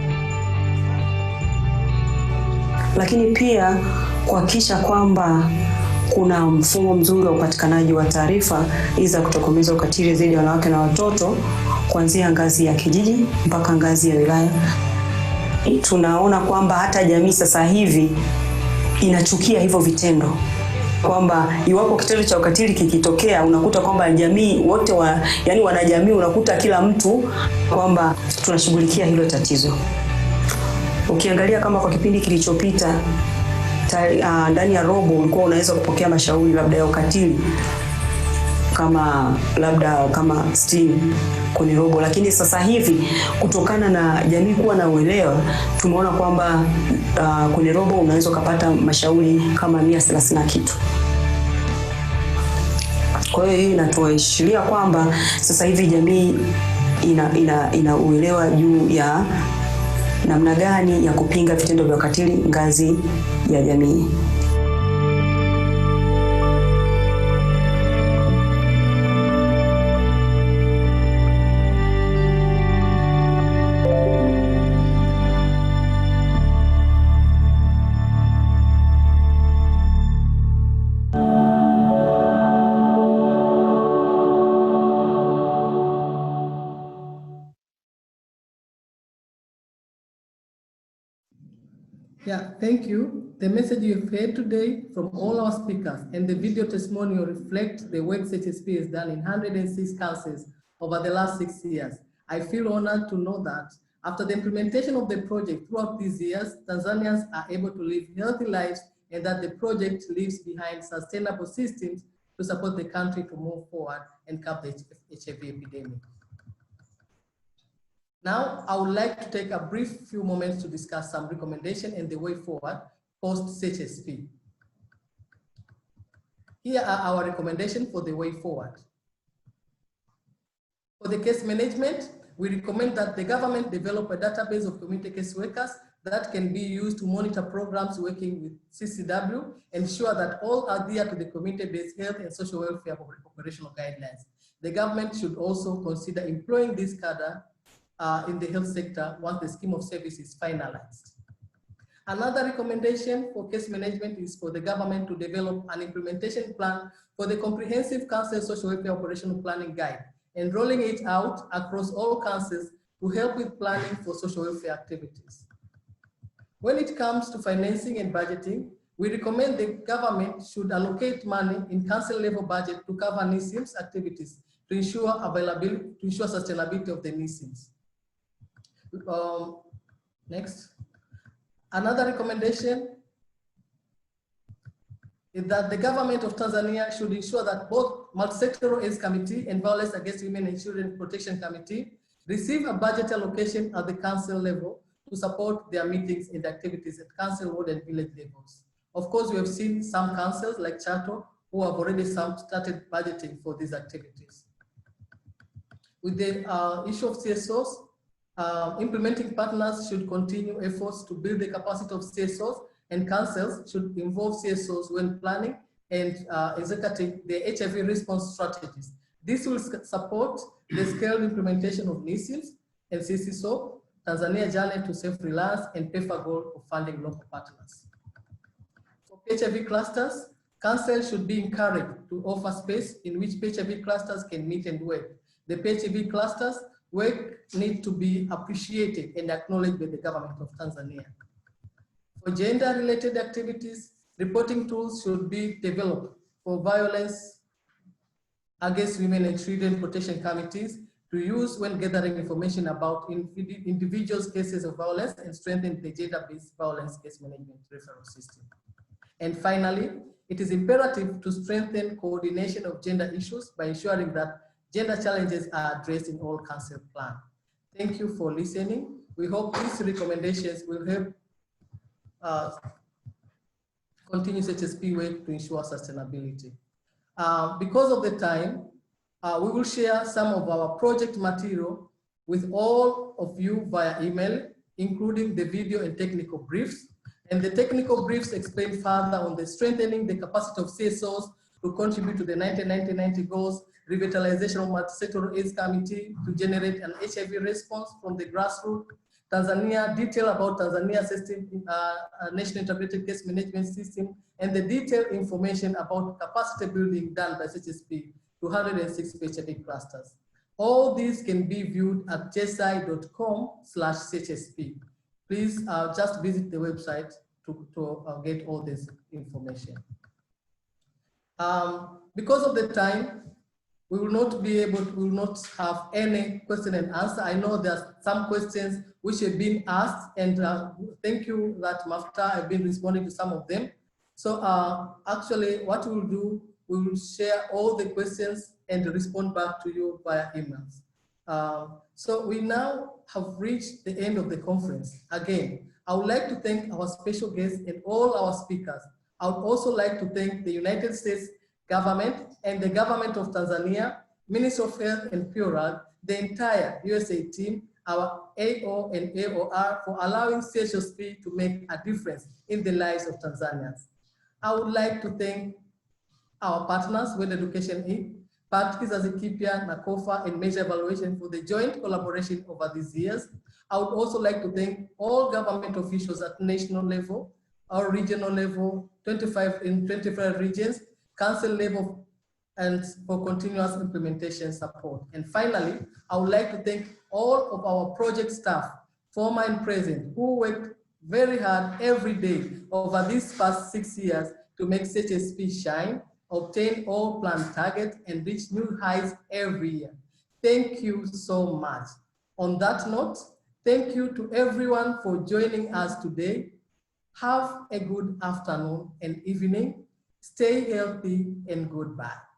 Lakini pia kuhakikisha kwamba kuna mfumo mzuri wa upatikanaji wa taarifa za kutokomeza ukatili dhidi ya wanawake na watoto kuanzia ngazi ya kijiji mpaka ngazi ya wilaya. Tunaona kwamba hata jamii sasa hivi inachukia hivyo vitendo, kwamba iwapo kitendo cha ukatili kikitokea unakuta kwamba jamii wote wanajamii, unakuta kila mtu kwamba tunashughulikia hilo tatizo. Ukiangalia kama kwa kipindi kilichopita ndani ya robo ulikuwa unaweza kupokea mashauri labda ya ukatili kama 60 kwenye robo, lakini sasa hivi kutokana na jamii kuwa na uelewa tumeona kwamba kwenye robo unaweza kupata mashauri kama 130 na kitu. Kwa hiyo hii inatuashiria kwamba sasa hivi jamii ina uelewa juu ya namna gani ya kupinga vitendo vya ukatili ngazi ya jamii. Yeah, thank you. The message you've heard today from all our speakers and the video testimonial reflect the work CHSSP has done in 106 councils over the last 6 years. I feel honored to know that after the implementation of the project throughout these years, Tanzanians are able to live healthy lives, and that the project leaves behind sustainable systems to support the country to move forward and curb the HIV epidemic. Now, I would like to take a brief few moments to discuss some recommendations and the way forward post CHSSP. Here are our recommendations for the way forward. For the case management, we recommend that the government develop a database of community case workers that can be used to monitor programs working with CCW, ensure that all adhere to the community-based health and social welfare operational guidelines. The government should also consider employing this cadre in the health sector once the scheme of service is finalized. Another recommendation for case management is for the government to develop an implementation plan for the comprehensive council social welfare operational planning guide and rolling it out across all councils to help with planning for social welfare activities. When it comes to financing and budgeting, we recommend the government should allocate money in council level budget to cover NISIMS activities to ensure availability, to ensure sustainability of the NISIMS. Next. Another recommendation is that the government of Tanzania should ensure that both Multi-Sectoral AIDS Committee and Violence Against Women and Children Protection Committee receive a budget allocation at the council level to support their meetings and activities at council, ward, and village levels. Of course, we have seen some councils like Chato who have already started budgeting for these activities. With the issue of CSOs, implementing partners should continue efforts to build the capacity of CSOs, and councils should involve CSOs when planning and executing the HIV response strategies. This will support the scaled implementation of NISIMS and CCSO, Tanzania Journey to Self-Reliance, and PEFA goal of funding local partners. For HIV clusters, councils should be encouraged to offer space in which HIV clusters can meet and work. The HIV clusters work need to be appreciated and acknowledged by the government of Tanzania. For gender-related activities, reporting tools should be developed for violence against women and children protection committees to use when gathering information about individuals' cases of violence and strengthen the gender-based violence case management referral system. And finally, it is imperative to strengthen coordination of gender issues by ensuring that gender challenges are addressed in all council plans. Thank you for listening. We hope these recommendations will help continue CHSP work to ensure sustainability. Because of the time, we will share some of our project material with all of you via email, including the video and technical briefs. And the technical briefs explain further on the strengthening the capacity of CSOs to contribute to the 1990 goals, revitalization of Multi-Sectoral AIDS Committee to generate an HIV response from the grassroots, Tanzania, detail about Tanzania system, National Integrated Case Management System, and the detailed information about capacity building done by CHSP, 206 HIV clusters. All these can be viewed at jesai.com/CHSP. Please just visit the website to get all this information. Because of the time, we will not be able to, we will not have any question and answer. I know there are some questions which have been asked, and thank you that Mafta have been responding to some of them. So actually what we will do, we will share all the questions and respond back to you via emails. So we now have reached the end of the conference. Again, I would like to thank our special guests and all our speakers. I would also like to thank the United States government and the government of Tanzania, Ministry of Health and Pure, the entire USAID team, our AO and AOR for allowing CHSP to make a difference in the lives of Tanzanians. I would like to thank our partners, World Education Inc., parties as Equipia, NACOFA, and Measure Evaluation for the joint collaboration over these years. I would also like to thank all government officials at national level, our regional level, 25 regions, council level, and for continuous implementation support. And finally, I would like to thank all of our project staff, former and present, who worked very hard every day over these past 6 years to make CHSP shine, obtain all planned targets, and reach new heights every year. Thank you so much. On that note, thank you to everyone for joining us today. Have a good afternoon and evening. Stay healthy and goodbye.